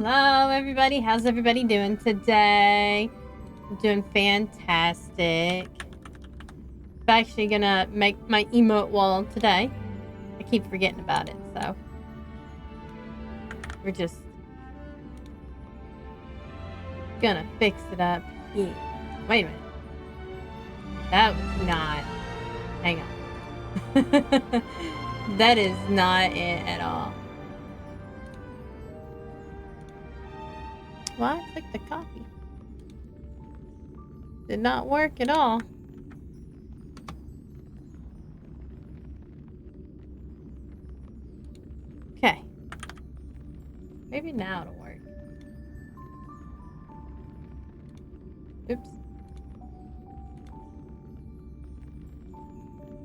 Hello, everybody. How's everybody doing today? I'm doing fantastic. I'm actually gonna make my emote wall today. I keep forgetting about it, so we're just gonna fix it up. Yeah. Wait a minute. That was not. Hang on. That is not it at all. Well, I clicked the copy. Did not work at all. Okay. Maybe now it'll work. Oops.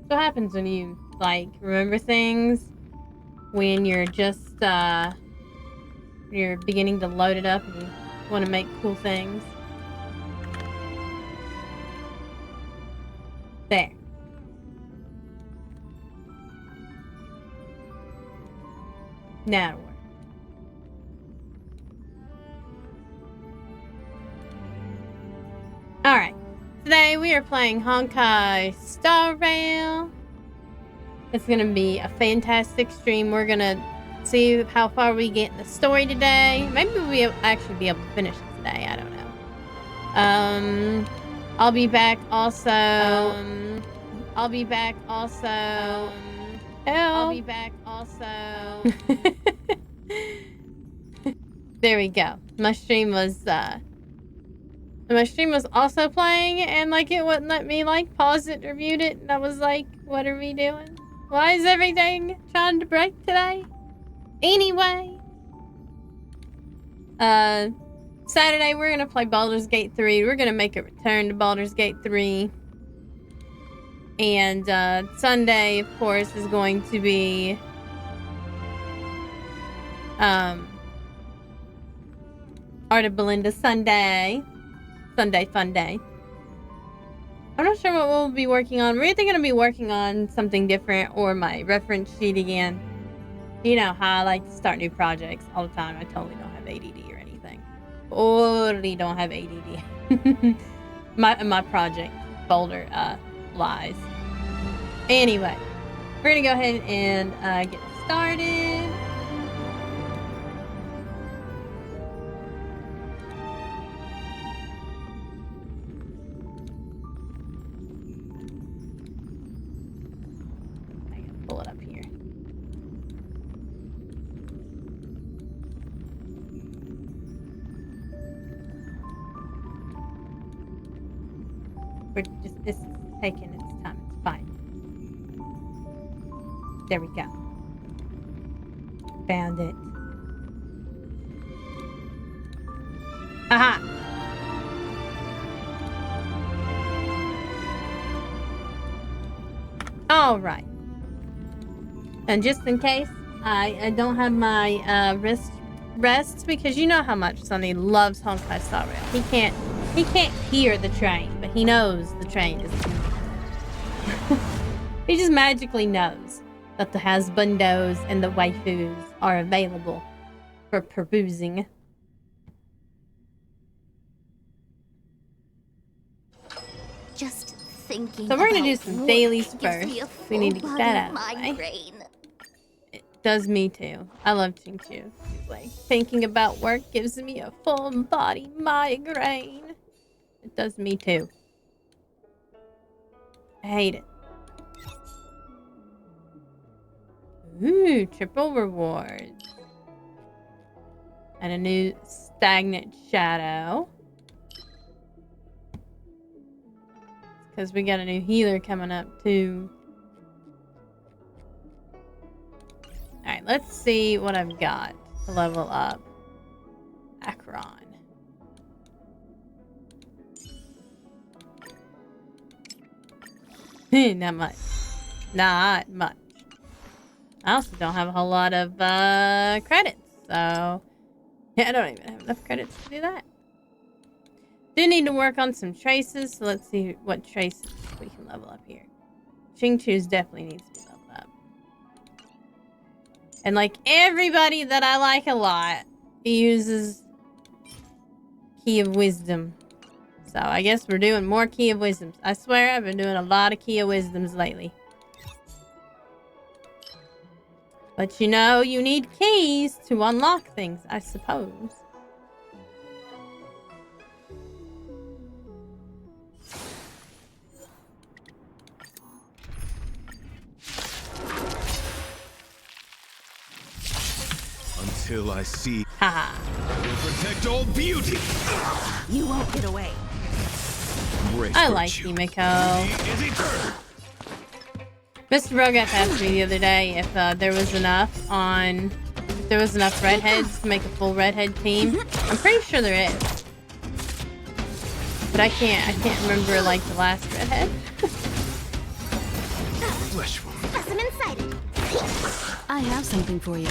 What happens when you, like, remember things when you're just, you're beginning to load it up and you want to make cool things? There. Now it'll work. Alright. Today we are playing Honkai Star Rail. It's gonna be a fantastic stream. We're gonna see how far we get in the story today. Maybe we'll actually be able to finish it today. I don't know. I'll be back also. I'll be back also. There we go. My stream was also playing, and like it wouldn't let me like pause it or mute it, and I was like, what are we doing? Why is everything trying to break today? Anyway, Saturday we're gonna play Baldur's Gate 3. We're gonna make a return to Baldur's Gate 3. And Sunday, of course, is going to be Art of Belinda Sunday. Sunday fun day. I'm not sure what we'll be working on. We're either going to be working on something different or my reference sheet again. You know how I like to start new projects all the time. I totally don't have ADD or anything. Totally don't have ADD. my project folder lies. Anyway, we're going to go ahead and get started. Pull it up here. This is taking its time. It's fine. There we go. Found it. Aha! Alright. And just in case, I don't have my wrist rests, because you know how much Sonny loves Honkai Star Rail. He can't hear the train, but he knows the train is he just magically knows that the husbandos and the waifus are available for perusing. Just thinking. So we're gonna do some dailies first. We need to get that out of the way. It does me too. I love Chinchu. Like, thinking about work gives me a full body migraine. It does me too. I hate it. Ooh, triple rewards. And a new stagnant shadow. Because we got a new healer coming up too. Alright, let's see what I've got to level up Akron. Not much. Not much. I also don't have a whole lot of credits, so yeah, I don't even have enough credits to do that. Do need to work on some traces, so let's see what traces we can level up here. Xingqiu's definitely needs to be leveled up. And like everybody that I like a lot, He uses Key of Wisdom. So I guess we're doing more Key of Wisdoms. I swear I've been doing a lot of Key of Wisdoms lately. But you know, you need keys to unlock things, I suppose. Until I see. Haha. Protect all beauty. You won't get away. Embrace I like virtue. Himiko. Is eternal. Mr. Rogat asked me the other day if there was enough redheads to make a full redhead team. I'm pretty sure there is. But I can't remember like the last redhead. Flesh wound. Specimen sighted. I have something for you.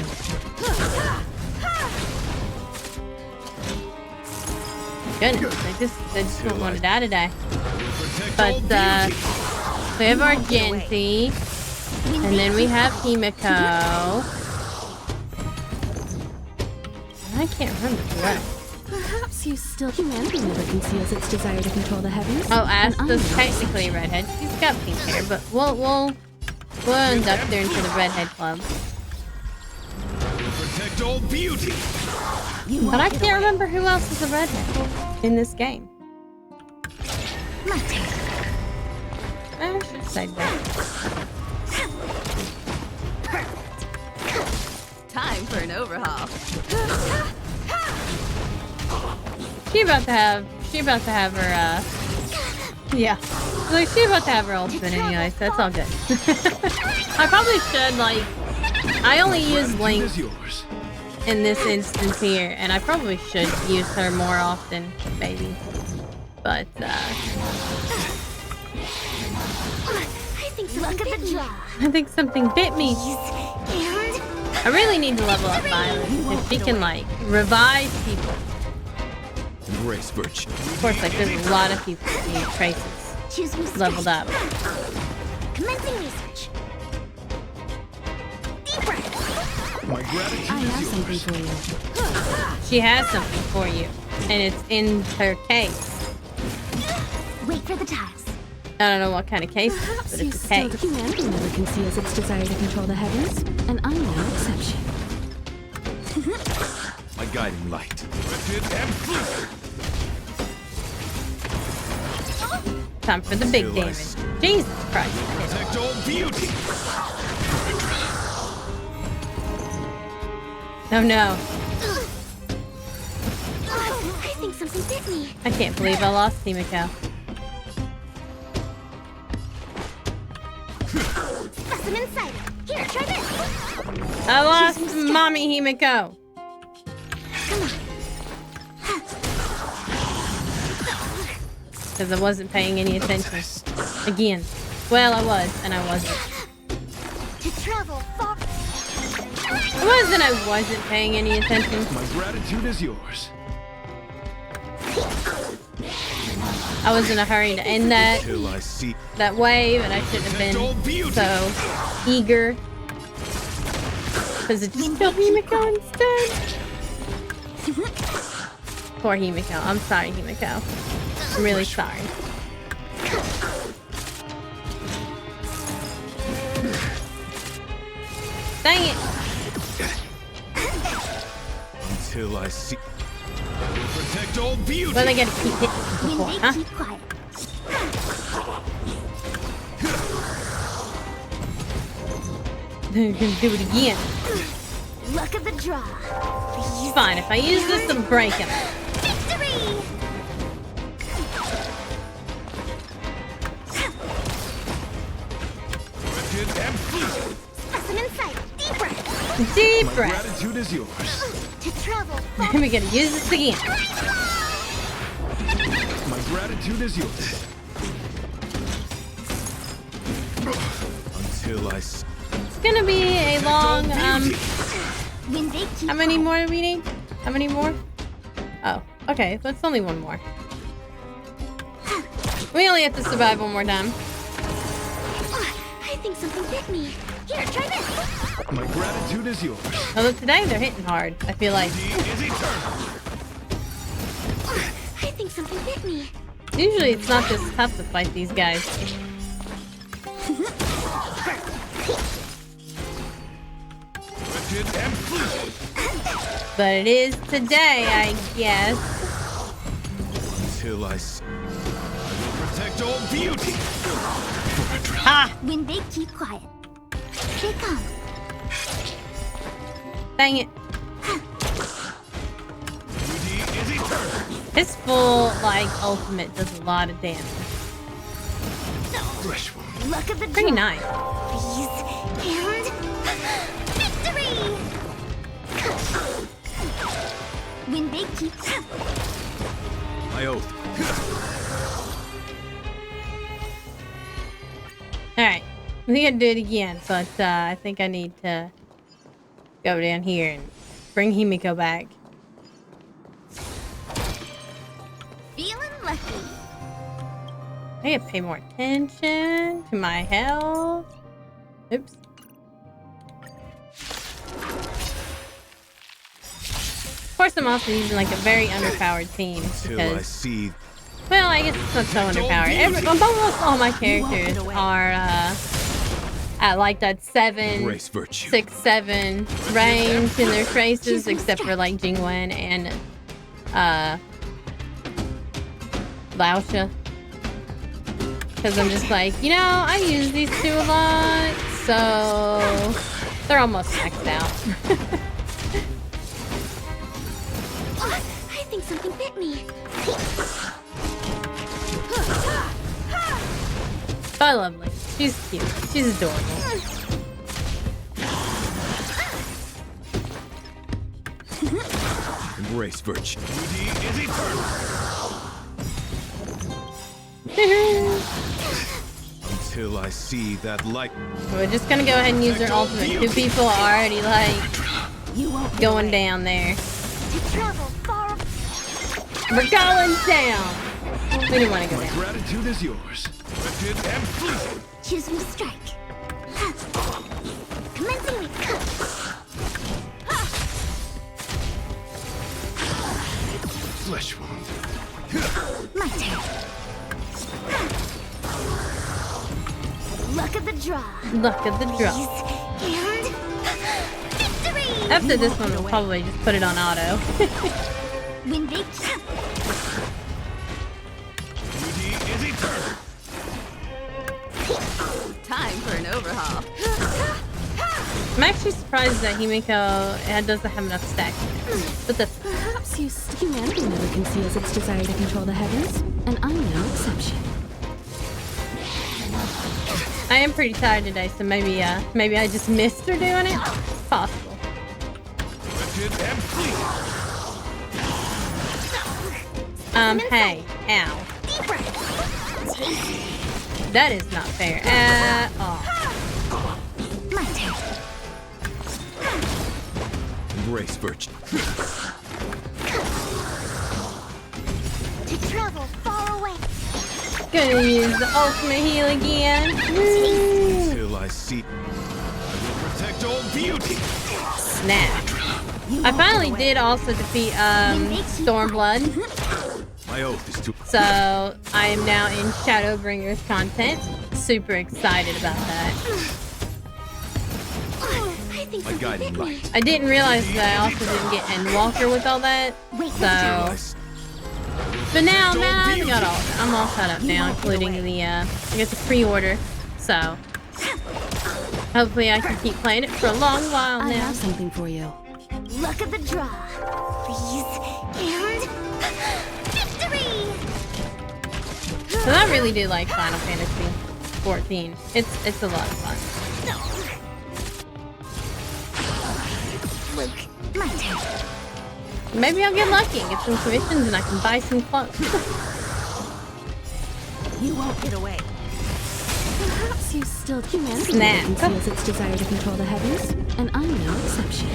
Goodness, they just don't want to die today. Protect But all beauty. we have Argenti, and then we have Himiko. I can't remember who else. Perhaps you still... Humanity never conceals its desire to control the heavens. Oh, and I Asta's know technically a redhead. She's got pink hair, but we'll induct her into the redhead club. Protect all beauty. You But won't I get can't away. remember who else is a redhead in this game. My turn. I should say that. Time for an overhaul. She about to have her yeah. Like she about to have her ultimate anyway, so that's all good. I probably should like I only use Link Is yours. in this instance here, and I probably should use her more often, maybe. But I think so. Look at the jaw. I think something bit me. And I really need to level up Violet if she can like revive people. Embrace virtue. Of course, like there's a lot of people who need traces choose me. leveled up. Commencing research. Deep breath. My gratitude I have is something yours. for you. She has something for you, and it's in her case. Wait for the tiles. I don't know what kind of case, it is, Perhaps but you it's a still... case. Humanity never conceals its desire to control the heavens, and I'm no exception. My guiding light. Directed and fluid. Time for the big Until I damage. Jesus Christ. Protect all beauty. Oh no. I think something bit me. I can't believe I lost Himiko. Specimen sighted. Here, try this. I lost Mommy Himiko. Because I wasn't paying any attention. Again. Well, I was, and I wasn't. To travel far. I wasn't paying any attention. My gratitude is yours. I was in a hurry to end that Till I see. wave, and I shouldn't have been so eager. Because it just killed Himiko instead. Poor Himiko. I'm sorry, Himiko. I'm really sorry. Dang it! Until I see. Protect all beauty. Well, I gotta keep hitting When before, they huh? keep quiet. You're gonna do it again. Luck of the draw. Fine, if I use this to break him. Victory! Directed and fluid. Specimen sighted. Deep breath. Deep My breath. gratitude is yours. To travel far. We're gonna use this again. My gratitude is yours. Until I see. It's gonna be a long, When they keep how many quiet. more do we need? How many more? Oh, okay, that's only one more. We only have to survive one more time. I think something bit me. Here, try this. My gratitude is yours. Although today they're hitting hard, I feel like. Beauty is eternal. I think something bit me. Usually it's not this tough to fight these guys. Lifted and flew. But it is today, I guess. Until I will protect all beauty. Ha! When they keep quiet, they come. Dang it. Beauty is eternal. His full, like, ultimate does a lot of damage. Fresh one. Look at the Pretty draw. nice. Freeze and victory! When they keep My oath. Alright. We gotta do it again, but I think I need to go down here and bring Himiko back. feeling lucky. I gotta pay more attention to my health. Oops. Of course, I'm also using like a very underpowered team Till I because, see well, I guess it's not so underpowered. Almost all my characters are at like that 7, grace virtue. 6, 7 range in their traces, except for like Jingwen and Laosha. Because I'm just like, you know, I use these two a lot, so they're almost maxed out. I think something bit me. But lovely. She's cute. She's adorable. Embrace virtue. Beauty is eternal. Until I see that light. We're just gonna go ahead and use her ultimate. 2 people are already like You won't get going away. down there. To travel far. We're going down. We didn't want to go My down. gratitude is yours. Lifted and flew. Choose me strike. Commencing with cut. Flesh wound. My turn. Look at the draw. Look at the drop. And victory! After this one, we'll probably just put it on auto. When they Beauty is eternal. Time for an overhaul. I'm actually surprised that Himiko doesn't have enough stacks. But that's Perhaps humanity never conceals its desire to control the heavens, and I'm no exception. I am pretty tired today, so maybe I just missed her doing it. It's possible. Lifted and flew. Hey, ow. deep breath. That is not fair at all. My turn. Embrace virtue. To travel far away. Gonna use the ultimate heal again. Woo. Till I see. I will protect all beauty. Snap. I finally did also defeat Stormblood, My oath is to. so I am now in Shadowbringers content. Super excited about that. I think My something guiding bit me. light. I didn't realize that I also didn't get Endwalker with all that. Wait, Till I So, but now I got all. I'm all set up now, including the I guess the pre-order. So, hopefully I can keep playing it for a long while I now. have something for you. Look at the draw. Freeze and victory! So I really do like Final Fantasy 14. It's a lot of fun. Luke, my turn. Maybe I'll get lucky and get some commissions and I can buy some clothes. You won't get away. Perhaps humanity Snap. never conceals its desire to control the heavens, and I'm no exception.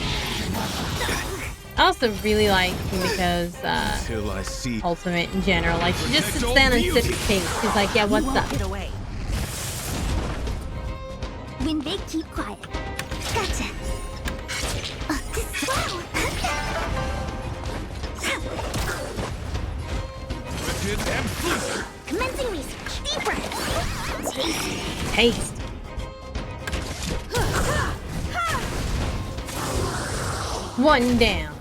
I also really like Himiko's Till I see. ultimate in general. Like, she just sits down and sips tea. She's like, yeah, what's up? Get away. Win big, keep quiet. Gotcha. Wow. And flee. Commencing research. Deep breath. Taste. One down.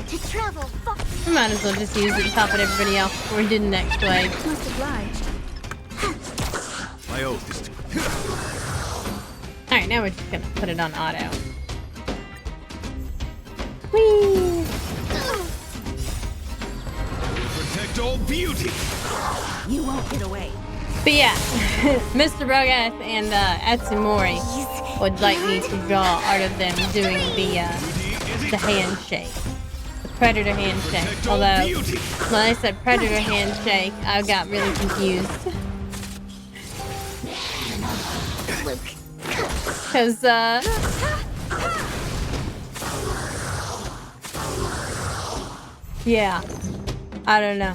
To travel far. We might as well just use it to top it everybody else before we do the next wave. Must oblige. My oath is to Alright, now we're just gonna put it on auto. Whee! protect all beauty. You won't get away. But yeah, Mr. Rogath and Atsumori would like me to draw art of them doing the handshake. The predator handshake. Although, when I said predator handshake, I got really confused. Because, yeah, I don't know.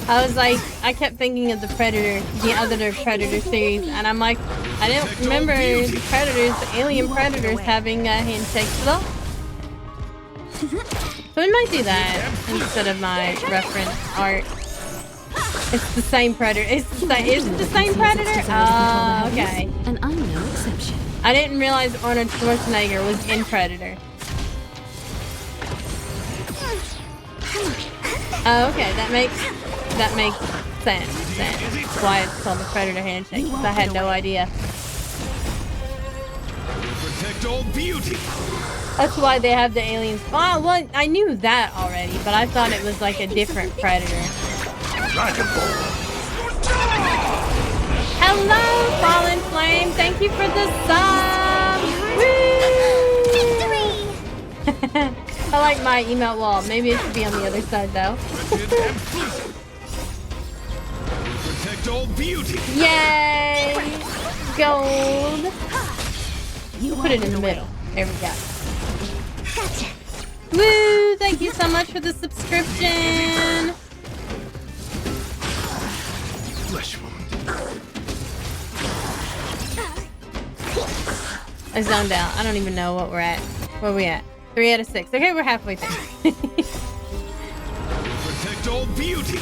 I was like, I kept thinking of the Predator, the other Predator series, and I'm like, I didn't remember the Predators, the alien Predators having handshakes at all. So we might do that instead of my reference art. It's the same Predator. Is it the same Predator? Oh, okay. And I'm no exception. I didn't realize Arnold Schwarzenegger was in Predator. Oh, okay, that makes sense then. That's why it's called the Predator handshake, 'cause I had no idea. Protect all beauty. That's why they have the aliens. Oh, well, I knew that already, but I thought it was like a different Predator. Dragon Ball. Hello, Fallen Flame. Thank you for the sub. Woo! I like my emote wall. Maybe it should be on the other side though. Protect all beauty. Yay! Gold. Put it in the middle. There we go. Gotcha. Woo! Thank you so much for the subscription. Flesh wound. I zoned out. I don't even know what we're at. Where are we at? 3 out of 6. Okay, we're halfway there. Protect all beauty.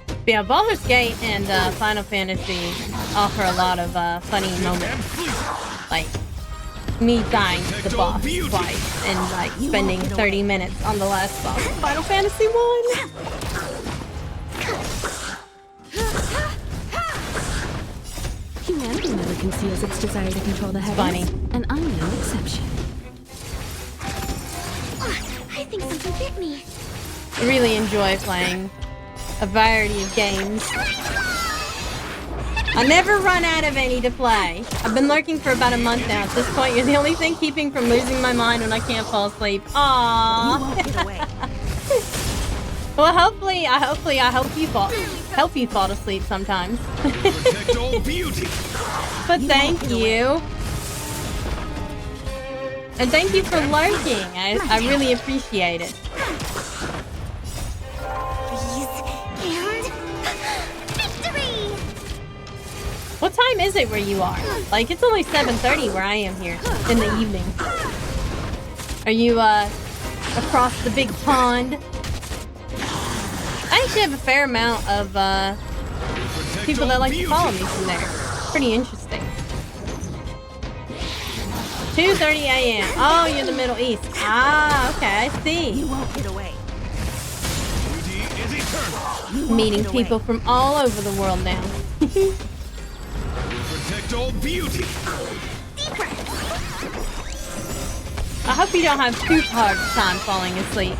But yeah, Baldur's Gate and Final Fantasy offer a lot of funny moments. Like me dying to the boss twice and like spending 30 minutes on the last boss of Final Fantasy 1. Humanity never conceals its desire to control the heavens. Funny. And I'm no exception. I think something bit me. I really enjoy playing a variety of games. I never run out of any to play. I've been lurking for about a month now. At this point, you're the only thing keeping from losing my mind when I can't fall asleep. Aww. You won't get away. Well, hopefully, I help you fall asleep sometimes. Protect all beauty. But thank you. And thank you for lurking. I really appreciate it. And victory! What time is it where you are? Like, it's only 7:30 where I am here in the evening. Are you, across the big pond? I actually have a fair amount of, people that like to follow me from there. Pretty interesting. 2:30 a.m. Oh, you're in the Middle East. Ah, okay, I see. You won't get away. Beauty is eternal. Meeting people from all over the world now. Protect all beauty. I hope you don't have too hard time falling asleep.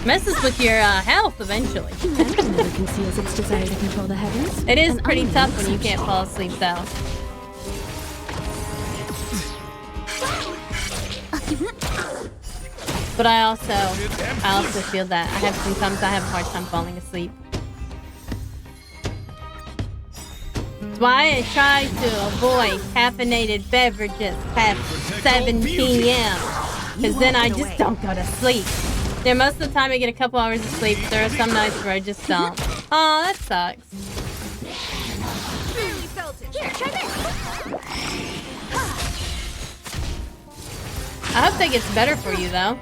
Messes with your health eventually. Humanity never conceals its desire to control the heavens. It is and pretty I'm no tough when you exception. can't fall asleep though. But I also feel that sometimes I have a hard time falling asleep. That's why I try to avoid caffeinated beverages past 7 p.m. Because then I just don't go to sleep. Yeah, most of the time I get a couple hours of sleep. There are some nights where I just don't. Oh, that sucks. Really felt it. Here, try this. I hope that gets better for you, though.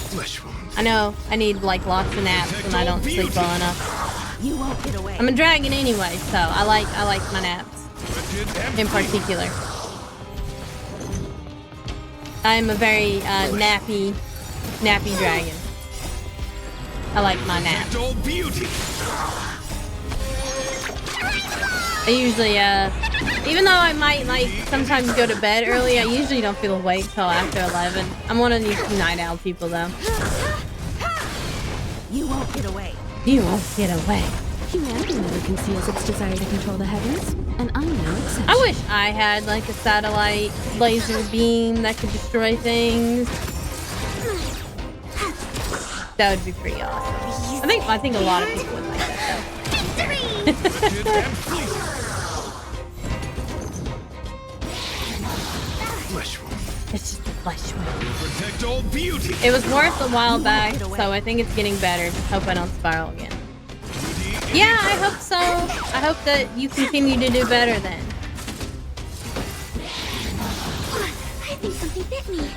Flesh wound. I know I need like lots of naps when I don't sleep well enough. You won't get away. I'm a dragon anyway, so I like my naps in particular. I'm a very nappy dragon. I like my naps. Old beauty. I usually, even though I might like sometimes go to bed early, I usually don't feel awake till after 11. I'm one of these night owl people, though. You won't get away. You won't get away. Humanity never conceals its desire to control the heavens, and I'm no exception. I wish I had like a satellite laser beam that could destroy things. That would be pretty awesome. I think a lot of people would like that, Flesh wound. It's just a flesh wound. Protect old beauty. It was worth a while back, so I think it's getting better. Just hope I don't spiral again. Yeah, I hope so. I hope that you continue to do better then. I think something bit me.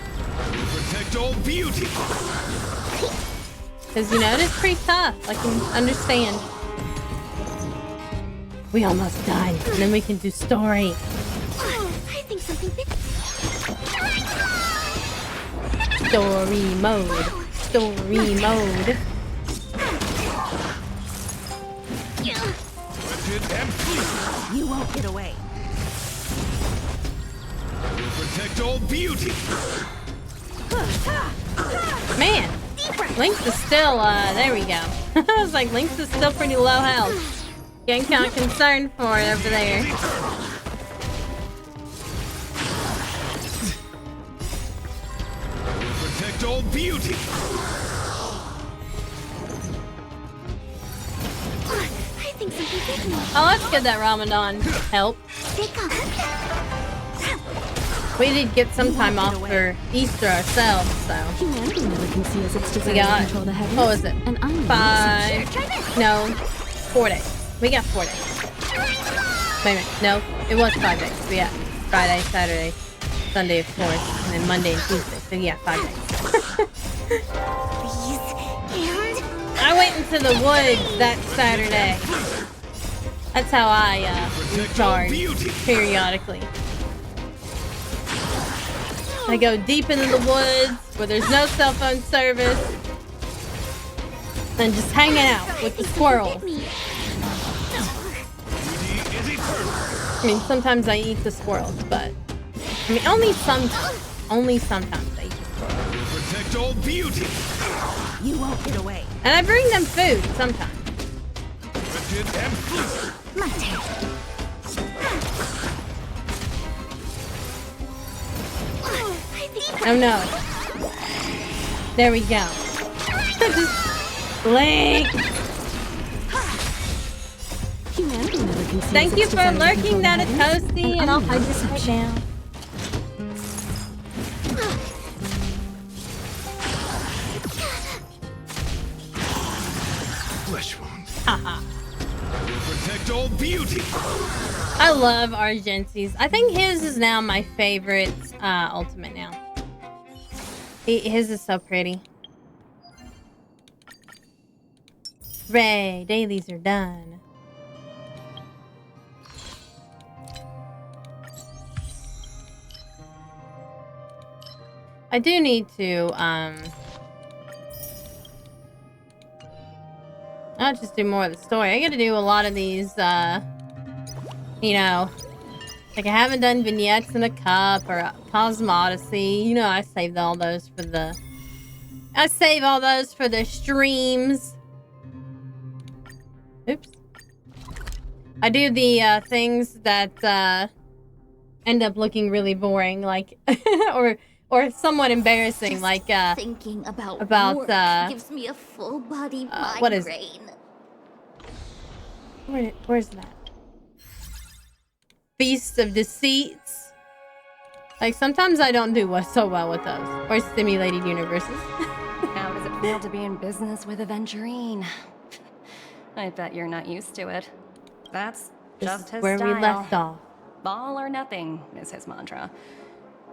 Protect old beauty. Because, you know, it is pretty tough. I can understand. We almost died, and then we can do story. I think something bit me. Story mode. Story mode. You won't get away. Protect old beauty. Man, Lynx is still, there we go. I was like, Lynx is still pretty low health. Getting kind of concerned for it over there. Protect old beauty. I think something bit me. Oh, that's good that Ramadan helped. Pick up. We did get some time off for Easter ourselves, so. Humanity never conceals its We desire to got, control the heavens, what was it? and I'm no exception. 5, no, 4 days. We got 4 days. Wait a minute, no, it was 5 days. We got Friday, Saturday, Sunday, of course, and then Monday and Tuesday. So yeah, 5 days. Please. And I went into the woods that Saturday. That's how I recharge periodically. I go deep into the woods where there's no cell phone service and just hanging out with the squirrels. bit me. I mean, sometimes I eat the squirrels, but I mean, only sometimes. Only sometimes I eat the squirrels. Protect old beauty. You won't get away. And I bring them food sometimes. My turn. I think Oh no. There we go. Link! Humanity never conceals Thank you its for desire to lurking control down the a heavens, toasty, and I'll I'm hide no you right exception. now. Flesh wound. Haha. Protect old beauty. I love Argency's. I think his is now my favorite ultimate now. His is so pretty. Ray, dailies are done. I do need to, I'll just do more of the story. I gotta do a lot of these, you know, like I haven't done vignettes in a cup or Cosmodyssey. You know, I saved all those for the, I save all those for the streams. Oops. I do the things that end up looking really boring, like or somewhat embarrassing, just like thinking about about, work gives me a full body migraine. what is it? Where's that? Feast of Deceits. Like sometimes I don't do so well with those, or simulated universes. How does it feel to be in business with Aventurine? I bet you're not used to it. That's This just is his where style. we left off. Ball or nothing is his mantra.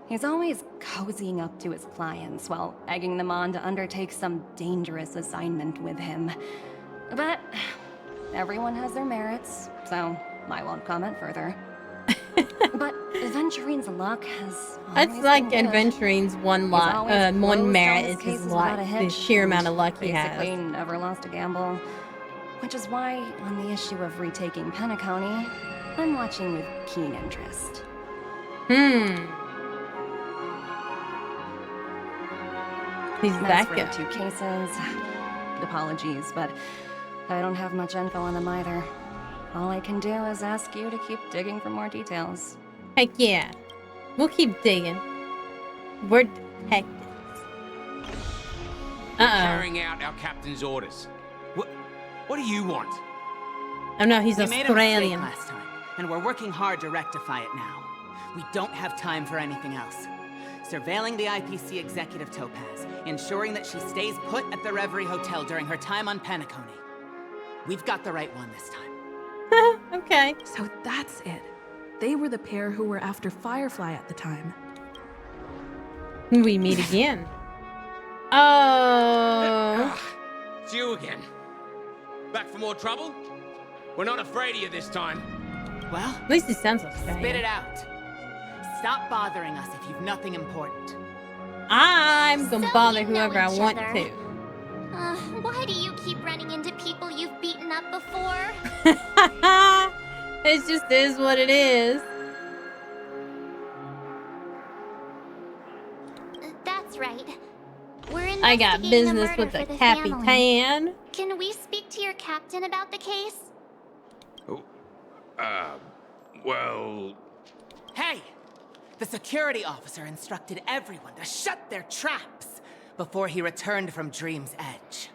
He's always cozying up to his clients while egging them on to undertake some dangerous assignment with him. But everyone has their merits, so I won't comment further. But Aventurine's luck has That's always like been good. Adventurine's one merit is his luck, the sheer amount of luck he basically has. never lost a gamble. Which is why, on the issue of retaking Penacony, I'm watching with keen interest. He's As that for good. the 2 cases, apologies, but I don't have much info on them either. All I can do is ask you to keep digging for more details. Heck yeah. We'll keep digging. We're detectives. Carrying out our captain's orders. What do you want? Oh no, he's We made a mistake Australian. last time, and we're working hard to rectify it now. We don't have time for anything else. Surveilling the IPC executive Topaz, ensuring that she stays put at the Reverie Hotel during her time on Penacony. We've got the right one this time. Okay. So that's it. They were the pair who were after Firefly at the time. We meet again. Oh. It's you again. Back for more trouble? We're not afraid of you this time. Well, At least he sounds Australian. spit it out. Stop bothering us if you've nothing important. I'm gonna So bother you know whoever I each want other. to. Why do you keep running into people you've beaten up before? It just is what it is. That's right. We're I got investigating a business murder with the for the family. Capitan. Can we speak to your captain about the case? Well, Hey! The security officer instructed everyone to shut their traps before he returned from Dream's Edge.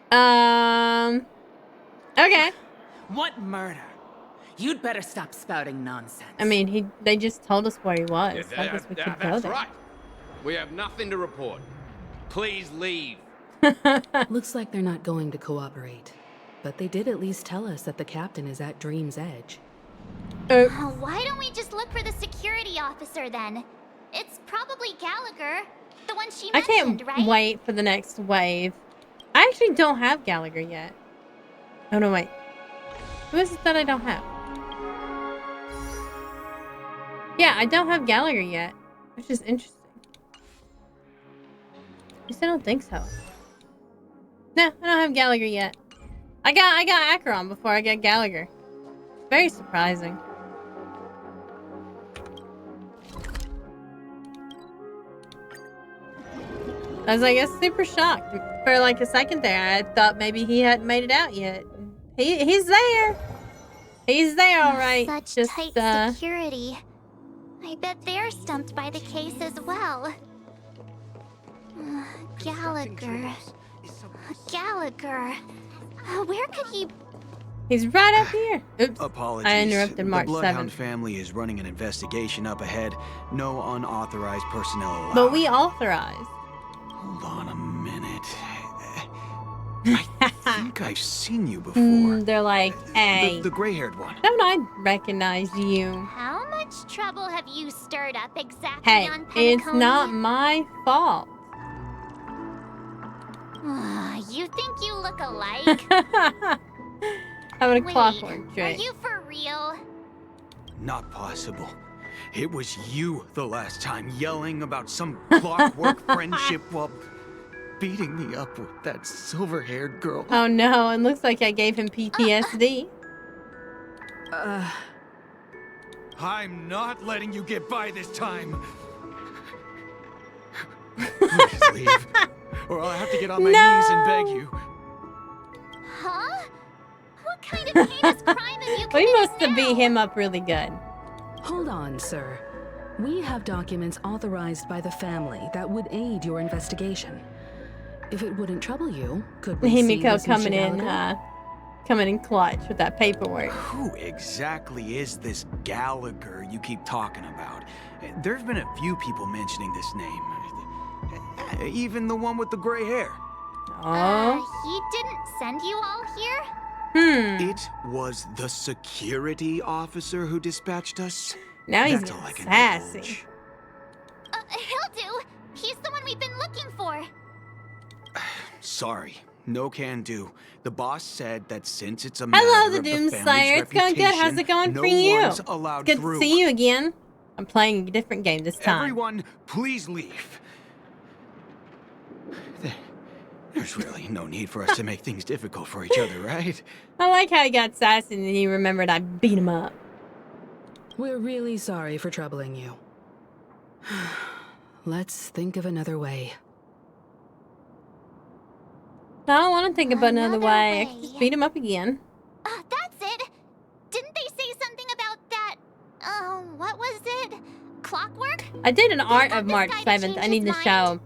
Okay. What murder? You'd better stop spouting nonsense. I mean, they just told us where he was. Yeah, I guess we could go that's there. right. We have nothing to report. Please leave. Looks like they're not going to cooperate. But they did at least tell us that the captain is at Dream's Edge. Why don't we just look for the security officer then? It's probably Gallagher, the one she I mentioned, can't right? wait for the next wave. I actually don't have Gallagher yet. Oh no, wait. Who is it that I don't have? Yeah, I don't have Gallagher yet, which is interesting. At least I don't think so. No, I don't have Gallagher yet. I got Acheron before I got Gallagher. Very surprising. I was, I guess, super shocked. For like a second there, I thought maybe he hadn't made it out yet. He's there. He's there, all right. Such Just tight security. I bet they're stumped by the case as well. Gallagher. Gallagher. Where could he... He's right up here. Oops. Apologies. I interrupted March The 7th. Bloodhound family is running an investigation up ahead. No unauthorized personnel allowed. But we authorized. Hold on a minute. I think I've seen you before. They're like, hey, The gray-haired one. don't I recognize you? How much trouble have you stirred up exactly Hey, on it's Penacony? not my fault. You think you look alike? Having a Wait, clockwork are trick. you for real? Not possible. It was you the last time yelling about some clockwork friendship while beating me up with that silver-haired girl. Oh no, it looks like I gave him PTSD. I'm not letting you get by this time. Please leave, or I'll have to get on my knees and beg you. Huh? What kind of heinous crime have you committed We must have now? beat him up really good. Hold on, sir. We have documents authorized by the family that would aid your investigation. If it wouldn't trouble you, could we see Himiko this coming Mr. in, Gallagher? coming in clutch with that paperwork. Who exactly is this Gallagher you keep talking about? There's been a few people mentioning this name. Even the one with the gray hair. Oh, He didn't send you all here? It was the security officer who dispatched us? Now he's That's all I getting can sassy. divulge. He'll do. He's the one we've been looking for. Sorry, no can do. The boss said that since it's a Hello, matter the of the Doomslayer. family's It's going good. How's it going no for you? one's It's allowed good through. to see you again. I'm playing a different game this time. Everyone, please leave. There's really no need for us to make things difficult for each other, right? I like how he got sassy and then he remembered I beat him up. We're really sorry for troubling you. Let's think of another way. I don't want to think about another way. I way. could just beat him up again. That's it. Didn't they say something about that? What was it? Clockwork? I did an art want of this March guy to 7th. change I need his to show.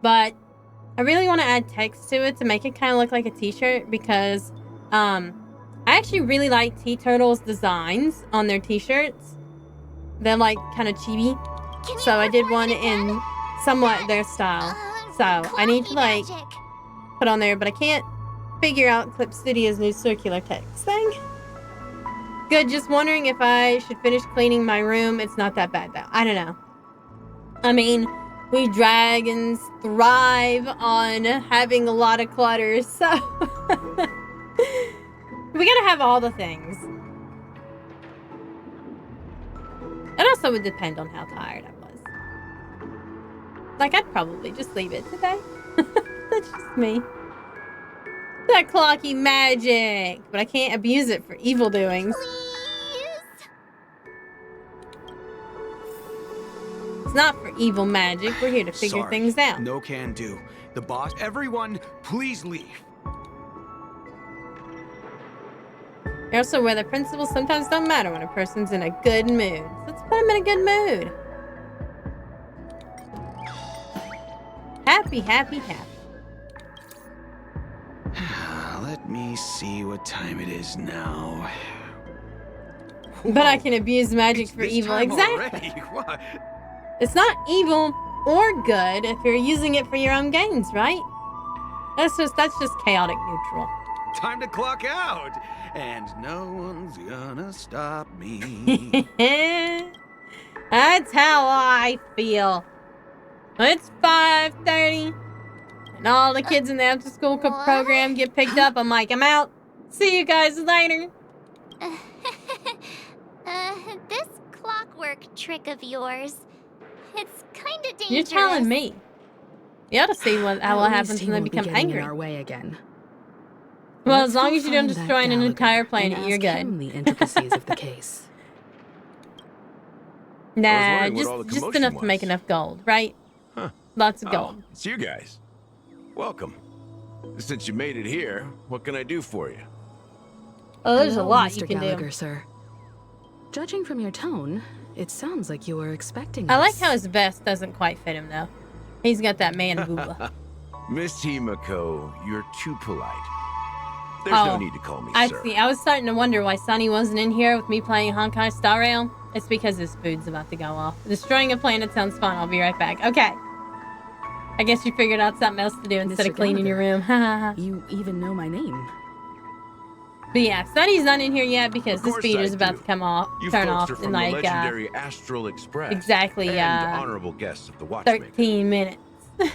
But I really want to add text to it to make it kind of look like a t-shirt because I actually really like T-Turtles designs on their t-shirts. They're like kind of chibi. So I did one in somewhat their style. So I need to like put on there, but I can't figure out Clip Studio's new circular text thing. Good, just wondering if I should finish cleaning my room. It's not that bad though. I don't know. I mean, we dragons thrive on having a lot of clutter, so we gotta have all the things. It also would depend on how tired I was. Like, I'd probably just leave it today. That's just me. That clocky magic, but I can't abuse it for evil doings. Please? It's not for evil magic. We're here to figure Sorry, things out. no can do. The boss, everyone, please leave. Also, where the principles sometimes don't matter when a person's in a good mood. So let's put him in a good mood. Happy, happy, happy. Let me see what time it is now. But I can abuse magic It's for this evil. time Exactly. already. What? It's not evil or good if you're using it for your own gains, right? That's just chaotic neutral. Time to clock out. And no one's gonna stop me. That's how I feel. It's 5:30, and all the kids in the after-school What? program get picked up. I'm like, I'm out. See you guys later. This clockwork trick of yours, it's kind of dangerous. You're telling me. You ought to see what At least happens he when they won't be become getting angry. in our way again. Well, Let's as long go as you don't find that destroy an Gallagher entire and planet, you're ask good. him the intricacies of the case. Nah, wondering what all the just commotion enough to make was. enough gold, right? Huh. Lots of Oh, gold. it's you guys. Welcome. Since you made it here, what can I do for you? Oh, there's a Hello, lot Mr. you can Gallagher, do. sir. Judging from your tone, it sounds like you were expecting I like us. how his vest doesn't quite fit him, though. He's got that man booba. Miss Himiko, you're too polite. There's no need to call me I sir. see. I was starting to wonder why Sonny wasn't in here with me playing Honkai Star Rail. It's because his food's about to go off. Destroying a planet sounds fun. I'll be right back. Okay. I guess you figured out something else to do instead of Mr. cleaning your room. Haha. You even know my name. But yeah, Sonny's not in here yet because Of this course feed I is about do. to come off, You turn folks off are in from the like legendary Astral Express. exactly, and honorable guests of the Watchmaker. 13 minutes. I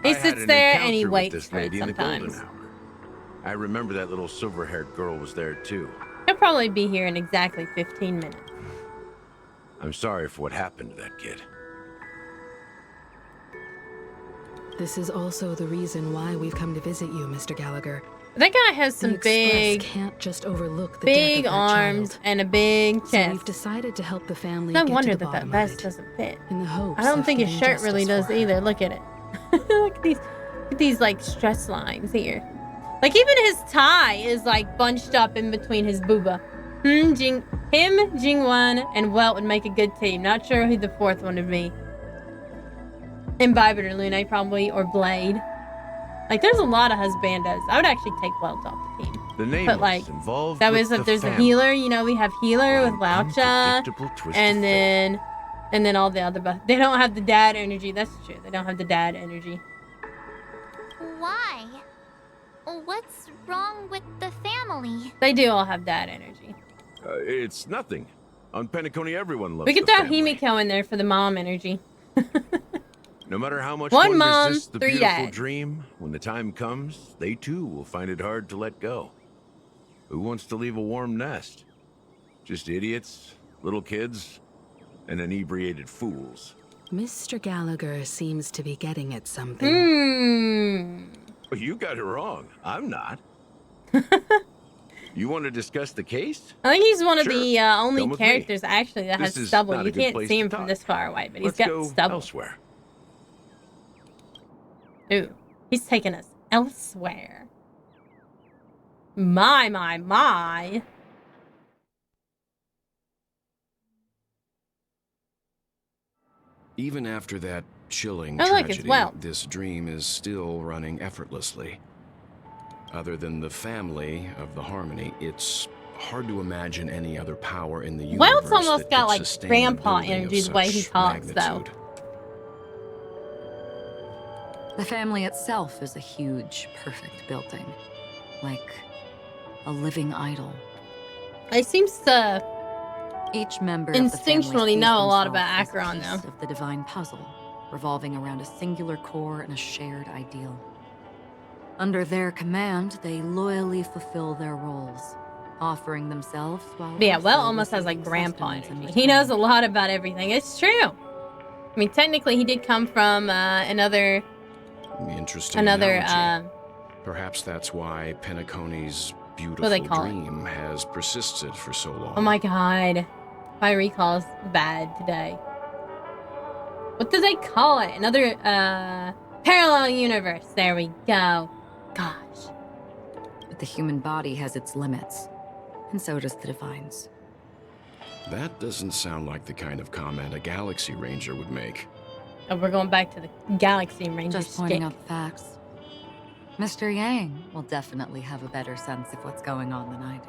He had sits an there and he encounter with waits this for it lady in the golden sometimes. hour. I remember that little silver-haired girl was there too. He'll probably be here in exactly 15 minutes. I'm sorry for what happened to that kid. This is also the reason why we've come to visit you, Mr. Gallagher. That guy has The some Express big, can't just overlook the big death of that arms child. and a big So we've chest. decided to help the family No get wonder to the that bottom that of vest it, doesn't fit. in the hopes I don't of think his getting shirt really justice does for her. either. Look at it. Look at these like stress lines here. Like even his tie is like bunched up in between his booba. Jingwan, and Welt would make a good team. Not sure who the fourth one would be. Imbibe or Lune probably, or Blade. Like there's a lot of husbandos. I would actually take Welt off the team. The name But like involved that with was if the there's a family. healer, you know, we have healer What with an Laucha, unpredictable twist and of fate. then all the other they don't have the dad energy. That's true. They don't have the dad energy. Why? What's wrong with the family? They do all have dad energy. It's nothing. On Penacony, everyone loves We could the throw family. Himiko in there for the mom energy. No matter how much One one mom, resists the 3 beautiful dads. dream, when the time comes, they too will find it hard to let go. Who wants to leave a warm nest? Just idiots, little kids, and inebriated fools. Mr. Gallagher seems to be getting at something. Hmm. You got it wrong. I'm not. You want to discuss the case? I think he's one of Sure. the only Come with me. characters actually that This has is stubble. not a You good can't place see to him from talk. this far away, but Let's he's got go stubble. elsewhere. Ooh, he's taking us elsewhere. My. Even after that chilling I like his tragedy, wealth. this dream is still running effortlessly. Other than the family of the Harmony, it's hard to imagine any other power in the universe Welt's almost that got could like sustain a grandpa building of energy the way he such talks, though. magnitude. The family itself is a huge, perfect building. Like a living idol. He seems to Each member of the family instinctually sees know a lot themselves about as a Acheron, piece though. of the divine puzzle, revolving around a singular core and a shared ideal. Under their command, they loyally fulfill their roles, offering themselves while Yeah, also Well almost has like receiving grandpa sustenance in energy. He return. knows a lot about everything. It's true. I mean, technically, he did come from another Interesting analogy. Perhaps that's why Penacony's What beautiful do they call it? dream has persisted for so long. Oh my god. My recall's bad today. What do they call it? Another parallel universe. There we go. Gosh. But the human body has its limits, and so does the divine's. That doesn't sound like the kind of comment a Galaxy Ranger would make. Oh, we're going back to the Galaxy Ranger Just pointing stick. out the facts. Mr. Yang will definitely have a better sense of what's going on than I do.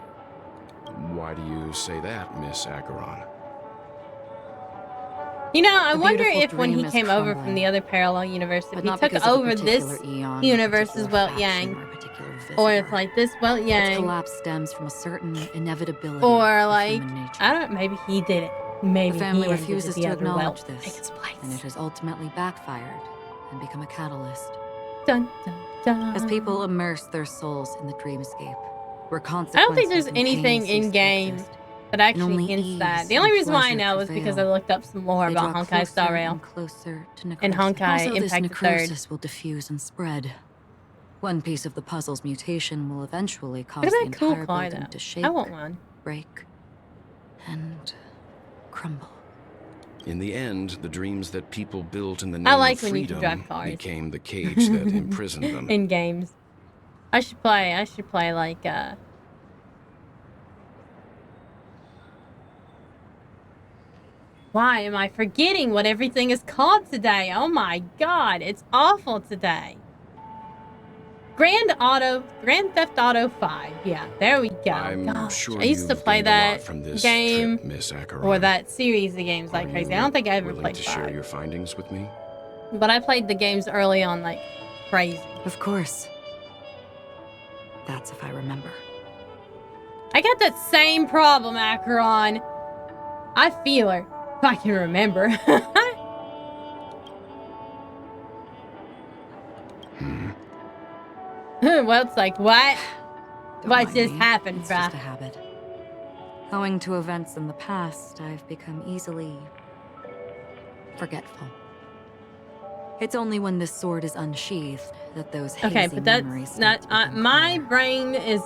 Why do you say that, Miss Acheron? You know, I The wonder beautiful if when he dream is came over from crumbling. the other parallel universe, if But he not took because of a over this particular eon, universe particular as Welt faction, Yang, or a particular or if visitor. like this Welt Its Yang, collapse stems from a certain inevitability or of like, human nature. I don't, maybe he did it. Maybe The family he refuses the to other acknowledge Welt. this, Take its place. and it has ultimately backfired and become a catalyst. Dun, dun, dun. As people immerse their souls in the dreamscape, where I consequences don't think there's and anything pain cease in to game exist, that and actually only hints ease that. The only and reason why I pleasure know is because I prevail. looked up some lore They about draw Honkai Star closer Rail and closer to necrosis. and Honkai Also, this Impact the Third. necrosis will diffuse and spread. One piece of the puzzle's mutation will eventually cause Look the at that cool entire car, building though. to shake, I want one. break, and crumble. In the end, the dreams that people built in the name I like of when you can freedom drive cars. became the cage that imprisoned them. In games. I should play like, Why am I forgetting what everything is called today? Oh my god, it's awful today. Grand Theft Auto 5. Yeah, there we go. I'm Gosh, sure I used to you've play gained a lot that from this game trip, Miss Acheron. or that series of games like Are crazy. you I don't think I ever willing played to 5. share your findings with me? But I played the games early on like crazy. Of course. That's if I remember. I got that same problem, Acheron. I feel her. If I can remember. Well, it's like, what? Don't What mind just me. happened, It's just a bruh? habit. Owing to events in the past, I've become easily forgetful. It's only when this sword is unsheathed that those hazy Okay, but that's memories not... start to become my clear. brain is,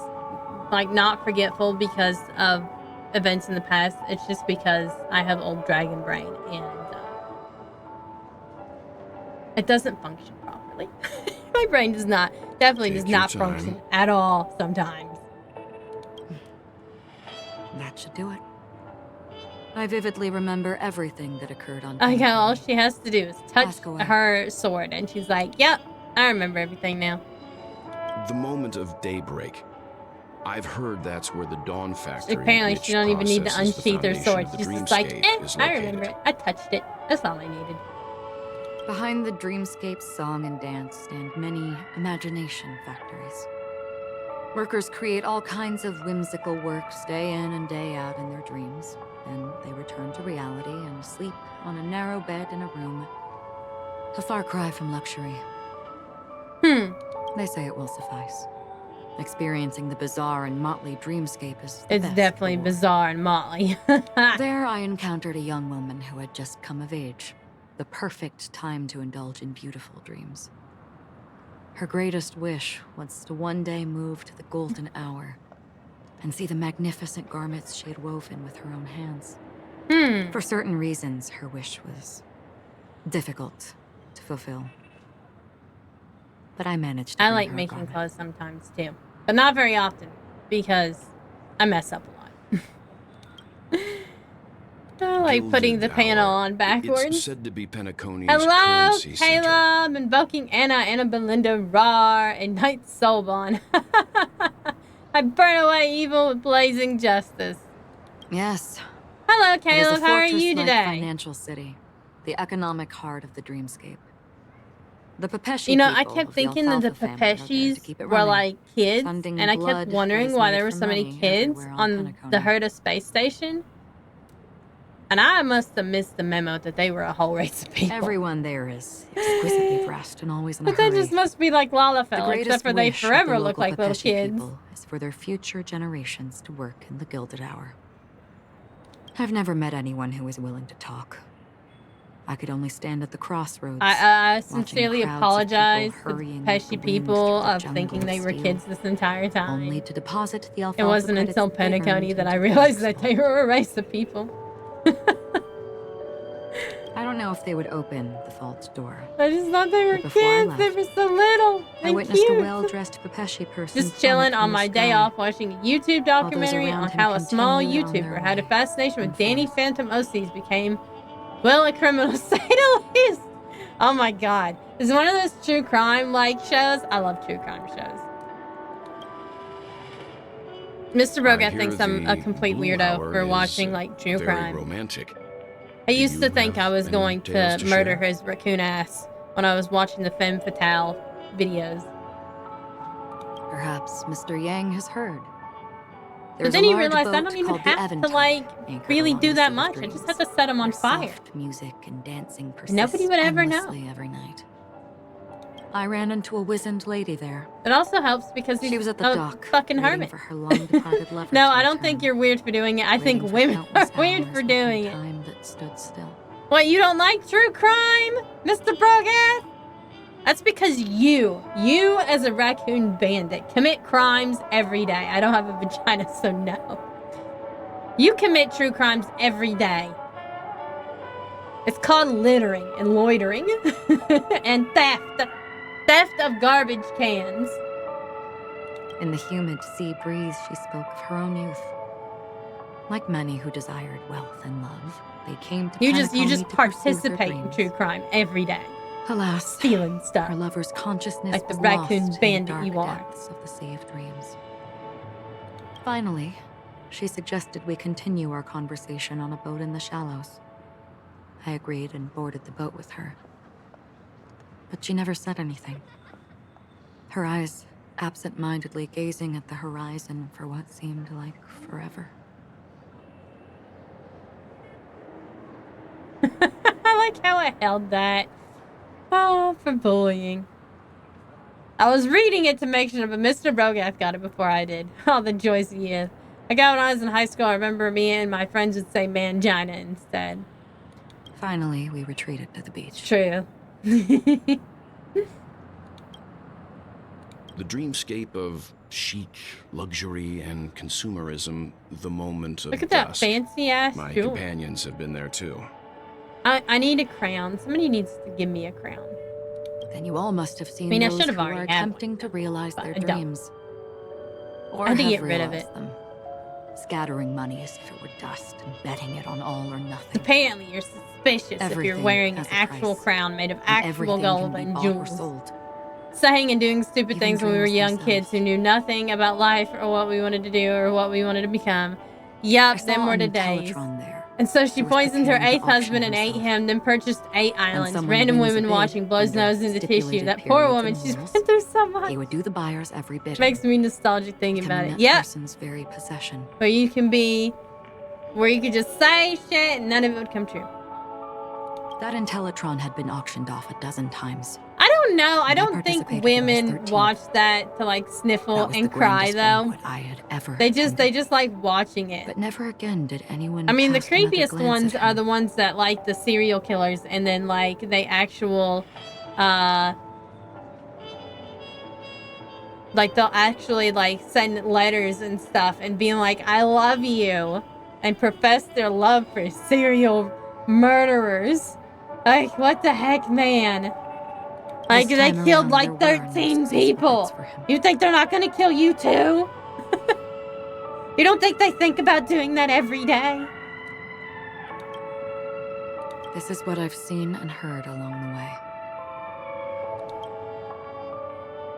like, not forgetful because of events in the past. It's just because I have old dragon brain, and it doesn't function properly. My brain does not... Definitely Take does your not time. function at all sometimes. That should do it. I vividly remember everything that occurred on Okay, Penacony. all she has to do is touch Ask away. her sword, and she's like, yep, I remember everything now. The moment of daybreak. I've heard that's where the Dawn Factory, Apparently, which she don't even need to processes the unsheath her foundation sword. of the She's just like, dreamscape, is I located. remember it. I touched it. That's all I needed. Behind the dreamscape song and dance stand many imagination factories. Workers create all kinds of whimsical works day in and day out in their dreams. Then they return to reality and sleep on a narrow bed in a room. A far cry from luxury. They say it will suffice. Experiencing the bizarre and motley dreamscape is the It's best definitely reward. bizarre and motley. There I encountered a young woman who had just come of age. The perfect time to indulge in beautiful dreams. Her greatest wish was to one day move to the golden hour and see the magnificent garments she had woven with her own hands. For certain reasons, her wish was difficult to fulfill. But I managed to I bring like her a making garment. clothes sometimes too, but not very often because I mess up a lot. I like putting the panel on backwards. It's said to be Penaconi's Hello, currency center. Caleb, invoking Anna Belinda, Rar, and Knight Solbon. I burn away evil with blazing justice. Yes. Hello, It is a Caleb. How are you fortress-like today? financial city, the economic heart of the dreamscape. The Pepeshi You know, I people kept of thinking that the Alfalfa family are there to Pepeshis keep it were running, like kids, funding and I blood kept that wondering is why made there were for so many money kids everywhere on Penacony. the Herta space station. And I must have missed the memo that they were a whole race of people. Everyone there is exquisitely dressed and always in a But that hurry. just must be like The Lalafell, greatest except for they wish of forever the look local like little Pepeshi kids. people is for their future generations to work in the Gilded Hour. I've never met anyone who was willing to talk. I could only stand at the crossroads. I watching sincerely crowds of apologize people to the hurrying with the Pesci wind people through the of thinking jungle they of were steel, kids this entire time. only to deposit the It alfalfa wasn't credits until that they Penacony earned that I into the realized banks that they were a race of people. I don't know if they would open the vault door. I just thought they were But before I kids. They left, were so little I and witnessed cute. a well-dressed Pepeshi person Just chilling on my day off watching a YouTube documentary around on him how a small continued on their YouTuber had a way, fascination with Danny unfazed. Phantom OCs became, well, a criminal to say the least. Oh my god. This is one of those true crime like shows. I love true crime shows. Mr. I Brogat hear thinks I'm a the complete Blue weirdo Hour for is watching like true very crime. romantic. I Do used you to think I have was any going tales to to murder share? his raccoon ass when I was watching the Femme Fatale videos. Perhaps Mr. Yang has heard. But There's then a you large realize I boat don't even called the have to Eventide, like anchored really along do the that Sea of much. I just Dreams, have to set them on where fire. soft music and dancing Nobody would ever know. endlessly every night. I ran into a wizened lady there. It also helps because he's She was at the a dock, fucking waiting hermit. for her long-departed lover No, to I don't return, think you're weird for doing it. I think waiting for women are countless weird hours for within doing it. time that stood still. What, you don't like true crime, Mr. Brogat? That's because you as a raccoon bandit, commit crimes every day. I don't have a vagina, so no. You commit true crimes every day. It's called littering and loitering and theft. Theft of garbage cans. In the humid sea breeze, she spoke of her own youth. Like many who desired wealth and love, they came to You just Penacony to pursue their participate in dreams. true crime every day. Alas, Stealing stuff. her lover's consciousness Like the was raccoon lost bandit in the dark you are. depths of the Sea of Dreams. Finally, she suggested we continue our conversation on a boat in the shallows. I agreed and boarded the boat with her. But she never said anything. Her eyes absent-mindedly gazing at the horizon for what seemed like forever. I like how I held that. Oh, for bullying. I was reading it to make sure, but Mr. Brogath got it before I did. Oh, the joys of youth. I got when I was in high school, I remember me and my friends would say mangina instead. Finally, we retreated to the beach. True. The dreamscape of chic, luxury, and consumerism, the moment of Look at that dusk. fancy ass My jewelry. companions have been there too. I need a crown. Somebody needs to give me a crown. Then you all must have seen I mean, I those should have who are already had attempting to realize but their I don't. dreams. Or I had to have get rid of realized it. them, scattering money as if it were dust and betting it on all or nothing. Apparently, you're suspicious if you're Everything wearing an has a actual price, crown made of and actual everything gold can be and bought or jewels. sold. Saying and doing stupid Even things when we were dreams young kids who themselves. knew nothing about life or what we wanted to do or what we wanted to become. I Yup, saw them were an the days. Intellatron there, And so she She was poisoned her preparing 8th to auction husband and ate herself. him, then purchased 8 islands. someone Random wins a women bid watching, blows under nose into tissue. stipulated That poor periods woman, and she's rules. been through so much. He would do the buyer's every bid. Makes me nostalgic thinking about becoming it. that Yeah. person's very possession. Where you can be, where you could just say shit and none of it would come true. That Intellatron had been auctioned off a dozen times. I don't know. I And I don't think participated in this women 13th. watch that to like sniffle That was and the cry grandest though. banquet I had ever They attended. just like watching it. But never again did anyone I mean, the cast another creepiest glance ones at are him. the ones that like the serial killers and then like they actual like they'll actually like send letters and stuff and being like, I love you, and profess their love for serial murderers. Like, what the heck, man? Like, This they time killed around, like there were 13 no people. for him. You think they're not gonna kill you too? You don't think they think about doing that every day? This is what I've seen and heard along the way.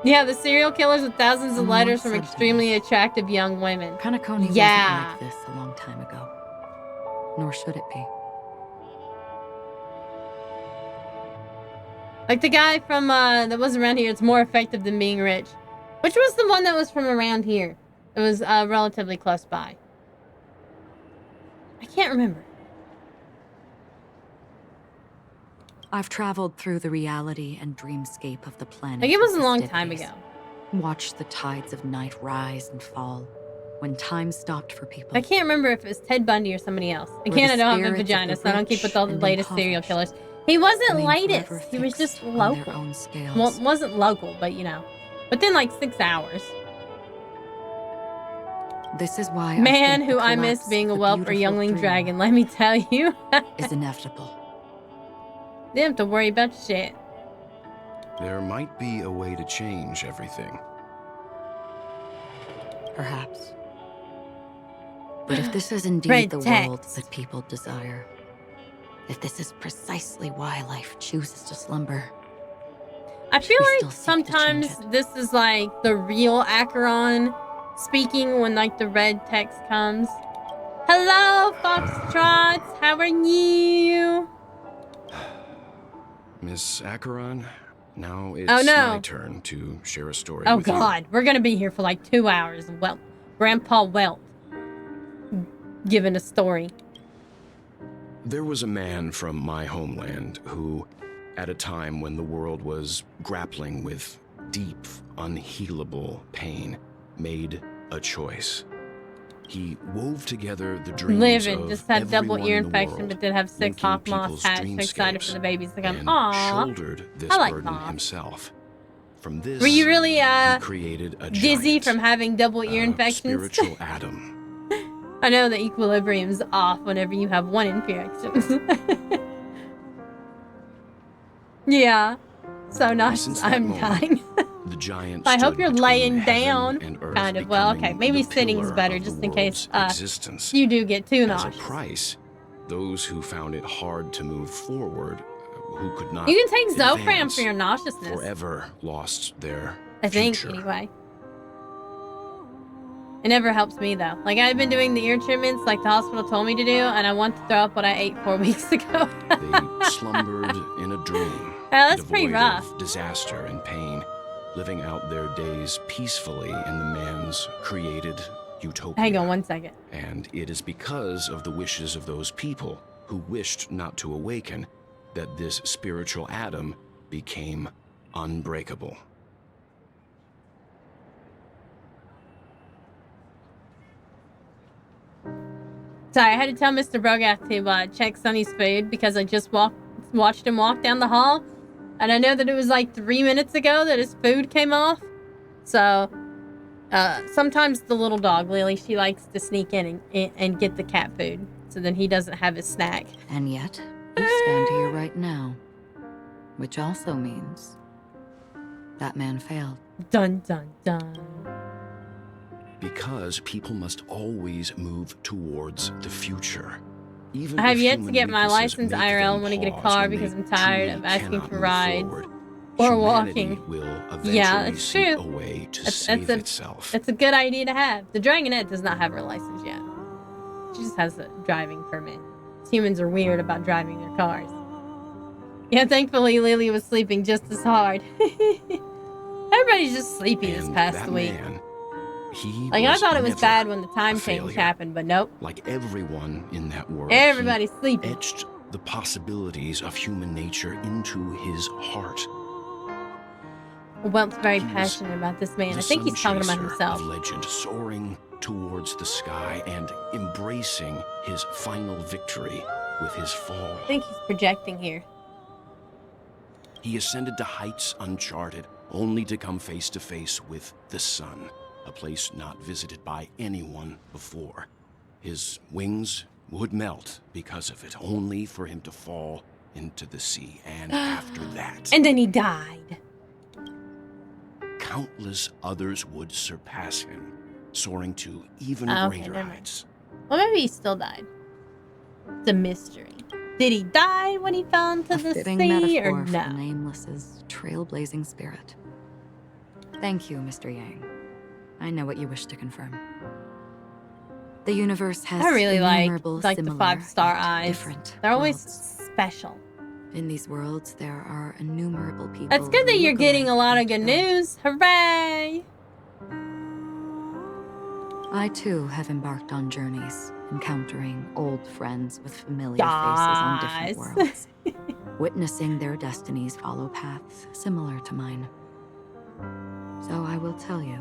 Yeah, the serial killers with thousands of Someone letters from said to extremely attractive young women. Kanakoni Yeah. wasn't like this a long time ago. Nor should it be. Like the guy from, that was around here, it's more effective than being rich. Which was the one that was from around here? It was, relatively close by. I can't remember. I've traveled through the reality and dreamscape of the planet. Like, it was with a long festivities. time ago. Watched the tides of night rise and fall. When time stopped for people. I can't remember if it was Ted Bundy or somebody else. Or Again, the I don't have a spirits of vagina, the so I don't keep rich with all the and latest serial impoverished. killers. He wasn't remain latest. forever He was fixed just on local. their own scales. Well, wasn't local, but you know. Within like 6 hours. This is why Man, I think who the I miss collapse being a of the whelp or beautiful youngling dream dragon, let me tell you. is inevitable. They don't have to worry about shit. There might be a way to change everything. Perhaps. But if this is indeed Red the text. world that people desire, if this is precisely why life chooses to slumber, I feel we like still seek to change sometimes this is like the real Acheron speaking when like the red text comes. Hello, Foxtrots. How are you? Miss Acheron, now it's Oh, no. my turn to share a story Oh with you. God, we're gonna be here for like 2 hours. Well, Grandpa Welt giving a story. There was a man from my homeland who, at a time when the world was grappling with deep, unhealable pain, made a choice. He wove together the dreams Living, of just had double everyone ear in the infection, world, but did have 6 linking hawk moths people's hatched. So excited for the dreamscapes, babies to come. and Aww. shouldered this I like burden moths. himself. From this, Were you really he created a dizzy giant, from having double ear infections? spiritual atom. I know the equilibrium's off whenever you have one infection. Yeah. So nauseous. Since that I'm moment, dying. The giant I hope stood you're between laying heaven down. and earth, Kind of. Well, okay. becoming Maybe the sitting's pillar better of just the in case world's existence. you do get too As a nauseous. price, those who found it hard to move forward, who could not You can take Zofran advance, for your nauseousness. forever lost their I think, future. anyway. It never helps me, though. Like, I've been doing the ear treatments like the hospital told me to do, and I want to throw up what I ate 4 weeks ago. They slumbered in a dream, Yeah, that's pretty devoid rough. of disaster and pain, living out their days peacefully in the man's created utopia. Hang on 1 second. And it is because of the wishes of those people who wished not to awaken that this spiritual atom became unbreakable. Sorry, I had to tell Mr. Brogath to check Sonny's food because I just watched him walk down the hall. And I know that it was like 3 minutes ago that his food came off. So, sometimes the little dog, Lily, she likes to sneak in and get the cat food. So then he doesn't have his snack. And yet, you stand here right now. Which also means that man failed. Dun, dun, dun. Because people must always move towards the future. Even I have if yet to human get my weaknesses license make IRL them and want to get a pause car when because they I'm tired truly of asking cannot for move rides forward, or humanity walking. will Yeah, eventually that's seek true. a way to That's save itself. It's a good idea to have. The Dragonette does not have her license yet. She just has a driving permit. humans are weird about driving their cars. Yeah, thankfully Lily was sleeping just as hard. Everybody's just sleepy this past week. Man, like, I thought it was bad when the time change happened, but nope. Like everyone in that world, everybody's sleeping. Etched the possibilities of human nature into his heart. Welt's very passionate about this man. I think he's talking about himself. Of legend, soaring towards the sky and embracing his final victory with his fall. I think he's projecting here. He ascended to heights uncharted, only to come face to face with the sun, a place not visited by anyone before. His wings would melt because of it, only for him to fall into the sea. And after that... And then he died. Countless others would surpass him, soaring to even greater heights. Well, maybe he still died. It's a mystery. Did he die when he fell into the sea, or no? For the Nameless's trailblazing spirit. Thank you, Mr. Yang. I know what you wish to confirm. The universe has I really like the 5-star eyes. They're always special. In these worlds, there are innumerable people. That's good that you're getting a lot of good news. Hooray! I too have embarked on journeys, encountering old friends with familiar faces on different worlds, witnessing their destinies follow paths similar to mine. So I will tell you,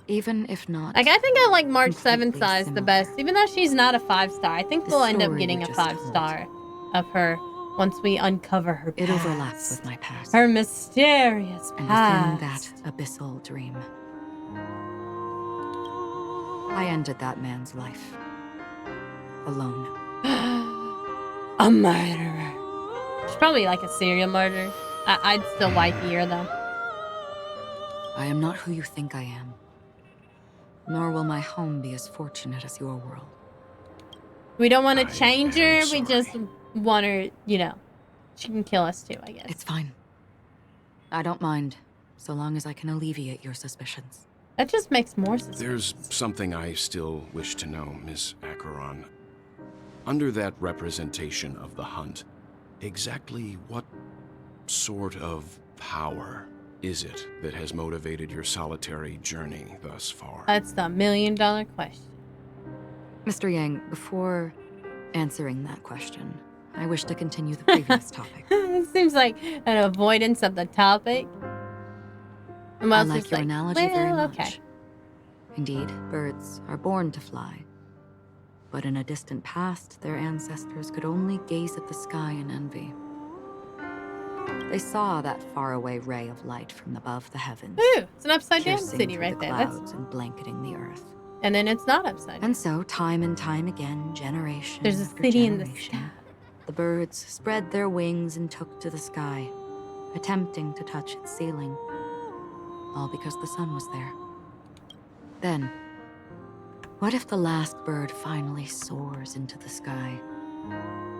even if not, like, I think I like March 7th eyes the best, even though she's not a 5-star. I think we'll end up getting a 5-star of her once we uncover her past. It overlaps with my past. Her mysterious past. And within that abyssal dream, I ended that man's life. Alone. A murderer. She's probably like a serial murderer. I'd still wifey her though. I am not who you think I am. Nor will my home be as fortunate as your world. We don't want to change her. We just want her, you know. She can kill us too, I guess. It's fine. I don't mind, so long as I can alleviate your suspicions. That just makes more sense. There's something I still wish to know, Miss Acheron. Under that representation of the hunt, exactly what sort of power is it that has motivated your solitary journey thus far? That's the $1,000,000 question. Mr. Yang, before answering that question, I wish to continue the previous topic. It seems like an avoidance of the topic. I like your analogy very much. Okay. Indeed, birds are born to fly. But in a distant past, their ancestors could only gaze at the sky in envy. They saw that faraway ray of light from above the heavens. Ooh, it's an upside-down city right there. Clouds and blanketing the earth. And then it's not upside down. And so, time and time again, generation There's a city in the sky. The birds spread their wings and took to the sky, attempting to touch its ceiling. All because the sun was there. Then, what if the last bird finally soars into the sky,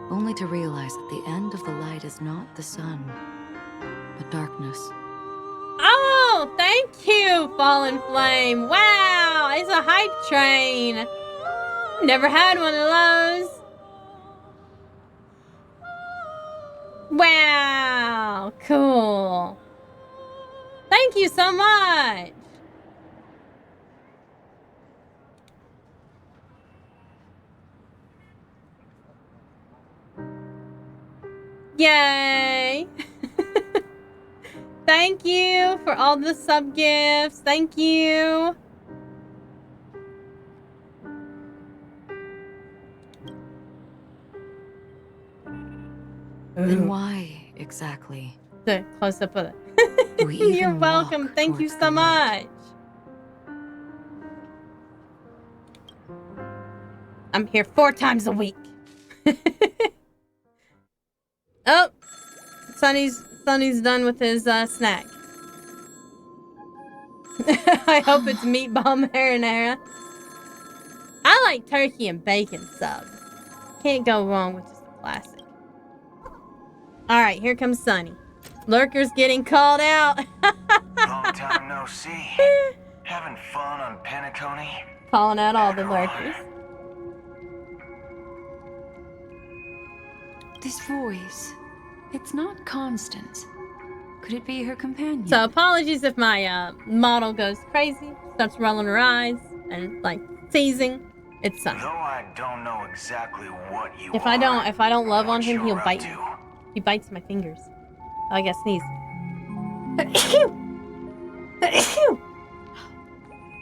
only to realize that the end of the light is not the sun, but darkness? Oh, thank you, Fallen Flame. Wow, it's a hype train. Never had one of those. Wow, cool. Thank you so much. Yay. Thank you for all the sub gifts. Thank you. Then why exactly? The close up of it. You're welcome. Thank you so much. I'm here 4 times a week. Oh, Sonny's done with his snack. I hope it's meatball marinara. I like turkey and bacon subs. Can't go wrong with just a classic. All right, here comes Sonny. Lurker's getting called out. Long time no see. Having fun on Penacony? Calling out all the lurkers. This voice, it's not Constance. Could it be her companion? So apologies if my model goes crazy, starts rolling her eyes and like seizing. It's Sunny. Though I don't know exactly what you If I don't love on him, he'll you're bite up me. to. He bites my fingers. Oh, I gotta sneeze.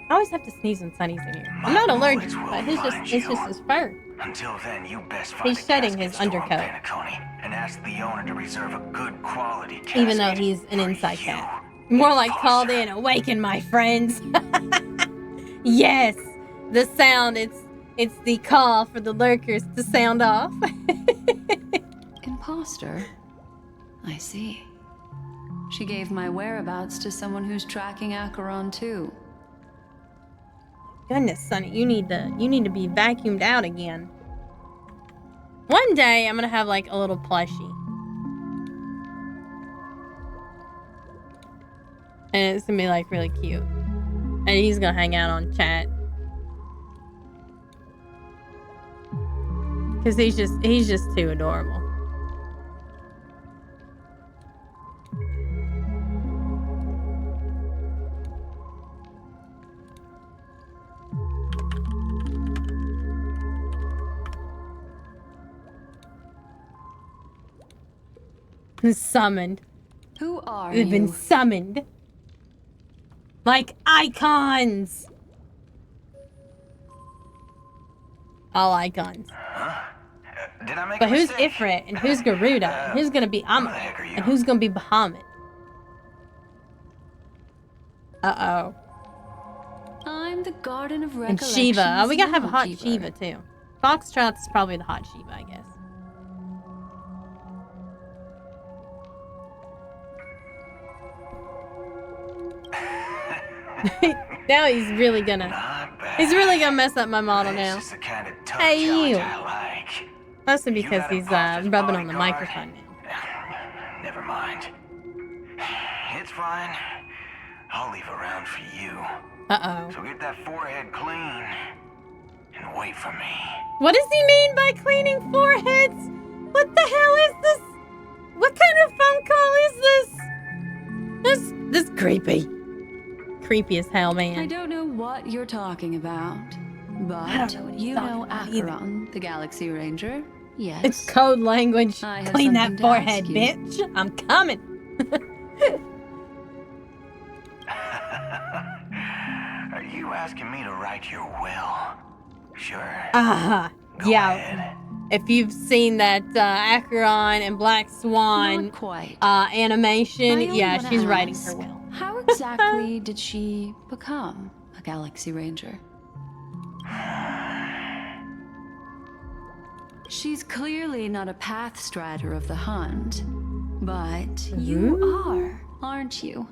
I always have to sneeze when Sunny's in here. I'm not allergic, but it's just his fur. Until then, you best find He's a shedding casket his store on undercoat. Penacony and ask the owner to reserve a good quality casket. Even though he's an inside cat. More like called in, awaken my friends. Yes, the sound, it's the call for the lurkers to sound off. Imposter? I see. She gave my whereabouts to someone who's tracking Acheron too. Goodness, Sonny, you need to be vacuumed out again. One day I'm gonna have like a little plushie. And it's gonna be like really cute. And he's gonna hang out on chat. Cause he's just too adorable. Summoned. Who are They've you? been summoned. Like icons. All icons. Did I make But a who's mistake? Ifrit and who's Garuda and who's gonna be Amma and who's gonna be Bahamut? Uh-oh. I'm the Garden of And Recollections. Shiva. Oh, we gotta have a hot Keeper. Shiva too. Foxtrot's probably the hot Shiva, I guess. Now he's really gonna mess up my model now. This is the kind of tough Hey, challenge you. I like. Mostly because he's rubbing on the microphone now. Never mind. It's fine. I'll leave a round for you. Uh-oh. So get that forehead clean and wait for me. What does he mean by cleaning foreheads? What the hell is this? What kind of phone call is this? This creepy. Creepy as hell, man. I don't know what you're talking about, I don't but know what he's you talking know about either. Acheron, the Galaxy Ranger. Yes. It's code language. I have Clean that something to forehead, ask you. bitch. I'm coming. Are you asking me to write your will? Sure. Yeah. If you've seen that Acheron and Black Swan Not quite. animation, I only yeah, wanna she's writing her ask, will. How exactly did she become a Galaxy Ranger? She's clearly not a path strider of the hunt, but you are, aren't you?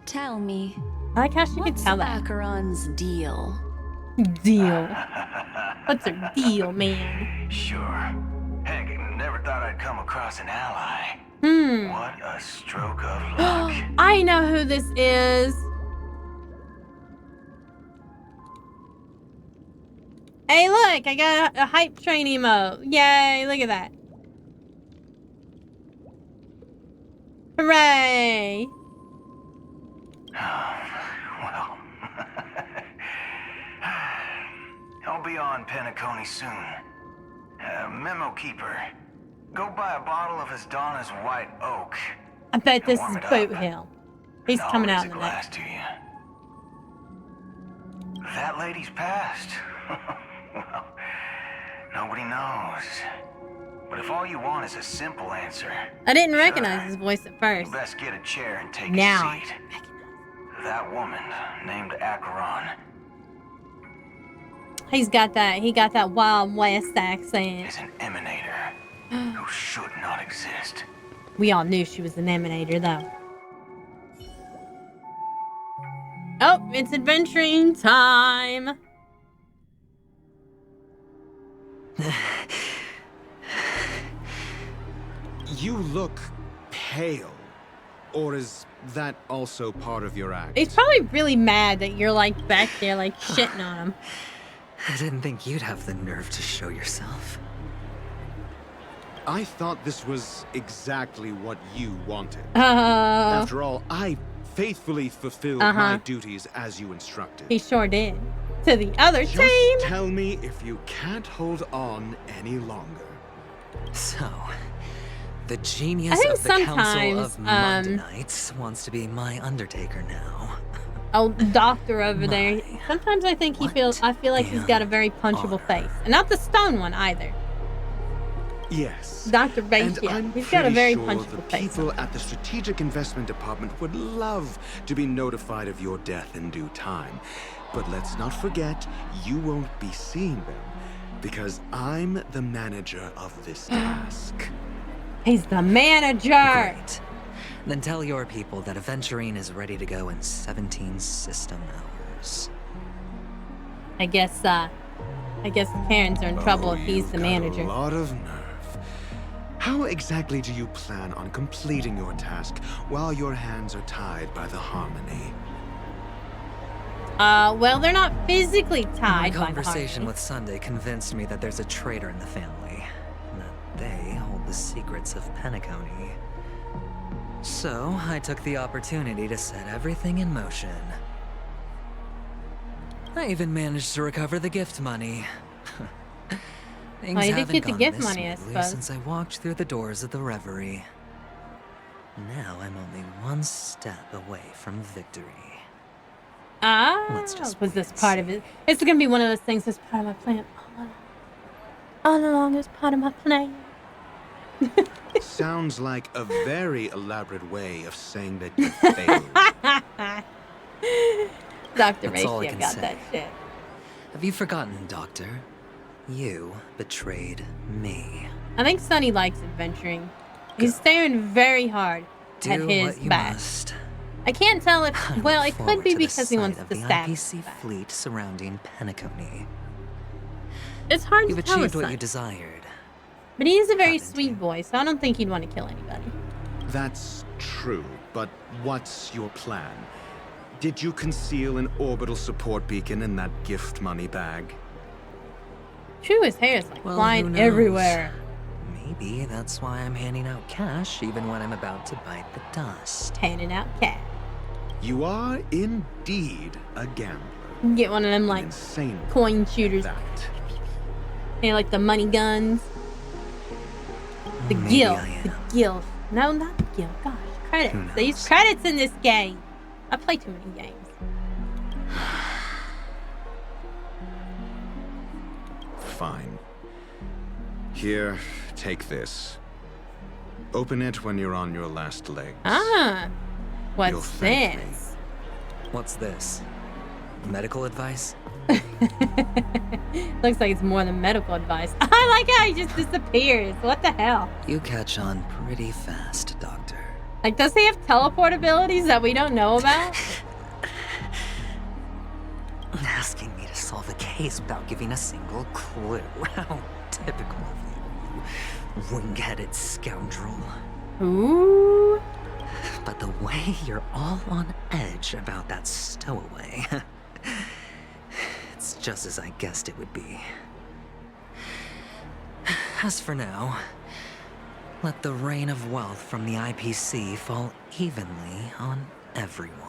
Tell me. I like how she could tell that. Acheron's deal? Deal. What's her deal, man? Sure. Heck, never thought I'd come across an ally. What a stroke of luck. I know who this is. Hey, look, I got a hype train emote. Yay, look at that. Hooray. Well, I'll be on Penacony soon. Memo keeper, go buy a bottle of his Donna's White Oak. I bet this warm is it up. Boot Hill. He's And I'll coming raise out a in the glass next. to you. That lady's passed. Well, nobody knows. But if all you want is a simple answer, I didn't recognize his voice at first. you best get a chair and take Now a seat. That woman named Acheron He got that Wild West accent. is an emanator who should not exist. We all knew she was an emanator, though. Oh, it's adventuring time. You look pale. Or is that also part of your act? He's probably really mad that you're like back there like shitting on him. I didn't think you'd have the nerve to show yourself. I thought this was exactly what you wanted. Oh. After all, I faithfully fulfilled my duties as you instructed. He sure did. To the other Just team. tell me if you can't hold on any longer. So, the genius think of the Council sometimes, of Mundanites wants to be my Undertaker now. Oh, doctor over there. Sometimes I think I feel like he's got a very punchable face. And not the stone one either. Yes. Dr. And Batia. I'm He's got a very pretty sure punchable the face. people at the Strategic Investment Department would love to be notified of your death in due time. But let's not forget, you won't be seeing them, because I'm the manager of this task. He's the manager! Great. Then tell your people that Aventurine is ready to go in 17 system hours. I guess Karens are in trouble if he's the manager. A lot of nerve. How exactly do you plan on completing your task while your hands are tied by the Harmony? Well, they're not physically tied My by conversation with Sunday convinced me that there's a traitor in the family, and that they hold the secrets of Penacony. So, I took the opportunity to set everything in motion. I even managed to recover the gift money. Things you did haven't get the gone gift this money, I smoothly suppose. since I walked through the doors of the Reverie. Now I'm only one step away from victory. Was this part of it? It's gonna be one of those things that's part of my plan. All along is part of my plan. Sounds like a very elaborate way of saying that you failed. Dr. That's all I Ratio can got say. that shit. Have you forgotten, Doctor? You betrayed me. I think Sonny likes adventuring. He's staring very hard at Do his what you back. must. I can't tell if, well, it could be To the because he wants sight to of the stab. IPC fleet surrounding Penacony. It's hard You've to tell with achieved what Sonny. you desired. But he is a very sweet boy, so I don't think he'd want to kill anybody. That's true, but what's your plan? Did you conceal an orbital support beacon in that gift money bag? True, his hair is like Well, who flying knows? everywhere. Maybe that's why I'm handing out cash even when I'm about to bite the dust. Handing out cash. You are indeed a gambler. Get one of them like Insane. coin shooters. That. And like the money guns. The Maybe guild. I The guild. No, not the guild. Gosh, credits. They use credits in this game. I play too many games. Fine. Here, take this. Open it when you're on your last legs. Ah. You'll What's thank me. this? What's this? Medical advice? Looks like it's more than medical advice. I like how he just disappears. What the hell? You catch on pretty fast, Doctor. Like, does he have teleport abilities that we don't know about? Asking me to solve a case without giving a single clue. How typical of you, wing-headed scoundrel. Ooh. But the way you're all on edge about that stowaway, it's just as I guessed it would be. As for now, let the rain of wealth from the IPC fall evenly on everyone.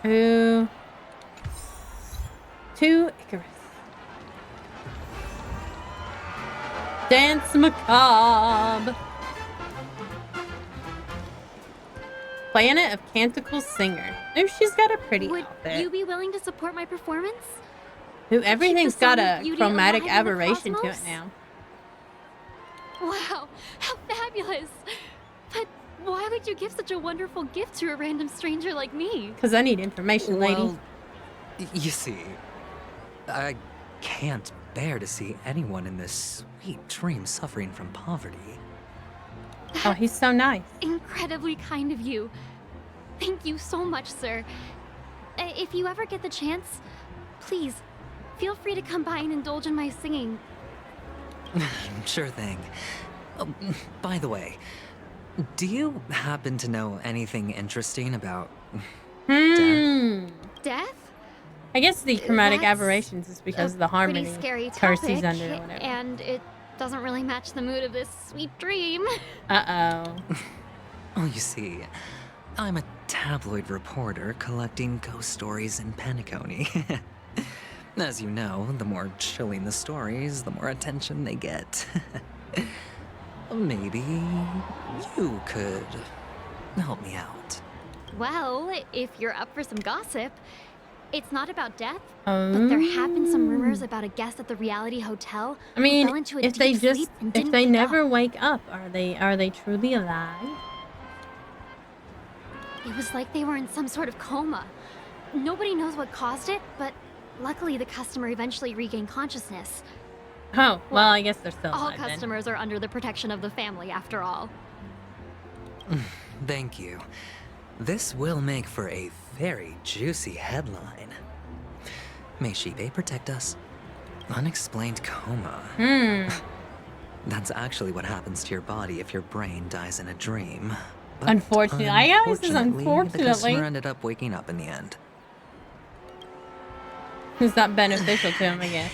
Ooh. To Icarus. Dance Macabre. Planet of Canticle Singer. Ooh, she's got a pretty Would outfit. you be willing to support my performance? Ooh, everything's got a beauty chromatic alive in the aberration to it cosmos? now. Wow, how fabulous! But why would you give such a wonderful gift to a random stranger like me? Because I need information, lady. Well, you see, I can't bear to see anyone in this sweet dream suffering from poverty. Oh, he's so nice. Incredibly kind of you. Thank you so much, sir. If you ever get the chance, please, feel free to come by and indulge in my singing. Sure thing. Oh, by the way, do you happen to know anything interesting about death? Death? I guess the chromatic That's aberrations is because of the pretty harmony scary curse he's topic, under or whatever. and it doesn't really match the mood of this sweet dream. Uh-oh. Oh, you see, I'm a tabloid reporter collecting ghost stories in Penacony. As you know, the more chilling the stories, the more attention they get. Maybe you could help me out. Well, if you're up for some gossip, it's not about death, but there have been some rumors about a guest at the reality hotel I mean, who fell into a if deep they just sleep and if didn't they wake never up. wake up, are they truly alive? It was like they were in some sort of coma. Nobody knows what caused it, but luckily the customer eventually regained consciousness. Oh, well, I guess they're still All alive then. customers are under the protection of the family, after all. Thank you. This will make for a very juicy headline. May Shibe protect us. Unexplained coma. That's actually what happens to your body if your brain dies in a dream. But Unfortunately. I guess it's the unfortunately. customer ended up waking up in the end. It's not beneficial to him, I guess.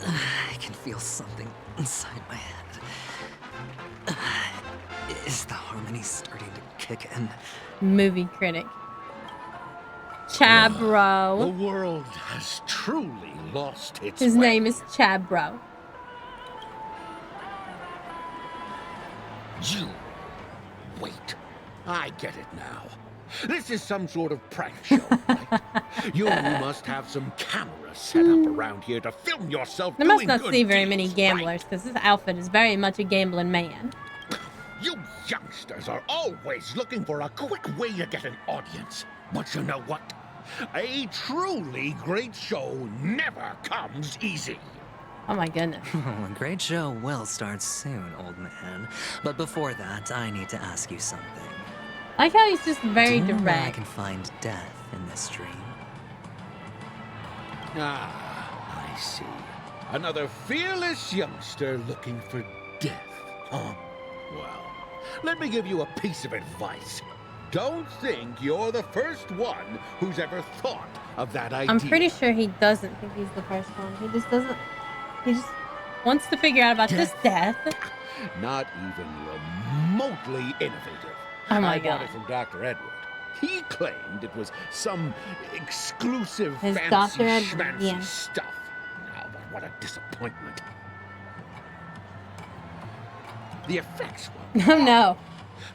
I can feel something inside my head. Is the harmony starting to kick in? Movie critic. The Chabro. world has truly lost its His way. name is Chabro. You. Wait. I get it now. This is some sort of prank show, right? You must have some cameras set up around here to film yourself They must doing not good see very deeds, many gamblers, because this outfit is very much a gambling man. You youngsters are always looking for a quick way to get an audience. But you know what? A truly great show never comes easy. Oh my goodness. A great show will start soon, old man. But before that, I need to ask you something. I like how he's just very Do you know where I direct. can find death in this dream? Ah, I see. Another fearless youngster looking for death, huh? Well, let me give you a piece of advice. Don't think you're the first one who's ever thought of that idea. I'm pretty sure he doesn't think he's the first one. He just doesn't. He just wants to figure out about this death. Not even remotely innovative. Oh my I got God. it from Dr. Edward. He claimed it was some exclusive His fancy Dr. Edward, schmancy yeah. stuff. Oh, but what a disappointment. The effects were Oh no.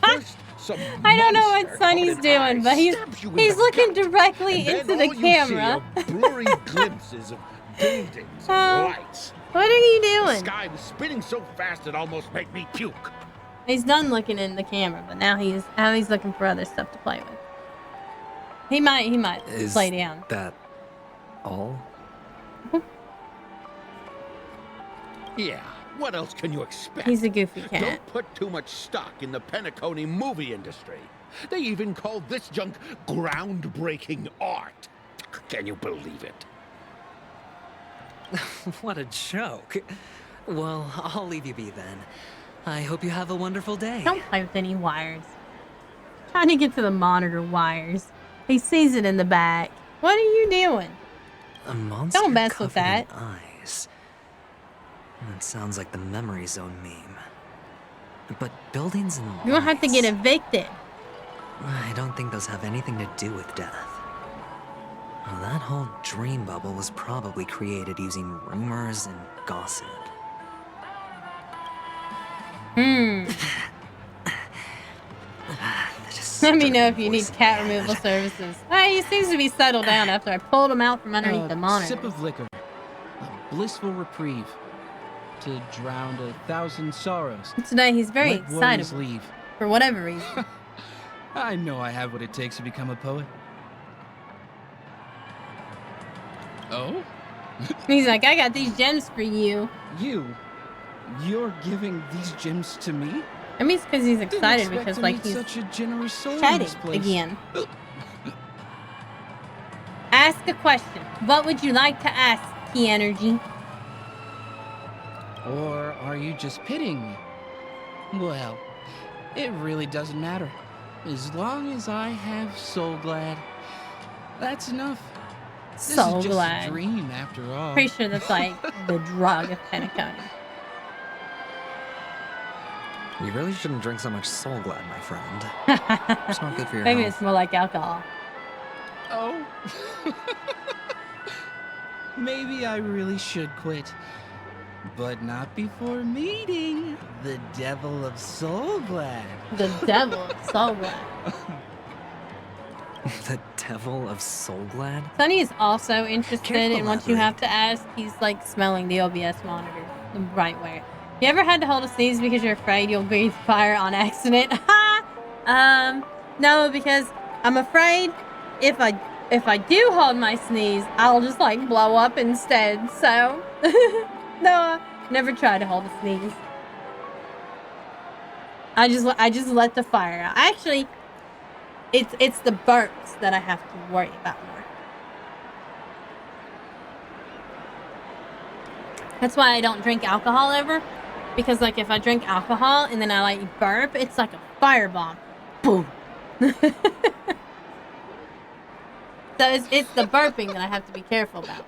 First, some I don't know monster what Sonny's covered in doing, eyes but he's stabs you in he's the looking gut, directly and then into the all you see camera. are blurry glimpses of buildings and lights. What are you The doing? sky was spinning so fast it almost made me puke. He's done looking in the camera, but now he's looking for other stuff to play with. He might Is play down. that all? Yeah, what else can you expect? He's a goofy cat. Don't put too much stock in the Penacony movie industry. They even called this junk groundbreaking art. Can you believe it? What a joke. Well, I'll leave you be then. I hope you have a wonderful day. Don't play with any wires. Trying to get to the monitor wires. He sees it in the back. What are you doing? A monster Don't mess with covered in that. eyes. That sounds like the memory zone meme. But buildings and You don't have to get evicted. I don't think those have anything to do with death. Well, that whole dream bubble was probably created using rumors and gossip. Let me know if you need cat removal services. He seems to be settled down after I pulled him out from underneath the monitor. Sip of liquor. A blissful reprieve. To drown 1,000 sorrows. Today he's very Let worries excitable. leave. For whatever reason. I know I have what it takes to become a poet. Oh? He's like, I got these gems for you. You're giving these gems to me? I mean, it's because he's Didn't excited expect because, to like, meet he's such a generous soul in chatting this place. again. Ask a question. What would you like to ask, Key Energy? Or are you just pitying me? Well, it really doesn't matter. As long as I have Soul Glad, that's enough. So is just glad. a dream after all. Pretty sure that's like the drug of Penacony. You really shouldn't drink so much Soul Glad, my friend. It's not good for your Maybe health. it's more like alcohol. Oh. Maybe I really should quit. But not before meeting the Devil of Soul Glad. The Devil of Soul Glad. The Devil of Soul Glad? Sonny is also interested Can't in what you have to ask. He's like smelling the OBS monitor the right way. You ever had to hold a sneeze because you're afraid you'll breathe fire on accident? No, because I'm afraid if I do hold my sneeze, I'll just like blow up instead. So no, never try to hold a sneeze. I just let the fire out. Actually, it's the burps that I have to worry about more. That's why I don't drink alcohol ever. Because like if I drink alcohol and then I like burp, it's like a firebomb. Boom. So it's the burping that I have to be careful about.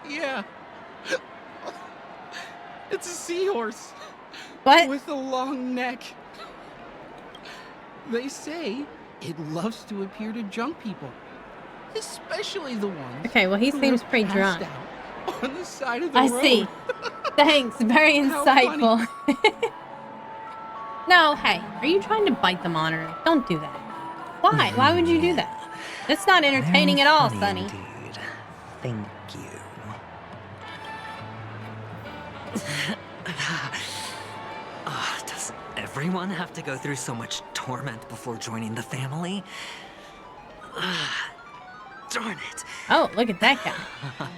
Yeah. It's a seahorse. What? With a long neck. They say it loves to appear to drunk people. Especially the ones. Okay, well he who seems are pretty passed drunk. out on the side of the I road. see. Thanks, very How insightful. No, hey, are you trying to bite the monitor? Don't do that. Why? Why would you do that? That's not entertaining at all, Sonny. Indeed. Thank you. Does everyone have to go through so much torment before joining the family? Darn it. Oh, look at that guy.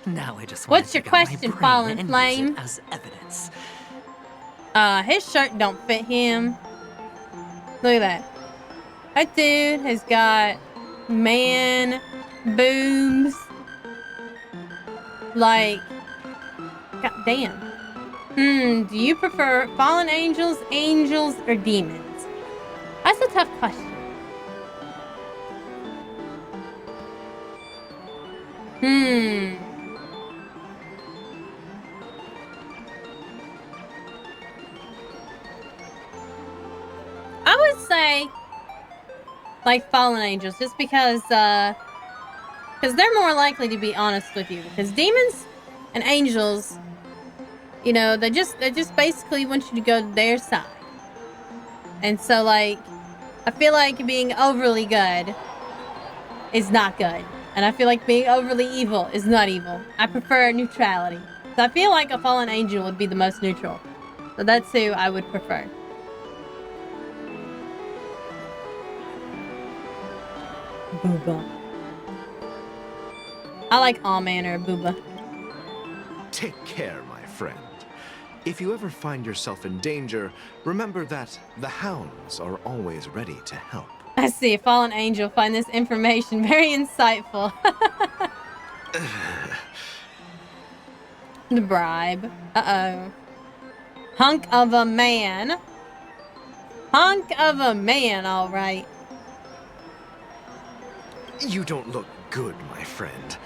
Now I just What's your want to pick out my question, brain Fallen and use Flame? it as evidence. His shirt don't fit him. Look at that. That dude has got man boobs. Like, god damn. Do you prefer fallen angels, angels, or demons? That's a tough question. I would say like fallen angels, just because they're more likely to be honest with you. Because demons and angels, you know, they just basically want you to go to their side. And so like, I feel like being overly good is not good. And I feel like being overly evil is not evil. I prefer neutrality. So I feel like a fallen angel would be the most neutral. So that's who I would prefer. Booba. I like all manner of booba. Take care, my friend. If you ever find yourself in danger, remember that the hounds are always ready to help. I see a fallen angel. Find this information very insightful. The bribe. Uh-oh. Hunk of a man. Hunk of a man, all right. You don't look good, my friend.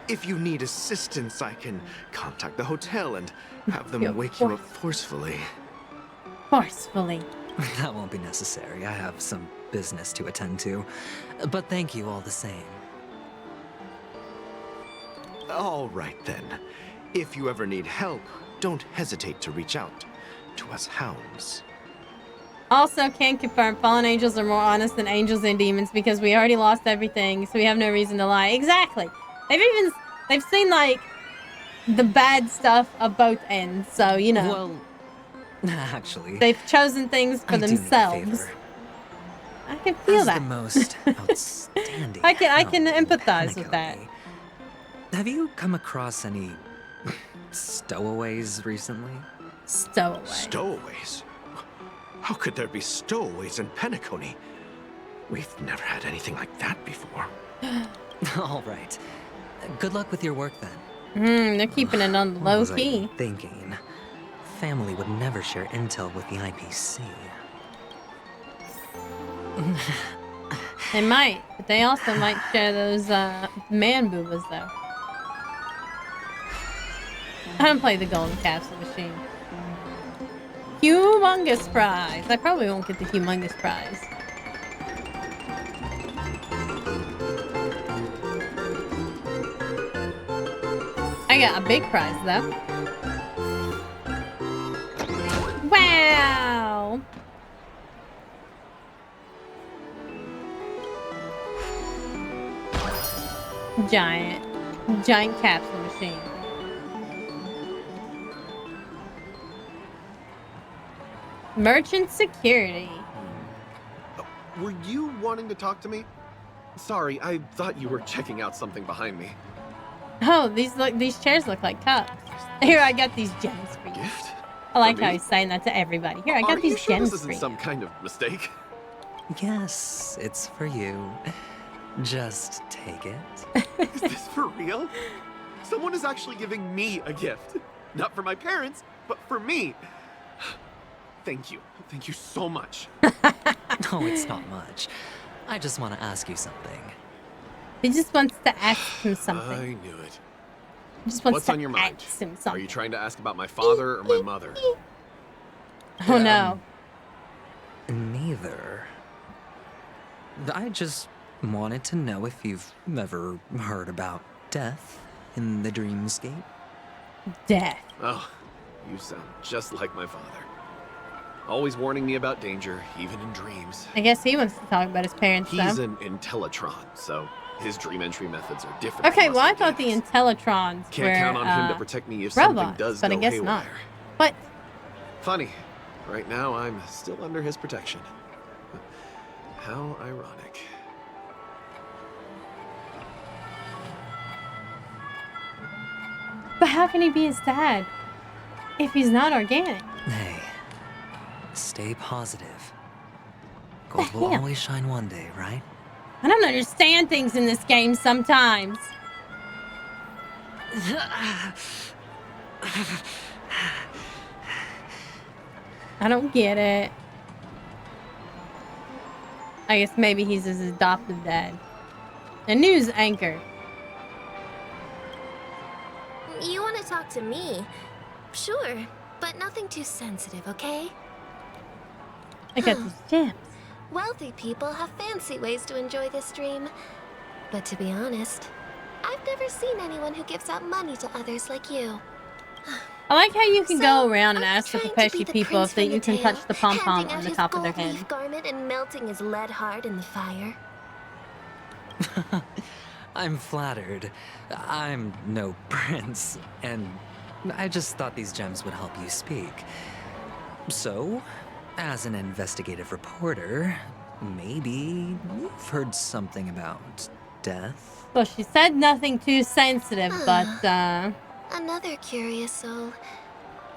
If you need assistance, I can contact the hotel and have them wake you up forcefully. Forcefully. That won't be necessary. I have some business to attend to. But thank you all the same. All right, then. If you ever need help, don't hesitate to reach out to us hounds. Also, can confirm fallen angels are more honest than angels and demons because we already lost everything, so we have no reason to lie. Exactly. They've seen like the bad stuff of both ends, so you know. Well, actually, they've chosen things for themselves. I can feel As that. the most outstanding. I can empathize with that. Have you come across any stowaways recently? Stowaways. Stowaways? How could there be stowaways in Penacony? We've never had anything like that before. All right. Good luck with your work then. They're keeping it on the low What was key. I thinking? Family would never share intel with the IPC. They might, but they also might share those man boobas though. I don't play the golden capsule machine. Humongous prize. I probably won't get the humongous prize. I got a big prize though. Wow. Giant capsule machine. Merchant security. Were you wanting to talk to me? Sorry, I thought you were checking out something behind me. Oh, these chairs look like cups. Here, I got these gems for you. Gift? I like how he's saying that to everybody. Here, I got these sure gems this for isn't you. some kind of mistake? Yes, it's for you. Just take it. Is this for real? Someone is actually giving me a gift. Not for my parents, but for me. Thank you. Thank you so much. No, it's not much. I just want to ask you something. He just wants to ask him something. I knew it. He just wants What's to on your mind? ask him something. Are you trying to ask about my father or my mother? Oh no. Neither. I just wanted to know if you've ever heard about death in the dreamscape. Death. Oh, you sound just like my father. Always warning me about danger, even in dreams. I guess he wants to talk about his parents He's though. an Intellitron, so his dream entry methods are different. Okay, from well us I thought the Intellitrons Can't were count on him to protect me if robots, something does but go I guess haywire. not. But Funny. Right now, I'm still under his protection. How ironic. But how can he be his dad if he's not organic? Hey, stay positive. Gold will always shine one day, right? I don't understand things in this game sometimes. I don't get it. I guess maybe he's his adoptive dad. A news anchor. You want to talk to me? Sure, but nothing too sensitive, okay? I got these gems. Wealthy people have fancy ways to enjoy this dream. But to be honest, I've never seen anyone who gives out money to others like you. I like how you can go around and ask the Pepeshi people if you can touch the pom-pom on the top of their head. Leaf garment and melting his lead hard in the fire. I'm flattered. I'm no prince, and I just thought these gems would help you speak. So, as an investigative reporter, maybe you've heard something about death? Well, she said nothing too sensitive, but, Another curious soul.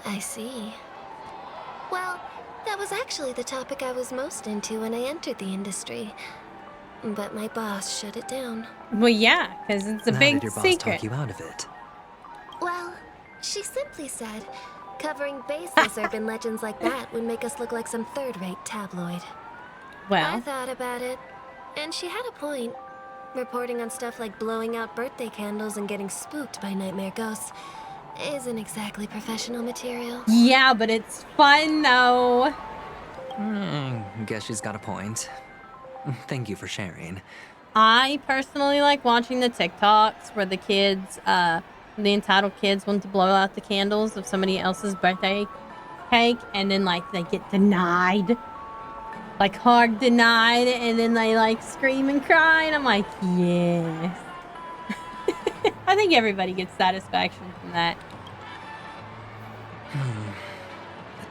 I see. Well, that was actually the topic I was most into when I entered the industry. But my boss shut it down. Well, yeah, because it's a How big did your boss secret. talk you out of it? Well, she simply said, covering baseless urban legends like that would make us look like some third-rate tabloid. Well, I thought about it, and she had a point. Reporting on stuff like blowing out birthday candles and getting spooked by nightmare ghosts isn't exactly professional material. Yeah, but it's fun, though. Guess she's got a point. Thank you for sharing. I personally like watching the TikToks where the kids, the entitled kids want to blow out the candles of somebody else's birthday cake, and then, like, they get denied. Like, hard denied, and then they, like, scream and cry, and I'm like, yes. I think everybody gets satisfaction from that. The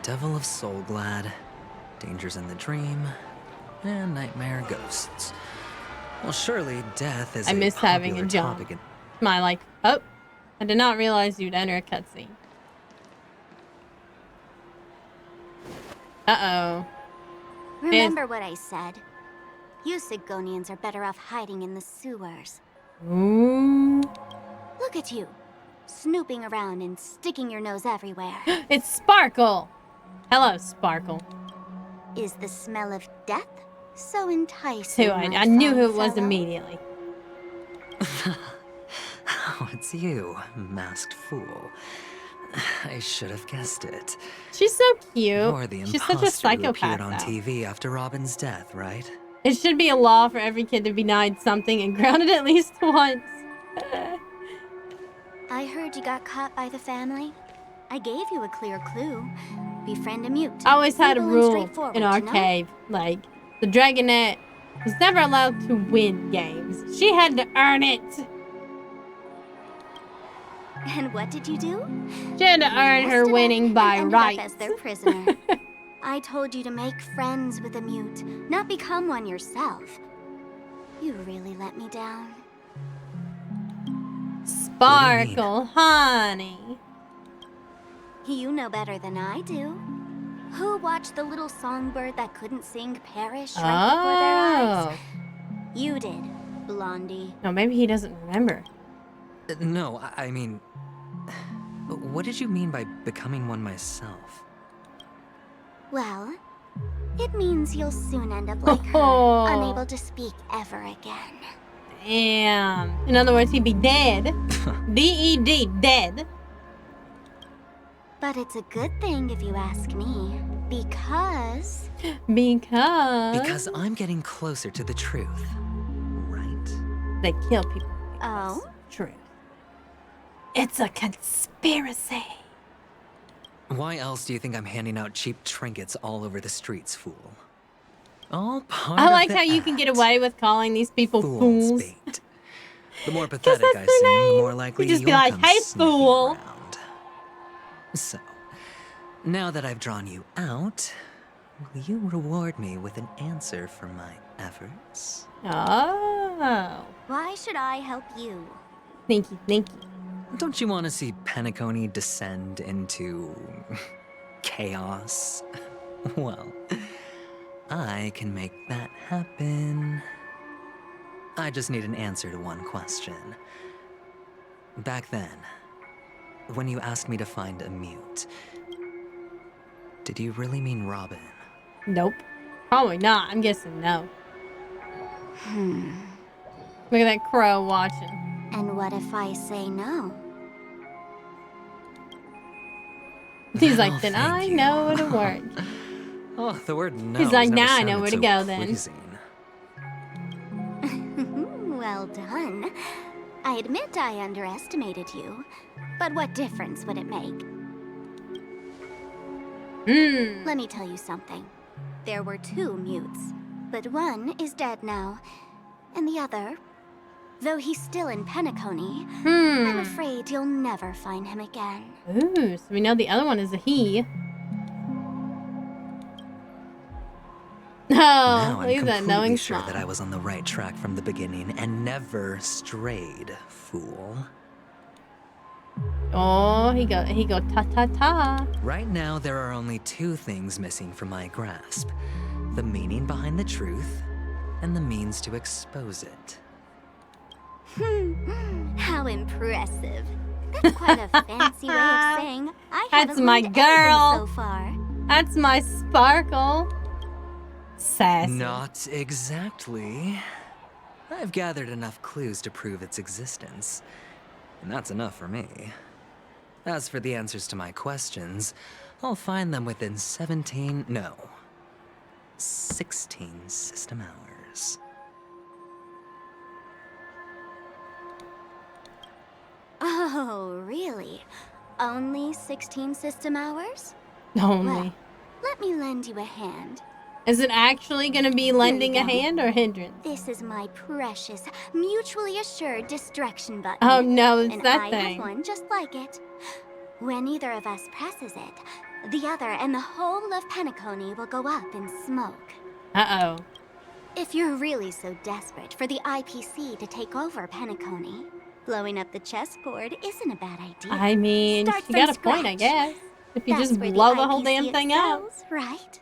Devil of Soulglad, Dangers in the Dream, and Nightmare Ghosts. Well, surely death is I miss having a popular job. topic in- My, like, oh, I did not realize you'd enter a cutscene. Uh-oh. Remember what I said. You Sigonians are better off hiding in the sewers. Ooh. Look at you, snooping around and sticking your nose everywhere. It's Sparkle. Hello, Sparkle. Is the smell of death So enticing. Too, I knew who it was immediately. Oh, it's you, masked fool. I should have guessed it. She's so cute. You're the She's such a imposter who psychopath, appeared on though. TV after Robin's death, right? It should be a law for every kid to be denied something and grounded at least once. I heard you got caught by the family. I gave you a clear clue. Befriend a mute. I always had a Simple and rule straightforward, in our you know? cave. Like, the Dragonette was never allowed to win games. She had to earn it. And what did you do? She had to earn her winning by Ended right. up as their prisoner. I told you to make friends with a mute, not become one yourself. You really let me down. Sparkle, honey. You know better than I do. Who watched the little songbird that couldn't sing perish right before their eyes? You did, Blondie. No, maybe he doesn't remember. No, I mean... What did you mean by becoming one myself? Well, it means you'll soon end up like her, unable to speak ever again. Damn. In other words, he'd be dead. D-E-D, dead. But it's a good thing if you ask me, because... Because I'm getting closer to the truth, right? They kill people. Oh? Truth. It's a conspiracy. Why else do you think I'm handing out cheap trinkets all over the streets, fool? All part I like of the how you can get away with calling these people Fool's fools. bait. The more pathetic I seem, the more likely You just be you'll like, come hey, sniffing fool. around. So, now that I've drawn you out, will you reward me with an answer for my efforts? Oh. Why should I help you? Thank you. Don't you want to see Penacony descend into... chaos? Well, I can make that happen. I just need an answer to one question. Back then, when you asked me to find a mute, did you really mean Robin? Nope. Probably not. I'm guessing no. Look at that crow watching. And what if I say no? He's like, then I know it'll work. Oh, the word no. He's like, has never now I know sounded where to so go then. pleasing. Well done. I admit I underestimated you, but what difference would it make? Let me tell you something. There were 2 mutes, but one is dead now, and the other, though he's still in Penacony, I'm afraid you'll never find him again. Ooh, so we know the other one is a he. Now Oh, I'm look at that completely knowing sure smile. that I was on the right track from the beginning and never strayed, fool. Oh, he go ta-ta-ta. Right now, there are only 2 things missing from my grasp. The meaning behind the truth, and the means to expose it. How impressive. That's quite a fancy way of saying I That's haven't my learned girl. anything so far. That's my Sparkle. Sassy. Not exactly. I've gathered enough clues to prove its existence, and that's enough for me. As for the answers to my questions, I'll find them within 16 system hours. Oh, really? Only 16 system hours? Only. Well, let me lend you a hand. Is it actually gonna be lending a hand or hindrance? This is my precious, mutually assured distraction button. Oh no, it's and that I thing. have one just like it. When either of us presses it, the other and the whole of Penacony will go up in smoke. Uh-oh. If you're really so desperate for the IPC to take over Penacony, blowing up the chessboard isn't a bad idea. I mean, Start you from got a point, I scratch. guess. If you That's just where blow the whole IPC damn thing up. excels, right?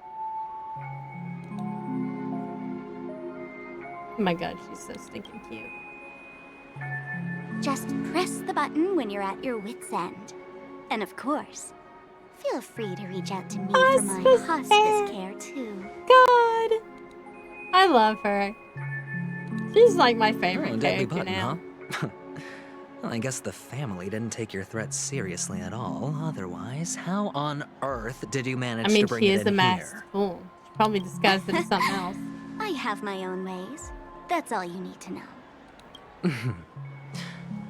Oh my god, she's so stinking cute. Just press the button when you're at your wit's end. And of course, feel free to reach out to me for my hospice care too. God! I love her. She's like my favorite Oh, deadly character button, now. huh? Well, I guess the family didn't take your threat seriously at all. Otherwise, how on earth did you manage I mean, to bring she it is a in masked here? fool. She probably disguised it as something else. I have my own ways. That's all you need to know.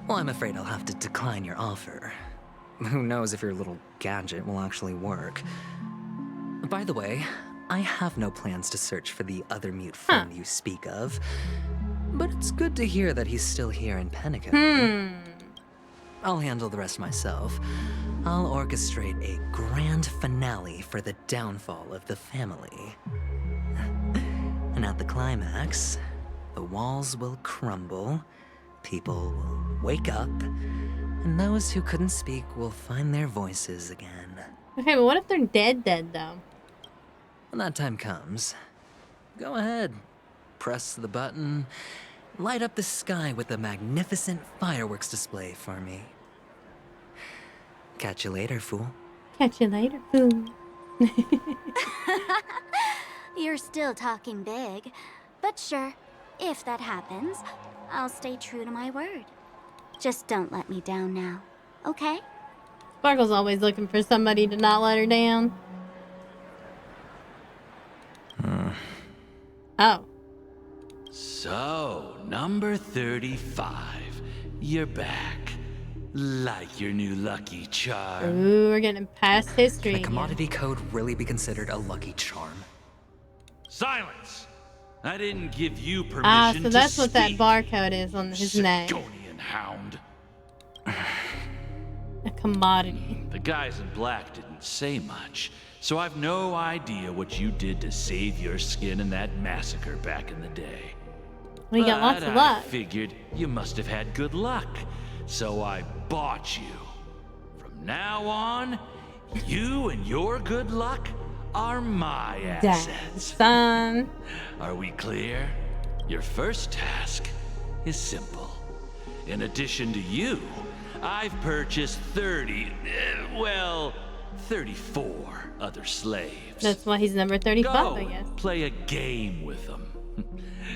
Well, I'm afraid I'll have to decline your offer. Who knows if your little gadget will actually work. By the way, I have no plans to search for the other mute friend you speak of. But it's good to hear that he's still here in Pentecote. I'll handle the rest myself. I'll orchestrate a grand finale for the downfall of the family. And at the climax, the walls will crumble, people will wake up, and those who couldn't speak will find their voices again. Okay, but what if they're dead though? When that time comes, go ahead. Press the button, light up the sky with a magnificent fireworks display for me. Catch you later, fool. Catch you later, fool. You're still talking big. But sure, if that happens, I'll stay true to my word. Just don't let me down now, okay? Sparkle's always looking for somebody to not let her down. Oh. So, number 35. You're back. Like your new lucky charm. Ooh, we're getting past history. Can a commodity code really be considered a lucky charm? Silence! I didn't give you permission to so that's what that speak, barcode is on his name. Sigonian hound. A commodity. The guys in black didn't say much, so I've no idea what you did to save your skin in that massacre back in the day. Well, you got lots of I luck. figured you must have had good luck, so I bought you. From now on, you and your good luck are my assets. Son. Are we clear? Your first task is simple. In addition to you, I've purchased 34 other slaves. That's why he's number 35, Go I guess. play a game with them.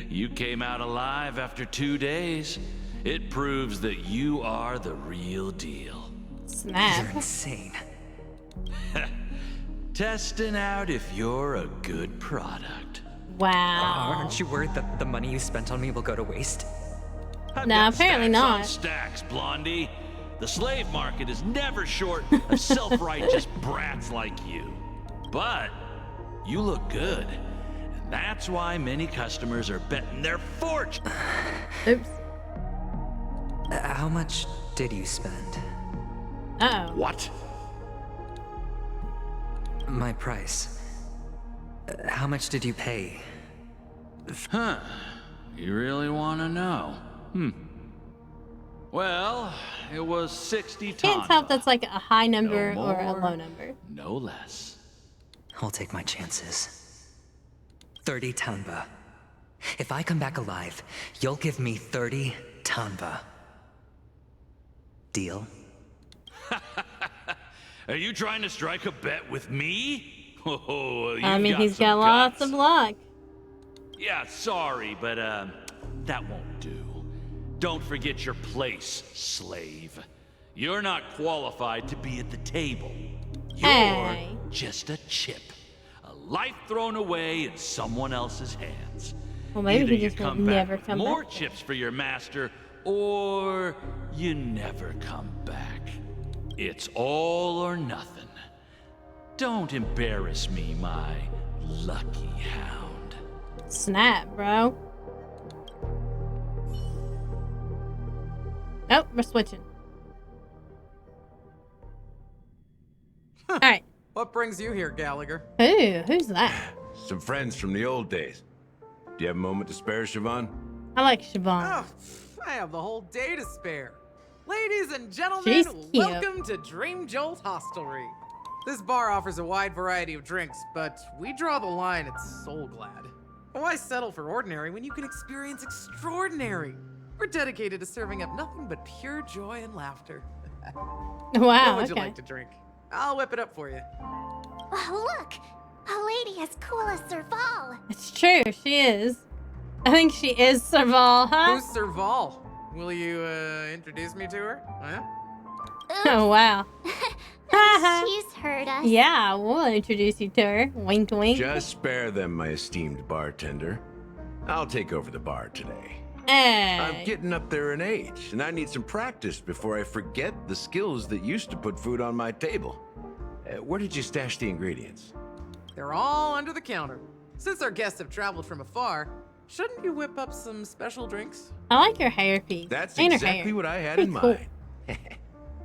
You came out alive after 2 days. It proves that you are the real deal. Snap. You're insane. Testing out if you're a good product. Wow. Aren't you worried that the money you spent on me will go to waste? No, apparently Stacks on not. stacks, Blondie. The slave market is never short of self-righteous brats like you. But you look good. And that's why many customers are betting their fortune. Oops. How much did you spend? Uh-oh. What? My price. How much did you pay? Huh. You really want to know? Well, it was 60 Can't tons. tell if that's like a high number No or a more, low number. No less. I'll take my chances. 30 tanba. If I come back alive, you'll give me 30 tanba. Deal? Are you trying to strike a bet with me? Oh, I mean, he's some got lots guts. of luck. Yeah, sorry, but that won't do. Don't forget your place, slave. You're not qualified to be at the table. You're Hey. just a chip. A life thrown away in someone else's hands. Well, maybe Either he you just will come back never with come more back. chips for your master, or you never come back. It's all or nothing. Don't embarrass me, my lucky hound. Snap, bro. Oh, we're switching. Alright. What brings you here, Gallagher? Who's that? Some friends from the old days. Do you have a moment to spare, Siobhan? I like Siobhan. Oh, I have the whole day to spare. Ladies and gentlemen, She's cute. welcome to Dream Jolt Hostelry. This bar offers a wide variety of drinks, but we draw the line at Soul Glad. Why settle for ordinary when you can experience extraordinary? We're dedicated to serving up nothing but pure joy and laughter. Wow, What would you okay. like to drink? I'll whip it up for you. Oh, look! A lady as cool as Serval. It's true, she is. I think she is Serval, huh? Who's Serval? Will you introduce me to her? Huh? Oh, wow. She's heard us. Yeah, we'll introduce you to her. Wink, wink. Just spare them, my esteemed bartender. I'll take over the bar today. Hey. I'm getting up there in age, and I need some practice before I forget the skills that used to put food on my table. Where did you stash the ingredients? They're all under the counter. Since our guests have traveled from afar, shouldn't you whip up some special drinks? I like your hairpiece. That's and her exactly hair. what I had Pretty in cool. mind.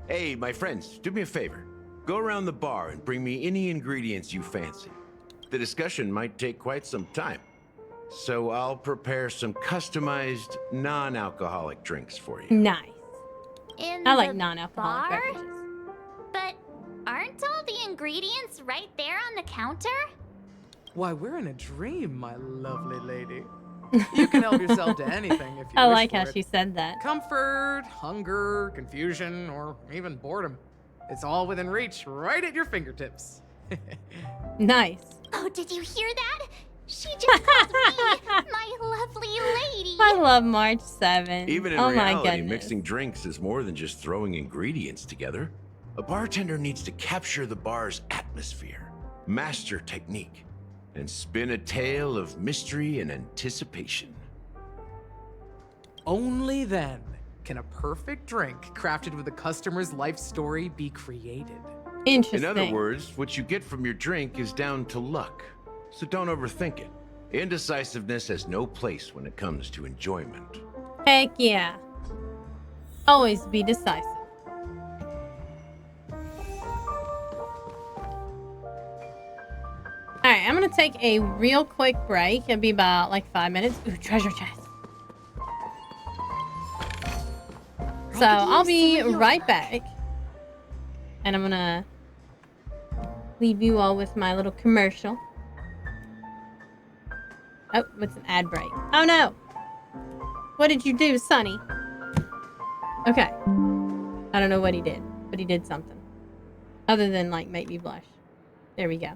Hey, my friends, do me a favor. Go around the bar and bring me any ingredients you fancy. The discussion might take quite some time, so I'll prepare some customized non-alcoholic drinks for you. Nice. In I like the non-alcoholic bar? beverages. But aren't all the ingredients right there on the counter? Why, we're in a dream, my lovely lady. You can help yourself to anything if you I wish like for how it. she said that. Comfort, hunger, confusion, or even boredom. It's all within reach, right at your fingertips. Nice. Oh, did you hear that? She just called me my lovely lady. I love March 7th. Even in oh my reality, goodness. mixing drinks is more than just throwing ingredients together. A bartender needs to capture the bar's atmosphere, master technique, and spin a tale of mystery and anticipation. Only then can a perfect drink crafted with a customer's life story be created. Interesting. In other words, what you get from your drink is down to luck, so don't overthink it. Indecisiveness has no place when it comes to enjoyment. Heck yeah. Always be decisive. Alright, I'm gonna take a real quick break. It'll be about like 5 minutes. Ooh, treasure chest. So I'll be right back. And I'm gonna leave you all with my little commercial. Oh, what's an ad break? Oh no! What did you do, Sonny? Okay. I don't know what he did, but he did something. Other than, like, make me blush. There we go.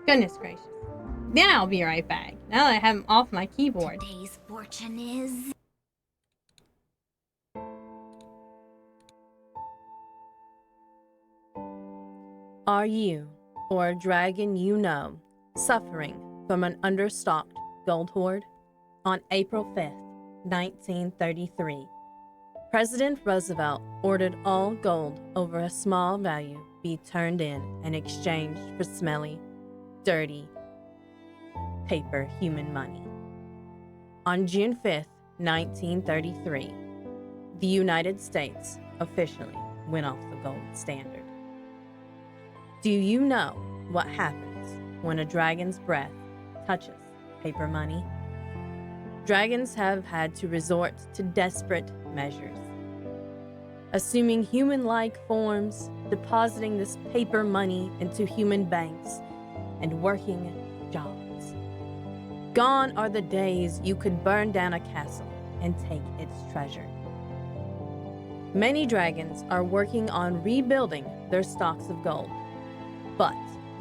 Goodness gracious. Now I'll be right back. Now that I have him off my keyboard. Today's fortune is... Are you, or a dragon you know, suffering from an understocked gold hoard? On April 5th, 1933, President Roosevelt ordered all gold over a small value be turned in exchange for smelly, dirty, paper human money. On June 5th, 1933, the United States officially went off the gold standard. Do you know what happens when a dragon's breath touches paper money? Dragons have had to resort to desperate measures, assuming human-like forms, depositing this paper money into human banks, and working jobs. Gone are the days you could burn down a castle and take its treasure. Many dragons are working on rebuilding their stocks of gold, but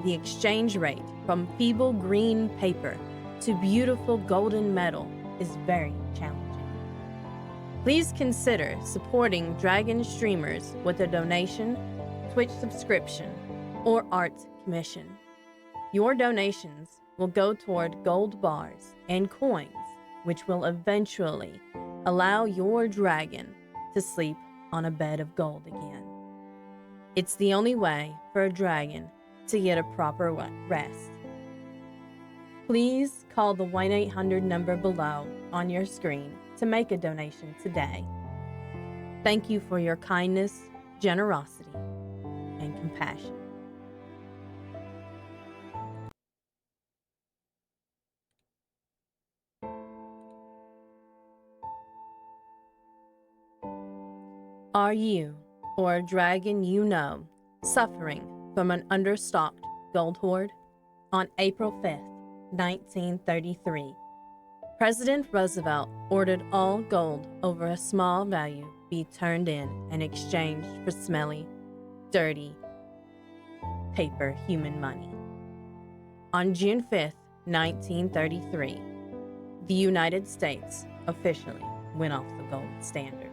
the exchange rate from feeble green paper to beautiful golden metal is very challenging. Please consider supporting Dragon streamers with a donation, Twitch subscription, or art commission. Your donations will go toward gold bars and coins, which will eventually allow your dragon to sleep on a bed of gold again. It's the only way for a dragon to get a proper rest. Please call the 1-800 number below on your screen to make a donation today. Thank you for your kindness, generosity, and compassion. Are you, or a dragon you know, suffering from an understocked gold hoard? On April 5th, 1933, President Roosevelt ordered all gold over a small value be turned in exchange for smelly, dirty paper human money. On June 5th, 1933, the United States officially went off the gold standard.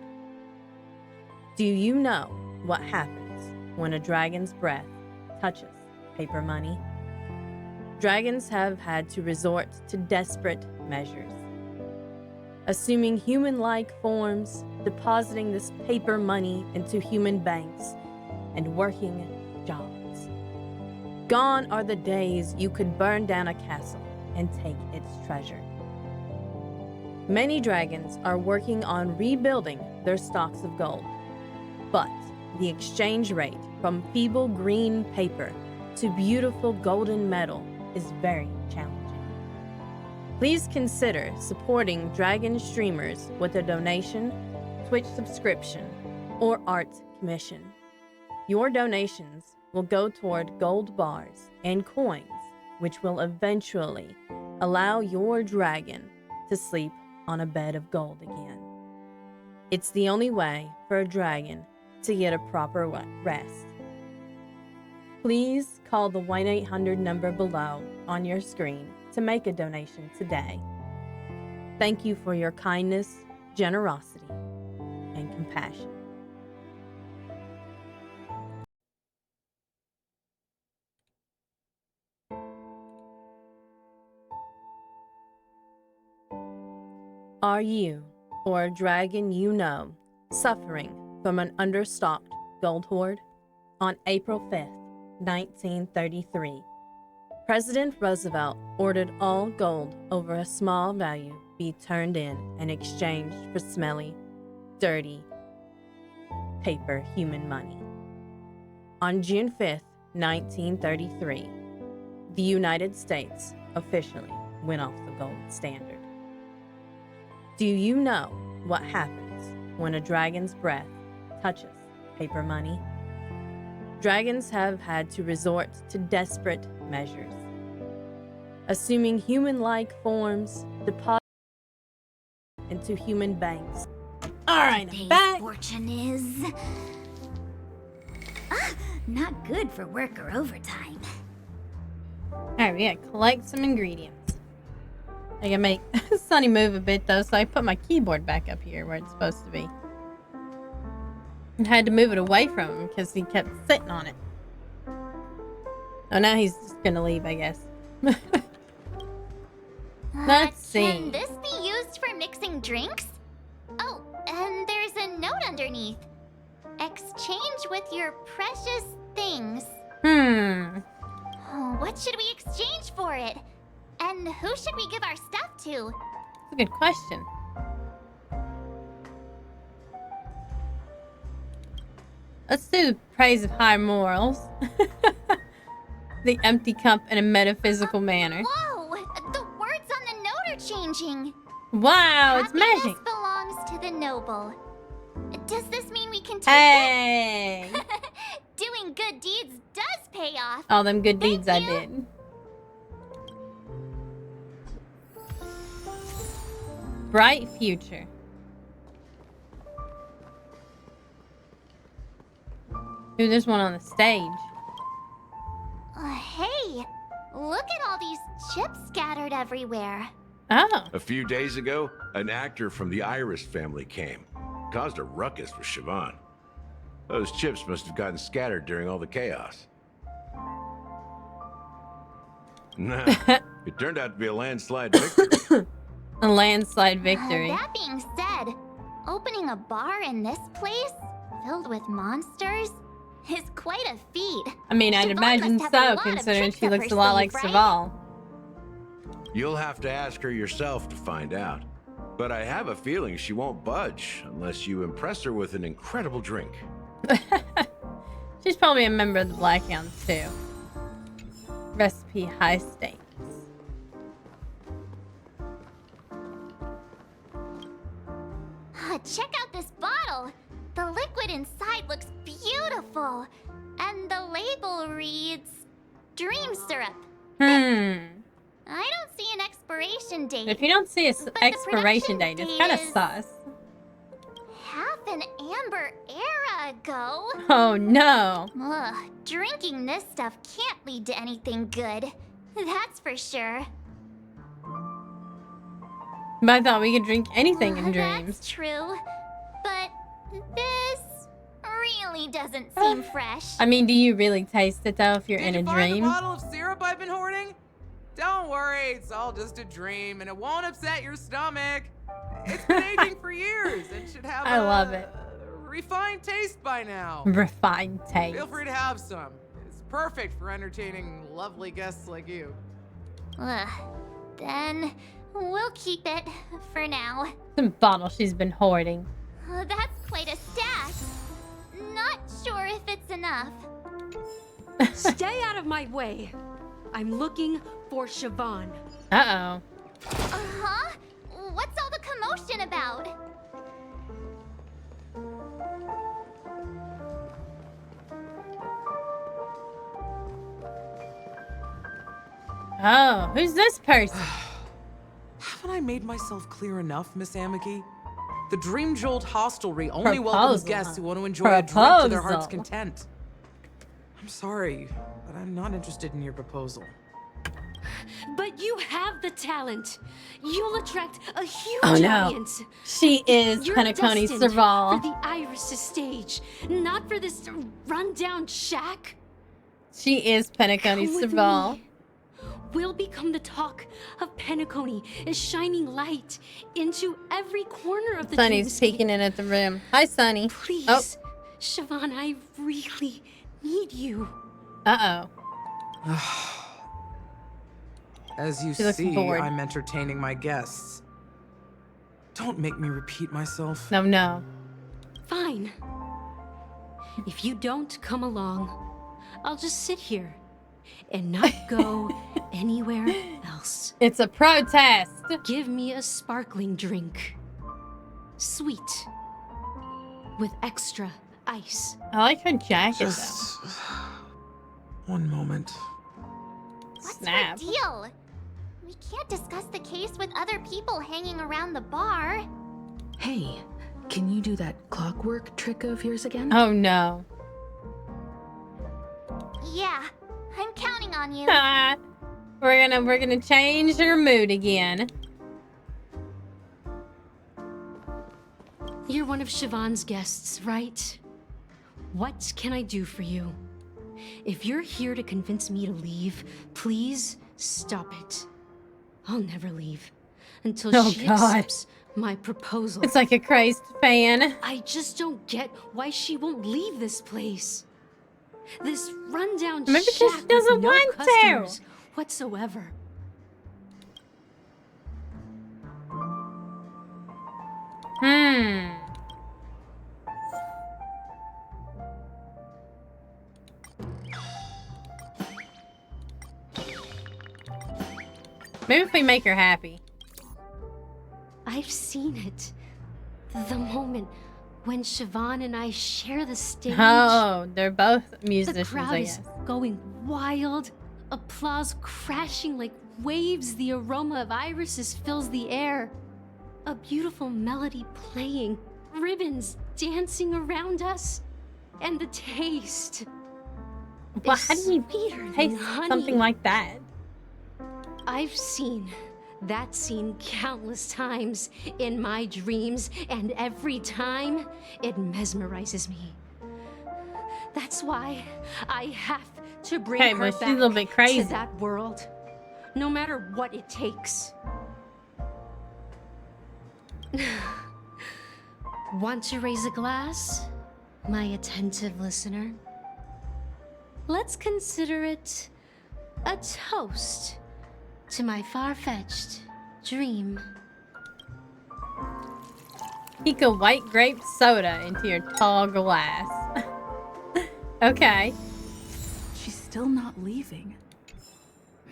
Do you know what happens when a dragon's breath touches paper money? Dragons have had to resort to desperate measures, assuming human-like forms, depositing this paper money into human banks, and working jobs. Gone are the days you could burn down a castle and take its treasure. Many dragons are working on rebuilding their stocks of gold, but the exchange rate from feeble green paper to beautiful golden metal is very challenging. Please consider supporting dragon streamers with a donation, Twitch subscription, or art commission. Your donations will go toward gold bars and coins, which will eventually allow your dragon to sleep on a bed of gold again. It's the only way for a dragon to get a proper rest. Please call the 1-800 number below on your screen to make a donation today. Thank you for your kindness, generosity, and compassion. Are you, or a dragon you know, suffering from an understocked gold hoard? On April 5th, 1933, President Roosevelt ordered all gold over a small value be turned in exchange for smelly, dirty paper human money. On June 5th, 1933, the United States officially went off the gold standard. Do you know what happens when a dragon's breath touches paper money? Dragons have had to resort to desperate measures, assuming human-like forms, deposit into human banks. All right, I'm back. Fortune is not good for work or overtime. All right, we gotta collect some ingredients. I gotta make Sunny move a bit though, so I put my keyboard back up here where it's supposed to be. I had to move it away from him because he kept sitting on it. Oh, now he's just gonna leave, I guess. Let's see. Can this be used for mixing drinks? Oh, and there's a note underneath. Exchange with your precious things. Oh, what should we exchange for it? And who should we give our stuff to? That's a good question. Let's do the praise of high morals. The empty cup in a metaphysical manner. Whoa! The words on the note are changing. Wow, it's magic. Happiness belongs to the noble. Does this mean we can take Hey! it? Doing good deeds does pay off. All them good deeds I did. Bright future. Ooh, there's one on the stage. Hey, look at all these chips scattered everywhere. Oh. A few days ago, an actor from the Iris family came. Caused a ruckus with Siobhan. Those chips must have gotten scattered during all the chaos. Nah, it turned out to be a landslide victory. A landslide victory. That being said, opening a bar in this place, filled with monsters, is quite a feat. I mean, I'd Siobhan imagine must have a so, lot of considering tricks she up looks her a lot sleeve, like right? Saval. You'll have to ask her yourself to find out. But I have a feeling she won't budge unless you impress her with an incredible drink. She's probably a member of the Blackhounds, too. Recipe high stakes. Check out this bottle. The liquid inside looks beautiful. And the label reads Dream Syrup. I don't see an expiration date. If you don't see an but the expiration production date, it's kind of is sus. Half an amber era ago. Oh no. Ugh, drinking this stuff can't lead to anything good. That's for sure. But I thought we could drink anything in dreams. That's true. But this really doesn't seem fresh. I mean, do you really taste it though if you're in a Did you find dream? the bottle of syrup I've been hoarding? Don't worry, it's all just a dream, and it won't upset your stomach. It's been aging for years and should have I love it. refined taste by now. Refined taste. Feel free to have some. It's perfect for entertaining lovely guests like you. Ugh, then we'll keep it for now. Some bottle she's been hoarding. That's quite a stash. Not sure if it's enough. Stay out of my way. I'm looking for Siobhan. Uh-oh. Uh-huh? What's all the commotion about? Oh, who's this person? Haven't I made myself clear enough, Miss Amiki? The Dream Jolt hostelry only welcomes guests who want to enjoy a drink to their heart's content. I'm sorry, but I'm not interested in your proposal. But you have the talent. You'll attract a huge Oh, no. audience. She is You're Penacony destined Serval. for the Iris' stage, not for this rundown shack. She is Penacony Come with Serval. We'll become the talk of Penacony, a shining light into every corner of the Sunny's peeking in at the room. Hi, Sunny. Please, Oh. Siobhan, I really need you. Uh-oh. As you She looks see, bored. I'm entertaining my guests. Don't make me repeat myself. No. Fine. If you don't come along, I'll just sit here and not go anywhere else. It's a protest. Give me a sparkling drink. Sweet. With extra ice. I like her jacket, Just one moment. What's Snap. the deal? We can't discuss the case with other people hanging around the bar. Hey, can you do that clockwork trick of yours again? Oh no. Yeah, I'm counting on you. We're gonna change her mood again. You're one of Siobhan's guests, right? What can I do for you? If you're here to convince me to leave, please stop it. I'll never leave until Oh, she God. accepts my proposal. It's like a crazed fan. I just don't get why she won't leave this place. This rundown Maybe because shack she doesn't with no want to. customers whatsoever. Maybe if we make her happy. I've seen it. The moment when Siobhan and I share the stage. Oh, they're both The musicians, crowd I is guess. going wild. Applause crashing like waves. The aroma of irises fills the air. A beautiful melody playing. Ribbons dancing around us. And the taste. Well, is how do you sweeter than taste honey. something like that? I've seen that scene countless times in my dreams, and every time it mesmerizes me. That's why I have to bring Okay, her but she's back a little bit crazy. to that world, no matter what it takes. Want to raise a glass, my attentive listener? Let's consider it a toast to my far-fetched dream. Peek a white grape soda into your tall glass. Okay. She's still not leaving.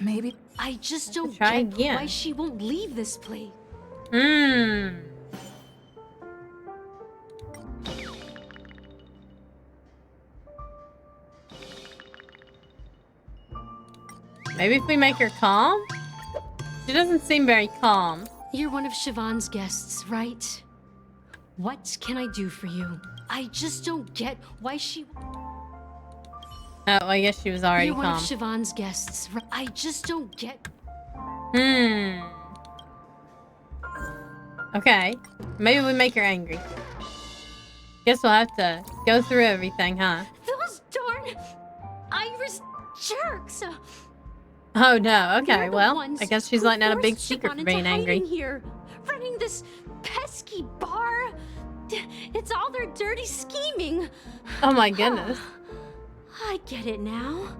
Maybe I just don't Try get again. why she won't leave this place. Maybe if we make her calm? She doesn't seem very calm. You're one of Siobhan's guests, right? What can I do for you? I just don't get why she... Oh, I guess she was already You're one of calm. Siobhan's guests. I just don't get... Okay. Maybe we make her angry. Guess we'll have to go through everything, huh? Those darn Irish jerks! Oh no, okay, They're the well, ones I guess she's who letting out a big forced secret Siobhan for being into angry. hiding here, running this pesky bar. It's all their dirty scheming. Oh my goodness. I get it now.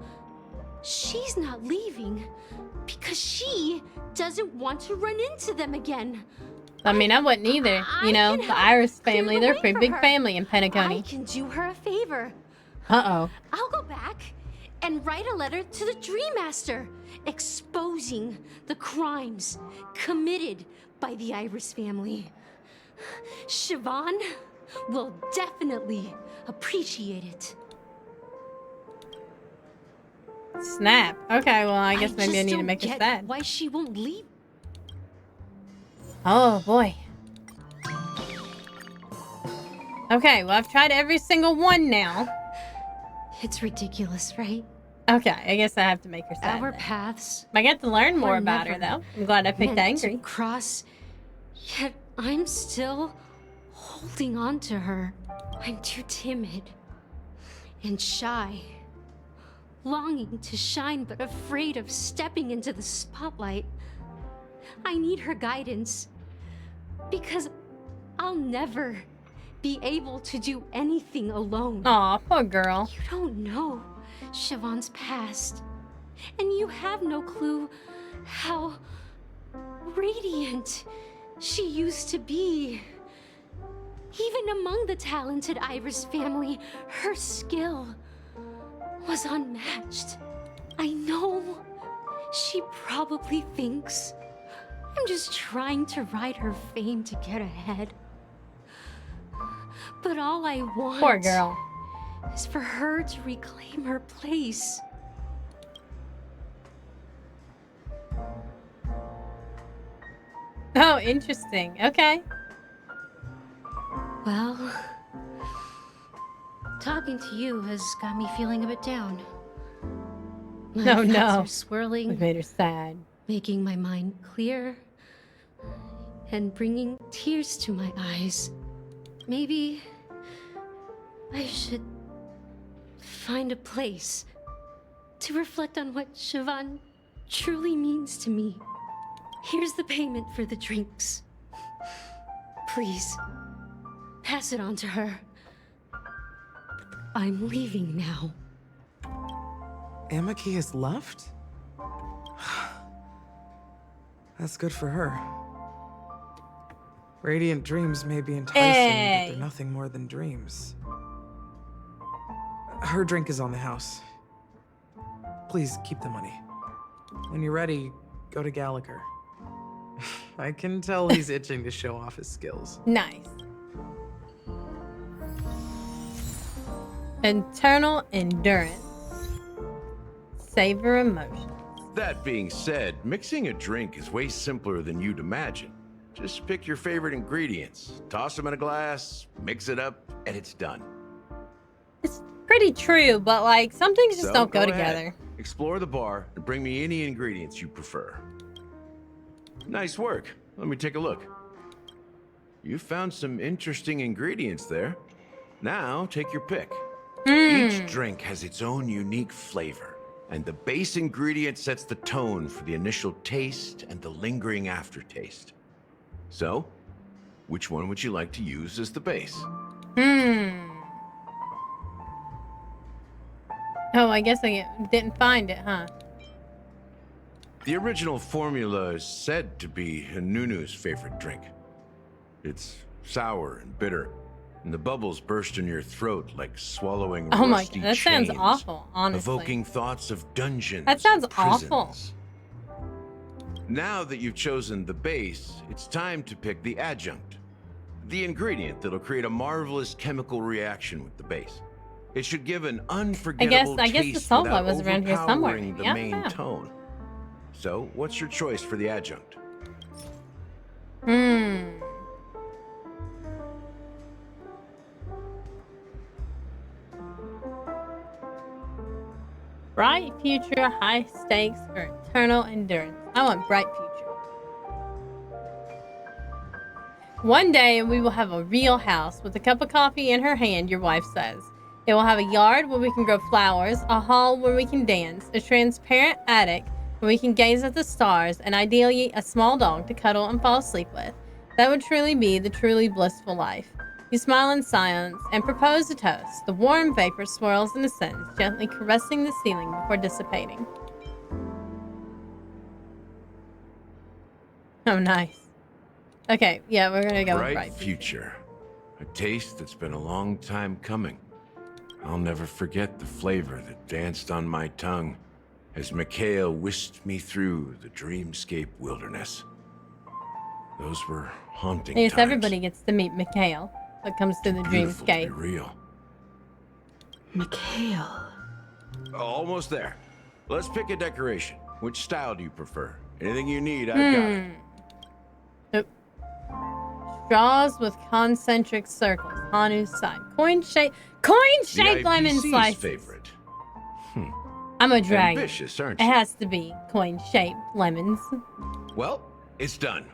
She's not leaving because she doesn't want to run into them again. I mean, I wouldn't either. You know, the Iris family, they're a pretty big family in I Penacony. can do her a favor. Uh-oh. I'll go back and write a letter to the Dream Master exposing the crimes committed by the Iris family. Siobhan will definitely appreciate it. Snap. Okay, well, I guess maybe I need to make her get sad. why she won't leave. Oh, boy. Okay, well, I've tried every single one now. It's ridiculous, right? Okay, I guess I have to make her sad. Our then. paths. I get to learn more were about her, never though. I'm glad I picked meant angry. to cross, yet I'm still holding on to her. I'm too timid and shy, longing to shine but afraid of stepping into the spotlight. I need her guidance because I'll never be able to do anything alone. Aw, poor girl. You don't know Siobhan's past, and you have no clue how radiant she used to be. Even among the talented Iris family, her skill was unmatched. I know she probably thinks I'm just trying to ride her fame to get ahead. But all I want Poor girl. is for her to reclaim her place. Oh, interesting. Okay. Well, talking to you has got me feeling a bit down. My No, thoughts no. are swirling, We made her sad. making my mind clear, and bringing tears to my eyes. Maybe I should find a place to reflect on what Siobhan truly means to me. Here's the payment for the drinks. Please, pass it on to her. I'm leaving now. Amaki has left? That's good for her. Radiant dreams may be enticing, Hey. but they're nothing more than dreams. Her drink is on the house. Please keep the money. When you're ready, go to Gallagher. I can tell he's itching to show off his skills. Nice. Internal endurance. Savor emotion. That being said, mixing a drink is way simpler than you'd imagine. Just pick your favorite ingredients, toss them in a glass, mix it up, and it's done. Pretty true, but like some things just So, don't go ahead. together. Explore the bar and bring me any ingredients you prefer. Nice work. Let me take a look. You found some interesting ingredients there. Now take your pick. Each drink has its own unique flavor, and the base ingredient sets the tone for the initial taste and the lingering aftertaste. So, which one would you like to use as the base? Oh, I guess I didn't find it, huh? The original formula is said to be Nunu's favorite drink. It's sour and bitter, and the bubbles burst in your throat like swallowing Oh my rusty god, that sounds chains, awful, honestly. evoking thoughts of dungeons. That sounds and prisons. awful. Now that you've chosen the base, it's time to pick the adjunct, the ingredient that'll create a marvelous chemical reaction with the base. It should give an unforgettable I guess the taste solo without was around here somewhere, overpowering maybe. the I don't main know. tone. So, what's your choice for the adjunct? bright future, high stakes, or eternal endurance? I want bright future. One day we will have a real house with a cup of coffee in her hand, your wife says. It will have a yard where we can grow flowers, a hall where we can dance, a transparent attic where we can gaze at the stars, and ideally a small dog to cuddle and fall asleep with. That would truly be the truly blissful life. You smile in silence and propose a toast. The warm vapor swirls and ascends, gently caressing the ceiling before dissipating. Oh, nice. Okay, yeah, we're gonna go with bright future. A taste that's been a long time coming. I'll never forget the flavor that danced on my tongue as Mikhail whisked me through the dreamscape wilderness. Those were haunting I guess times. everybody gets to meet Mikhail that comes through the Beautiful to be dreamscape. real. Mikhail. Almost there. Let's pick a decoration. Which style do you prefer? Anything you need, I've got it. Straws with concentric circles. Hanu's side. Coin-shaped lemon slices. Favorite. I'm a dragon. Ambitious, aren't It you? has to be coin-shaped lemons. Well, it's done.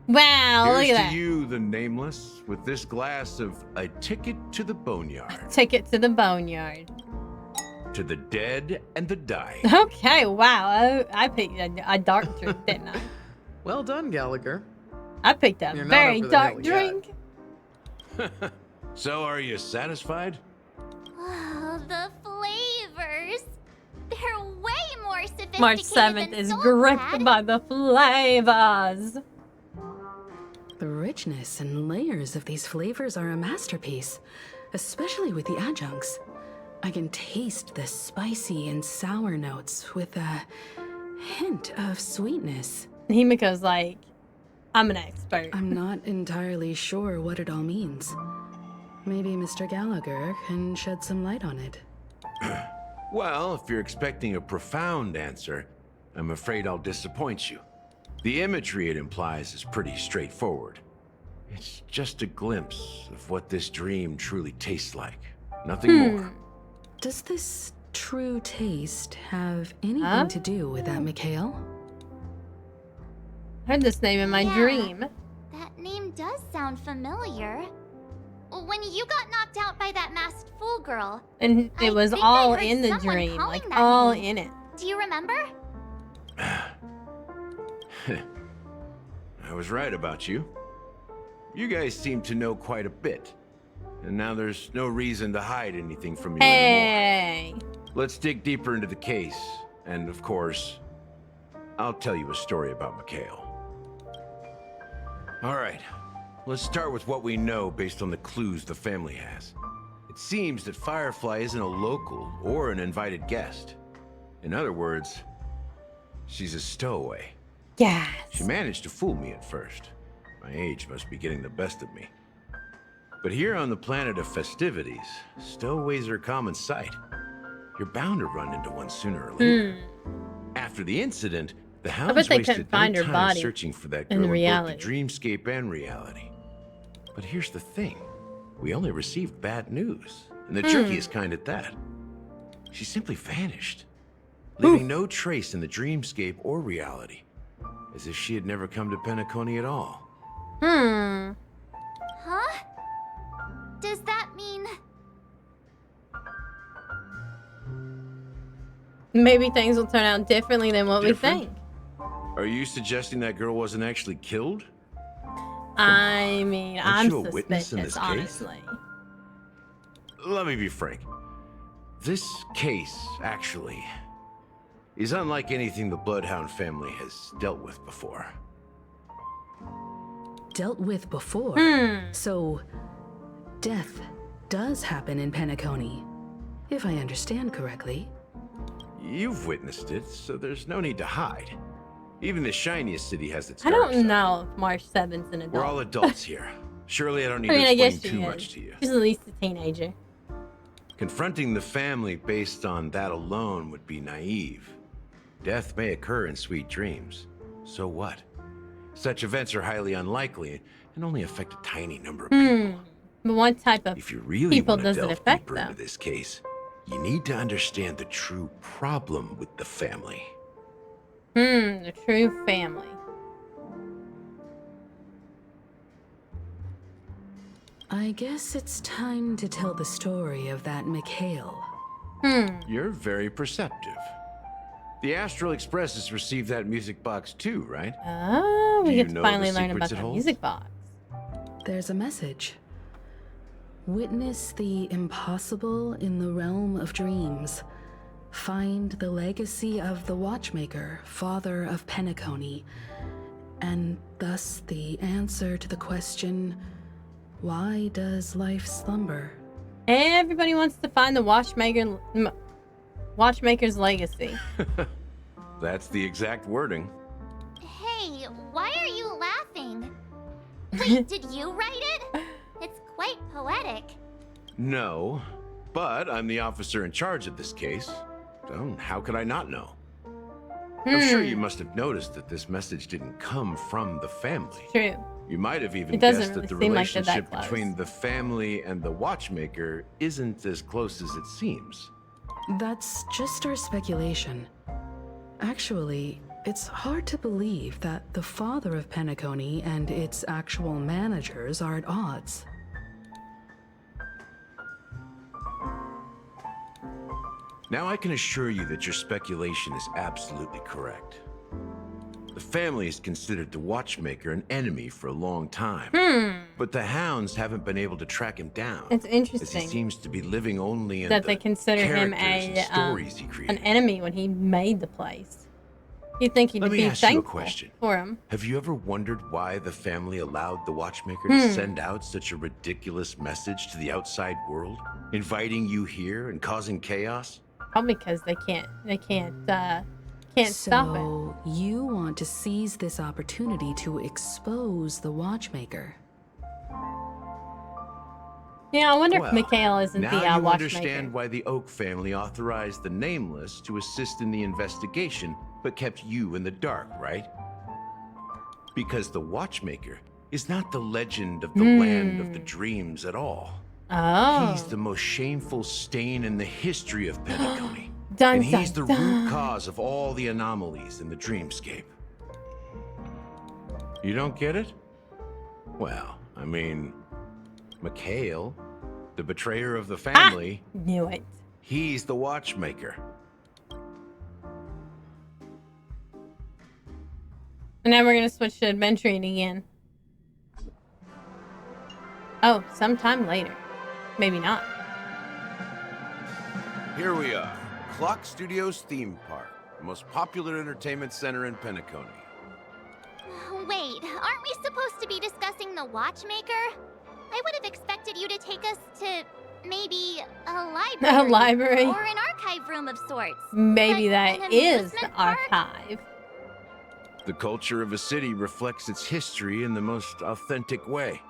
Wow, Here's look at to that. you, the nameless, with this glass of a ticket to the boneyard. Ticket to the boneyard. To the dead and the dying. Okay, wow. I picked a dark drink, didn't I? Well done, Gallagher. I picked a You're not very over the dark hill yet. drink. So, are you satisfied? Oh, the flavors. They're way more sophisticated March 7th than is Soul gripped Glad. by the flavors. The richness and layers of these flavors are a masterpiece, especially with the adjuncts. I can taste the spicy and sour notes with a hint of sweetness. Himiko's like, I'm an expert. I'm not entirely sure what it all means. Maybe Mr. Gallagher can shed some light on it. Well, if you're expecting a profound answer, I'm afraid I'll disappoint you. The imagery it implies is pretty straightforward. It's just a glimpse of what this dream truly tastes like. Nothing more. Does this true taste have anything to do with that Mikhail? I heard this name in my dream. That name does sound familiar. When you got knocked out by that masked fool girl. And it was think all I heard in the someone dream, calling like that all name. in it. Do you remember? I was right about you. You guys seem to know quite a bit. And now there's no reason to hide anything from you anymore. Let's dig deeper into the case. And of course, I'll tell you a story about Mikhail. All right, let's start with what we know based on the clues the family has. It seems that Firefly isn't a local or an invited guest. In other words, she's a stowaway. Yes. She managed to fool me at first. My age must be getting the best of me. But here on the planet of festivities, stowaways are a common sight. You're bound to run into one sooner or later. After the incident, the hounds bet they wasted couldn't find no her time body searching for that in girl in reality. both the dreamscape and reality. But here's the thing. We only received bad news, and the trickiest kind at that. She simply vanished, leaving no trace in the dreamscape or reality, as if she had never come to Penacony at all. Huh? Does that mean... Maybe things will turn out differently than what Different? we think. Are you suggesting that girl wasn't actually killed? I mean, Aren't I'm you a witness in suspicious, this case? honestly. Let me be frank. This case, actually, is unlike anything the Bloodhound family has dealt with before. Dealt with before? So, death does happen in Penacony, if I understand correctly. You've witnessed it, so there's no need to hide. Even the shiniest city has its I dark don't know if March 7th's an adult. We're all adults here. Surely I don't need I mean, I to guess explain she too is. much to you. She's at least a teenager. Confronting the family based on that alone would be naive. Death may occur in sweet dreams. So what? Such events are highly unlikely and only affect a tiny number of people. But what type of If you really people want to does it delve affect, deeper though? into this case, you need to understand the true problem with the family. The true family. I guess it's time to tell the story of that Mikhail. You're very perceptive. The Astral Express has received that music box too, right? Oh, we Do get you to know finally the learn secrets about it the holds? music box. There's a message. Witness the impossible in the realm of dreams. Find the legacy of the Watchmaker, father of Penacony, and thus the answer to the question, why does life slumber? Everybody wants to find the Watchmaker's legacy. That's the exact wording. Hey, why are you laughing? Wait, did you write it? It's quite poetic. No, but I'm the officer in charge of this case. So how could I not know? I'm sure you must have noticed that this message didn't come from the family. True. You might have even It doesn't guessed that the really seem like they're that relationship close. between the family and the Watchmaker isn't as close as it seems. That's just our speculation. Actually, it's hard to believe that the father of Penacony and its actual managers are at odds. Now I can assure you that your speculation is absolutely correct. The family has considered the Watchmaker an enemy for a long time. But the hounds haven't been able to track him down. It's As interesting he seems to be living only in that the they consider him characters and stories he created. an enemy when he made the place. You'd think he'd Let me be ask you a thankful question. for him. Have you ever wondered why the family allowed the Watchmaker to send out such a ridiculous message to the outside world, inviting you here and causing chaos? Probably because they can't stop it. So you want to seize this opportunity to expose the Watchmaker? Yeah, I wonder Well, if Mikhail isn't now the you Watchmaker. understand why the Oak family authorized the Nameless to assist in the investigation, but kept you in the dark, right? Because the Watchmaker is not the legend of the land of the dreams at all. Oh. He's the most shameful stain in the history of Penacony. Dun, And he's dun, the dun. root cause of all the anomalies in the dreamscape. You don't get it? Well, I mean, Mikhail, the betrayer of the family, Knew it. he's the Watchmaker. And now we're gonna switch to adventuring again. Oh, sometime later. Maybe not. Here we are, Clock Studios theme park, the most popular entertainment center in Penacony. Wait, aren't we supposed to be discussing the Watchmaker? I would have expected you to take us to maybe a library. A library? Or an archive room of sorts. Maybe Like that an is the amusement park? archive. The culture of a city reflects its history in the most authentic way.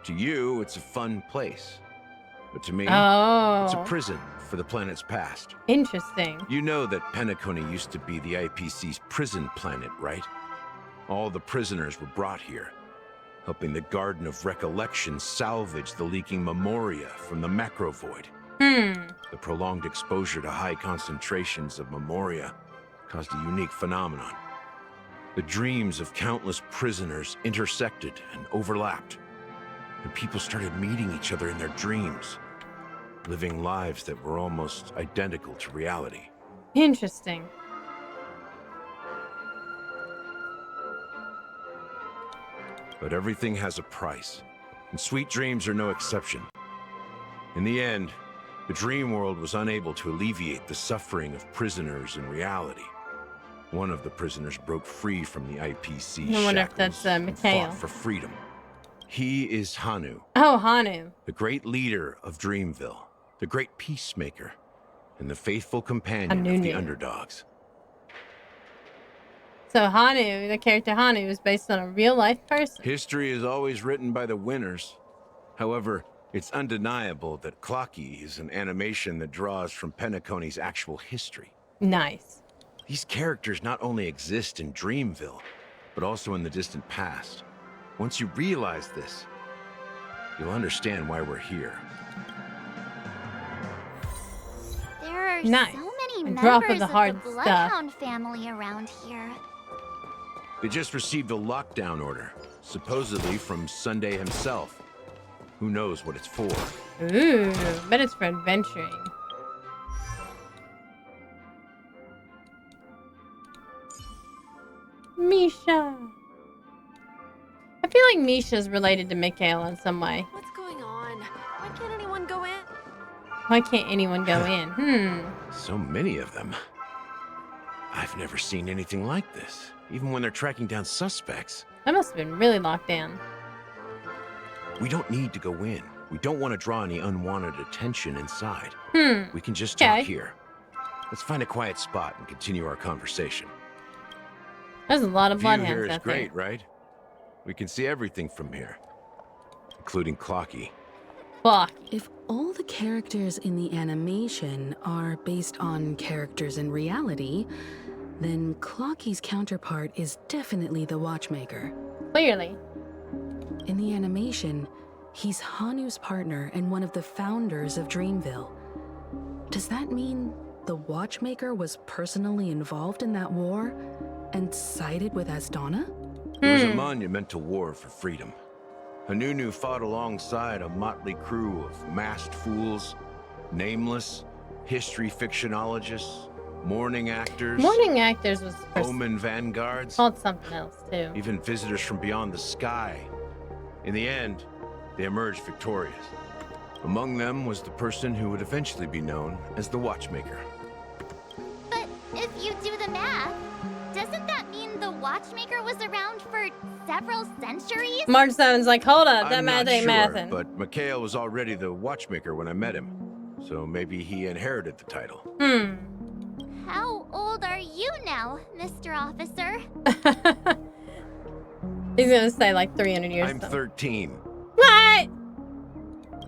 To you, it's a fun place. But to me, it's a Oh. prison for the planet's past. Interesting. You know that Penacony used to be the IPC's prison planet, right? All the prisoners were brought here, helping the Garden of Recollection salvage the leaking memoria from the macro void. The prolonged exposure to high concentrations of memoria caused a unique phenomenon. The dreams of countless prisoners intersected and overlapped, and people started meeting each other in their dreams, living lives that were almost identical to reality. Interesting. But everything has a price, and sweet dreams are no exception. In the end, the dream world was unable to alleviate the suffering of prisoners in reality. One of the prisoners broke free from the IPC I wonder if shackles that's and Mikhail. fought for freedom. He is Hanu, Oh, Hanu. the great leader of Dreamville, the great peacemaker, and the faithful companion of the Hanunu. underdogs. So Hanu, the character Hanu, is based on a real life person. History is always written by the winners. However, it's undeniable that Clocky is an animation that draws from Penacony's actual history. Nice. These characters not only exist in Dreamville, but also in the distant past. Once you realize this, you'll understand why we're here. Nice. so many A members drop of of the the hard stuff. Bloodhound family around here. They just received a lockdown order, supposedly from Sunday himself. Who knows what it's for? Ooh, bet it's for adventuring. Misha. I feel like Misha's related to Mikhail in some way. What's going on? Why can't anyone go in? Why can't anyone go in? So many of them. I've never seen anything like this, even when they're tracking down suspects. That must have been really locked down. We don't need to go in. We don't want to draw any unwanted attention inside. We can just talk here. Let's find a quiet spot and continue our conversation. There's a lot of View bloodhounds here is out there. great, right? We can see everything from here, including Clocky. If all the characters in the animation are based on characters in reality, then Clocky's counterpart is definitely the Watchmaker. Clearly. In the animation, he's Hanu's partner and one of the founders of Dreamville. Does that mean the Watchmaker was personally involved in that war and sided with Asdana? It was a monumental war for freedom. Hanunu fought alongside a motley crew of masked fools, nameless, history fictionologists, mourning actors. Mourning actors was Omen vanguards. called something else too. Even visitors from beyond the sky. In the end, they emerged victorious. Among them was the person who would eventually be known as the Watchmaker. But if you do the math, doesn't that mean the Watchmaker was around for several centuries? March 7's like, hold up, that I'm math not ain't sure, mathin'. but Mikhail was already the Watchmaker when I met him. So maybe he inherited the title. How old are you now, Mr. Officer? He's gonna say like 300 years. I'm 13. What?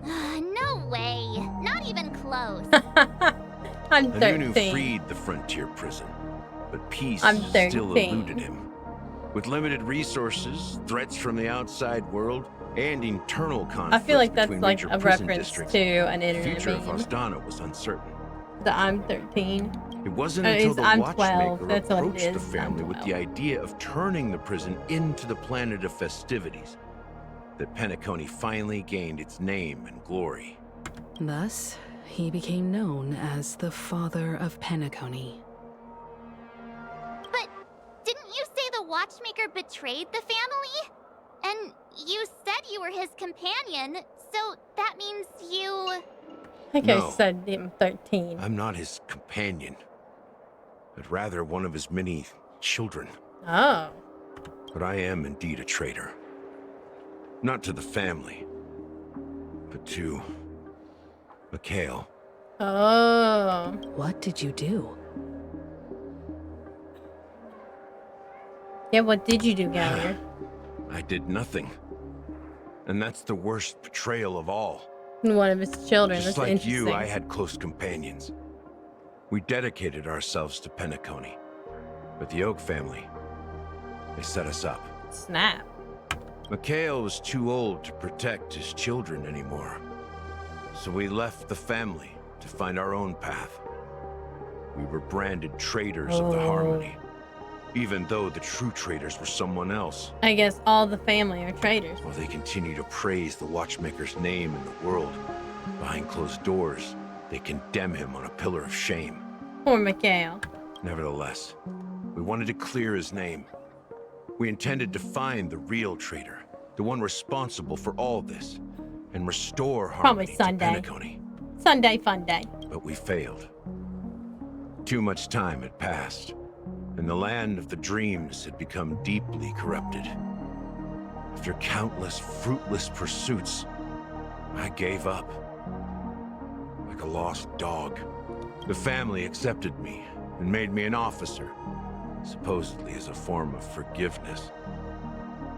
No way. Not even close. I'm Hanunu 13. freed the frontier prison, but peace I'm still 13. eluded him. With limited resources, threats from the outside world, and internal conflicts I feel like that's between like major a prison reference districts, to an the internet future of meme. Astana was uncertain. That I'm 13. It wasn't Or until is the I'm Watchmaker 12. That's what it approached the is. I'm family with 12. the idea of turning the prison into the planet of festivities that Penacony finally gained its name and glory. Thus, he became known as the Father of Penacony. But didn't you say the Watchmaker betrayed the family? And you said you were his companion, so that means you... I think No. I said I'm 13. I'm not his companion, but rather one of his many children. Oh. But I am indeed a traitor. Not to the family, but to Mikhail. Oh. What did you do? Yeah, what did you do, Gallier? I did nothing. And that's the worst betrayal of all. One of his children. Just That's like interesting. you, I had close companions. We dedicated ourselves to Penacony. But the Oak family, they set us up. Snap. Mikhail was too old to protect his children anymore. So we left the family to find our own path. We were branded traitors of the Harmony, even though the true traitors were someone else. I guess all the family are traitors. While they continue to praise the Watchmaker's name in the world, behind closed doors, they condemn him on a pillar of shame. Poor Mikhail. Nevertheless, we wanted to clear his name. We intended to find the real traitor, the one responsible for all this, and restore Probably harmony Sunday. to Penacony. Sunday fun day. But we failed. Too much time had passed, and the land of the dreams had become deeply corrupted. After countless fruitless pursuits, I gave up. Like a lost dog. The family accepted me and made me an officer, supposedly as a form of forgiveness.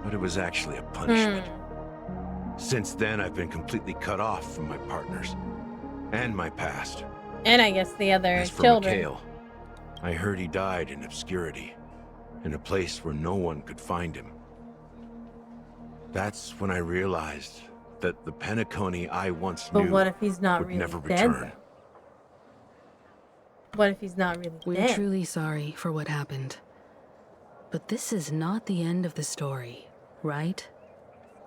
But it was actually a punishment. Since then, I've been completely cut off from my partners and my past. And I guess the other As for children. Mikhail, I heard he died in obscurity, in a place where no one could find him. That's when I realized that the Penacony I once But knew what if he's not would really never dead? return. What if he's not really We're dead? truly sorry for what happened. But this is not the end of the story, right?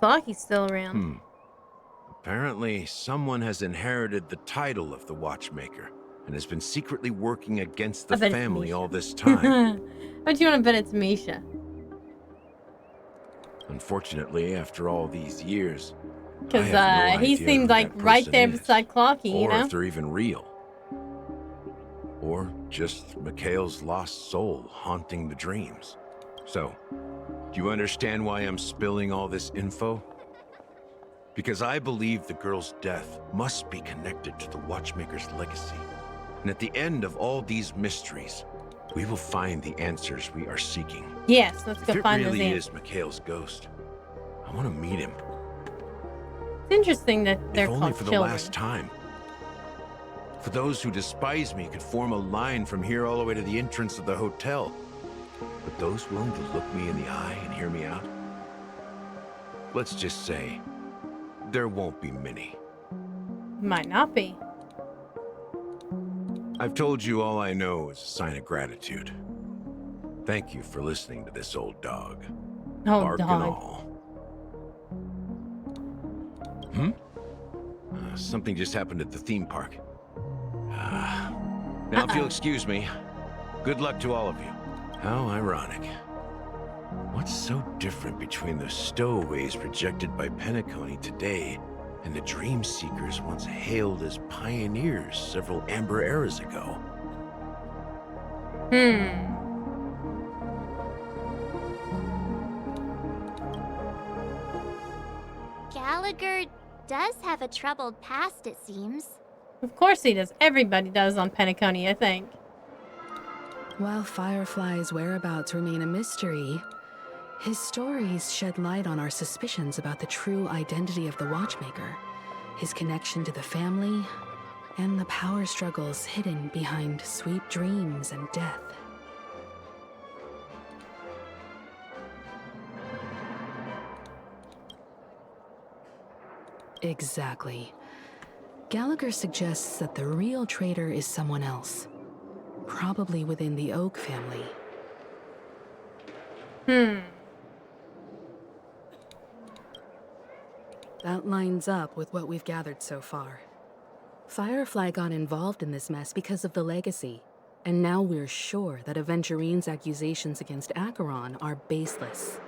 Clocky's still around. Apparently, someone has inherited the title of the Watchmaker and has been secretly working against the I bet it's family Misha. all this time. But you want to bet it's Misha? Unfortunately, after all these years, I Because have no he idea seemed who like that right person there is, beside Clocky, you or know? if they're even real. Or just Mikhail's lost soul haunting the dreams. So, do you understand why I'm spilling all this info? Because I believe the girl's death must be connected to the Watchmaker's legacy. And at the end of all these mysteries, we will find the answers we are seeking. Yes, let's go find If it those really answers. is Mikhail's ghost, I want to meet him. It's interesting that they're If only called for the children. last time. For those who despise me could form a line from here all the way to the entrance of the hotel. But those willing to look me in the eye and hear me out? Let's just say, there won't be many. Might not be. I've told you all I know is a sign of gratitude. Thank you for listening to this old dog. Old Bark and dog. all. Something just happened at the theme park. Now, if you'll excuse me, good luck to all of you. How ironic. What's so different between the stowaways rejected by Penacony today and the dream seekers once hailed as pioneers several amber eras ago? Gallagher does have a troubled past, it seems. Of course he does. Everybody does on Penacony, I think. While Firefly's whereabouts remain a mystery, his stories shed light on our suspicions about the true identity of the Watchmaker, his connection to the family, and the power struggles hidden behind sweet dreams and death. Exactly. Gallagher suggests that the real traitor is someone else, probably within the Oak family. That lines up with what we've gathered so far. Firefly got involved in this mess because of the legacy, and now we're sure that Aventurine's accusations against Acheron are baseless.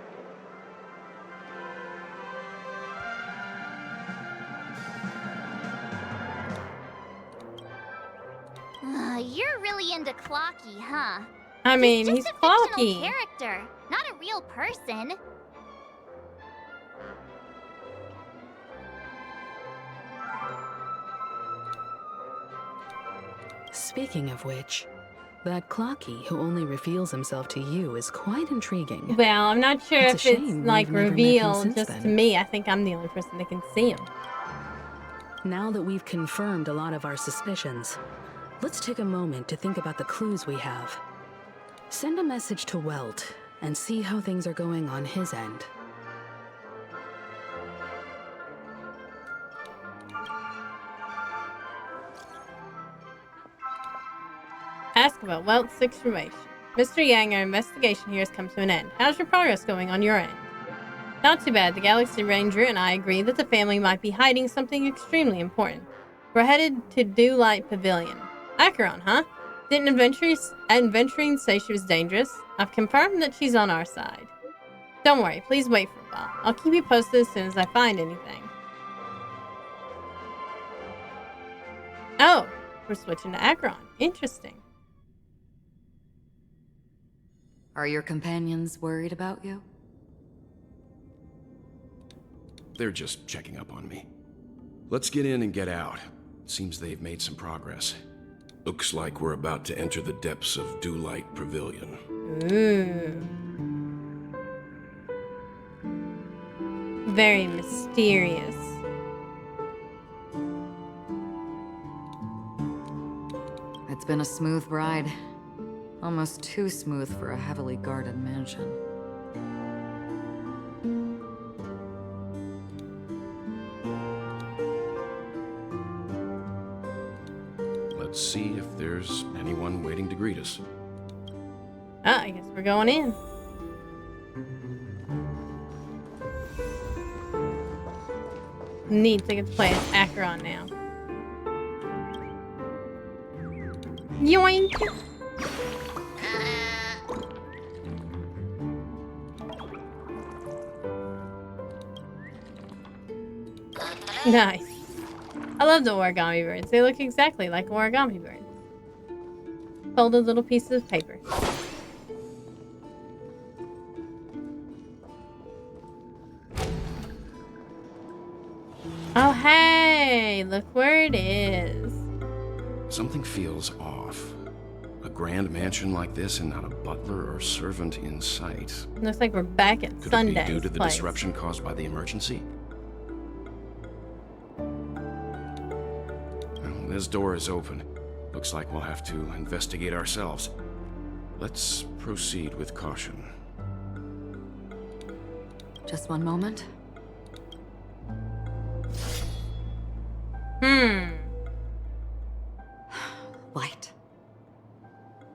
You're really into Clocky, huh? I mean, He's he's just a fictional Clocky. character, not a real person. Speaking of which, that Clocky who only reveals himself to you is quite intriguing. Well, I'm not sure It's a if shame it's we've like never met him revealed since just then. to me. I think I'm the only person that can see him. Now that we've confirmed a lot of our suspicions, let's take a moment to think about the clues we have. Send a message to Welt and see how things are going on his end. Ask about Welt's situation. Mr. Yang, our investigation here has come to an end. How's your progress going on your end? Not too bad. The Galaxy Ranger and I agree that the family might be hiding something extremely important. We're headed to Dewlight Pavilion. Acheron, huh? Didn't Adventurine say she was dangerous? I've confirmed that she's on our side. Don't worry, please wait for a while. I'll keep you posted as soon as I find anything. Oh, we're switching to Acheron. Interesting. Are your companions worried about you? They're just checking up on me. Let's get in and get out. Seems they've made some progress. Looks like we're about to enter the depths of Dewlight Pavilion. Ooh. Very mysterious. It's been a smooth ride. Almost too smooth for a heavily guarded mansion. Let's see if there's anyone waiting to greet us. Ah, I guess we're going in. Neat, I get to play as Acheron now. Yoink! Nice. I love the origami birds. They look exactly like origami birds. Folded little pieces of paper. Oh, hey! Look where it is. Something feels off. A grand mansion like this and not a butler or servant in sight. Looks like we're back at Could Sunday's it be due to the place. disruption caused by the emergency? Well, this door is open. Looks like we'll have to investigate ourselves. Let's proceed with caution. Just one moment. Light.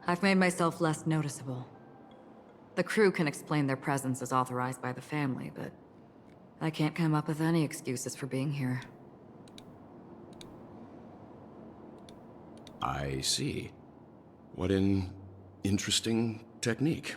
I've made myself less noticeable. The crew can explain their presence as authorized by the family, but I can't come up with any excuses for being here. I see. What an interesting technique.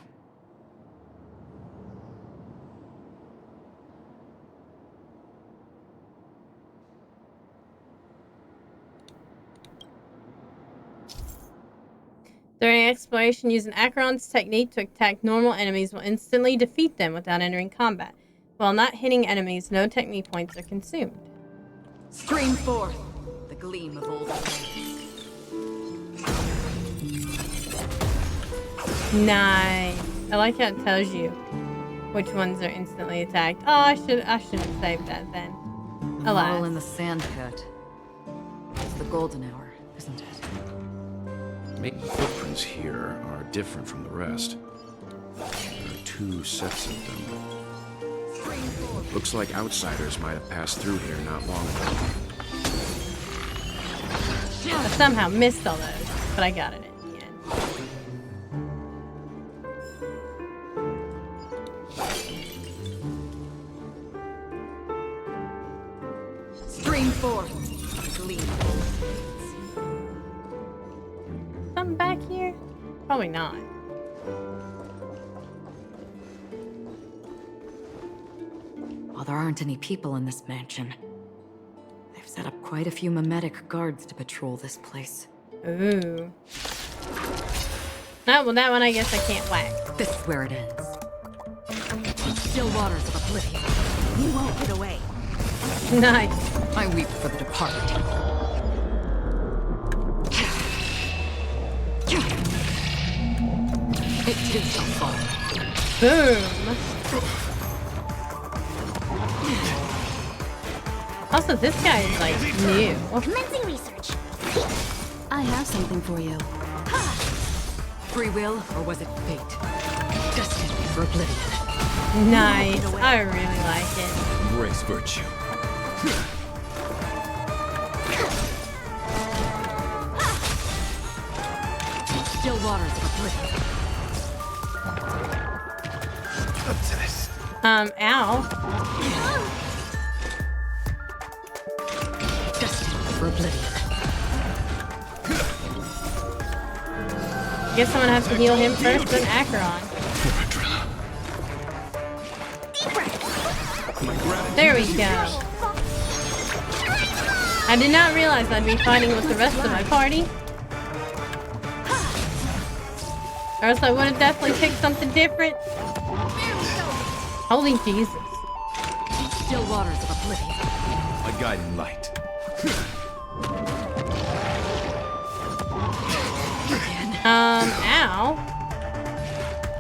During exploration, using Acheron's technique to attack normal enemies will instantly defeat them without entering combat. While not hitting enemies, no technique points are consumed. Stream forth the gleam of old days. Nice. I like how it tells you which ones are instantly attacked. Oh, I should have saved that then. Alas. All in the sand pit. It's the golden hour, isn't it? Maybe the footprints here are different from the rest. There are two sets of them. Looks like outsiders might have passed through here not long ago. I somehow missed all those, but I got it in the end. Stream forth, gleam. Something back here? Probably not. While there aren't any people in this mansion, they've set up quite a few mimetic guards to patrol this place. Ooh. Oh, well, that one I guess I can't whack. This is where it ends. Still waters of oblivion. You won't get away. Nice. I weep for the departed. It too shall fall. Boom. Also, this guy is like new. Commencing research. I have something for you. Free will, or was it fate? Destined for oblivion. Nice. I really like it. Embrace virtue. Still waters of oblivion. Ow. Destined for oblivion. I guess I'm gonna have to heal him first, then Acheron. There we go. I did not realize I'd be fighting with the rest of my party. Or else I would have definitely picked something different. Holy Jesus. Still waters of oblivion. A guiding light. Ow.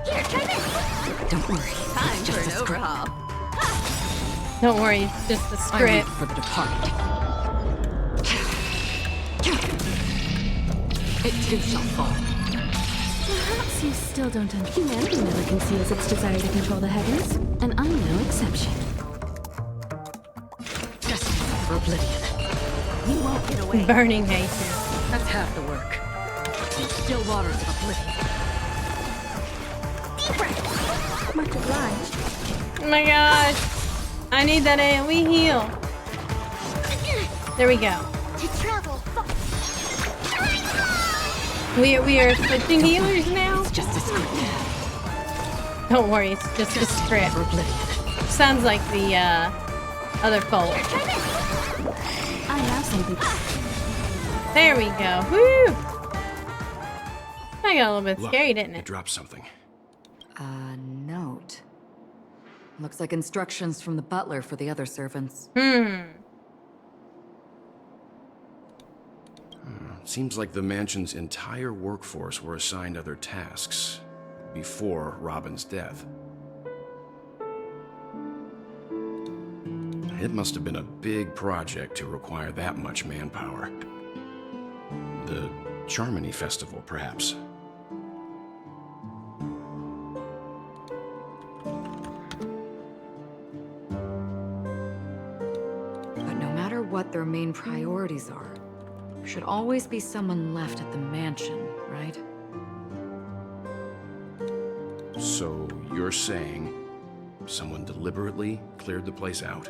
Here, try this. Don't worry. Time just for a an script. overhaul. Don't worry, it's just the I script. weep for the departed. It too shall fall. Perhaps you still don't understand. Humanity never conceals its desire to control the heavens, and I'm no exception. Destined for oblivion. You won't get away. Burning hatred. That's half the work. Still waters of oblivion. Much obliged. Oh my gosh. I need that AoE heal. There we go. To travel. We are switching healers now? It's just a script. Don't worry, it's just a script. Sounds like the other fold. I have something. There we go. Woo! I got a little bit Look, scary, didn't I it? dropped something. A note. Looks like instructions from the butler for the other servants. Seems like the mansion's entire workforce were assigned other tasks before Robin's death. It must have been a big project to require that much manpower. The Charmony Festival, perhaps. But no matter what their main priorities are, there should always be someone left at the mansion, right? So you're saying someone deliberately cleared the place out?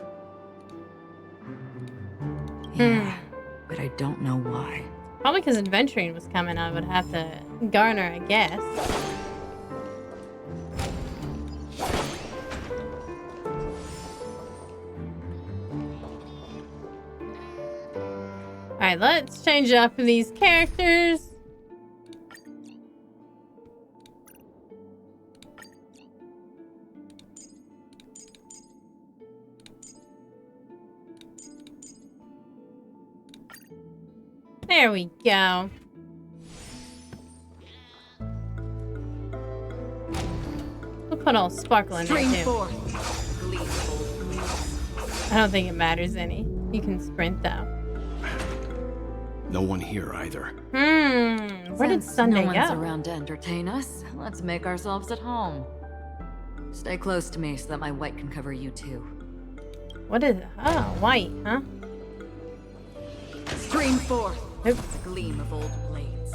Yeah, but I don't know why. Probably because adventuring was coming, I would have to garner a guess. Alright, let's change it up for these characters. There we go. We'll put all sparkle in there too. I don't think it matters any. You can sprint though. No one here either. Where did Since Sunday no one's go? around to entertain us, let's make ourselves at home. Stay close to me so that my white can cover you too. What is it? Oh, white, huh? Stream forth. Nope. The gleam of old blades.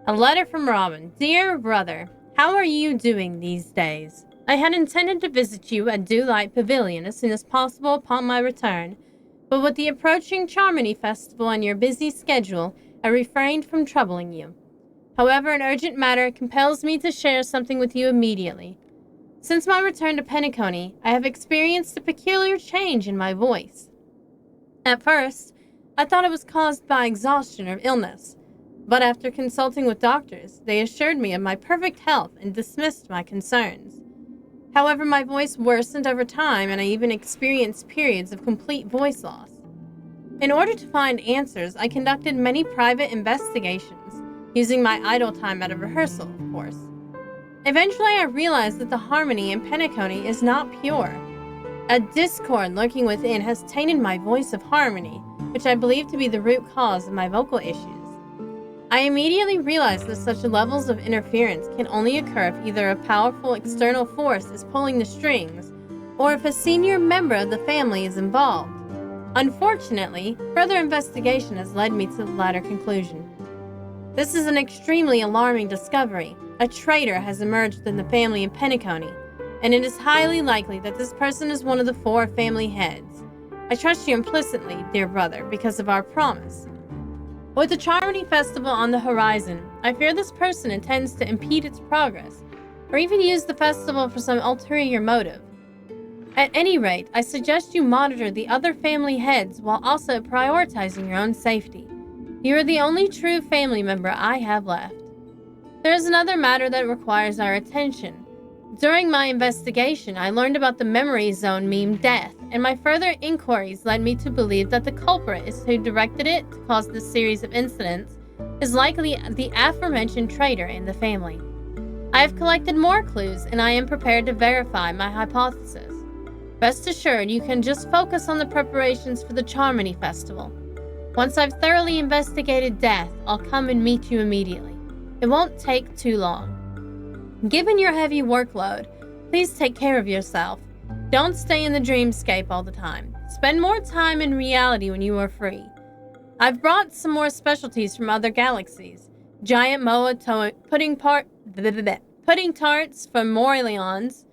A letter from Robin. Dear brother, how are you doing these days? I had intended to visit you at Dewlight Pavilion as soon as possible upon my return, but with the approaching Charmony Festival and your busy schedule, I refrained from troubling you. However, an urgent matter compels me to share something with you immediately. Since my return to Penacony, I have experienced a peculiar change in my voice. At first, I thought it was caused by exhaustion or illness, but after consulting with doctors, they assured me of my perfect health and dismissed my concerns. However, my voice worsened over time, and I even experienced periods of complete voice loss. In order to find answers, I conducted many private investigations, using my idle time at a rehearsal, of course. Eventually, I realized that the harmony in Penacony is not pure. A discord lurking within has tainted my voice of harmony, which I believe to be the root cause of my vocal issues. I immediately realized that such levels of interference can only occur if either a powerful external force is pulling the strings, or if a senior member of the family is involved. Unfortunately, further investigation has led me to the latter conclusion. This is an extremely alarming discovery. A traitor has emerged in the family in Penacony, and it is highly likely that this person is one of the 4 family heads. I trust you implicitly, dear brother, because of our promise. With the Charmony Festival on the horizon, I fear this person intends to impede its progress, or even use the festival for some ulterior motive. At any rate, I suggest you monitor the other family heads while also prioritizing your own safety. You are the only true family member I have left. There is another matter that requires our attention. During my investigation, I learned about the memory zone meme Death, and my further inquiries led me to believe that the culprit is who directed it to cause this series of incidents is likely the aforementioned traitor in the family. I have collected more clues, and I am prepared to verify my hypothesis. Rest assured, you can just focus on the preparations for the Charmony Festival. Once I've thoroughly investigated Death, I'll come and meet you immediately. It won't take too long. Given your heavy workload, please take care of yourself. Don't stay in the dreamscape all the time. Spend more time in reality when you are free. I've brought some more specialties from other galaxies. Giant moa pudding tarts from Morleons,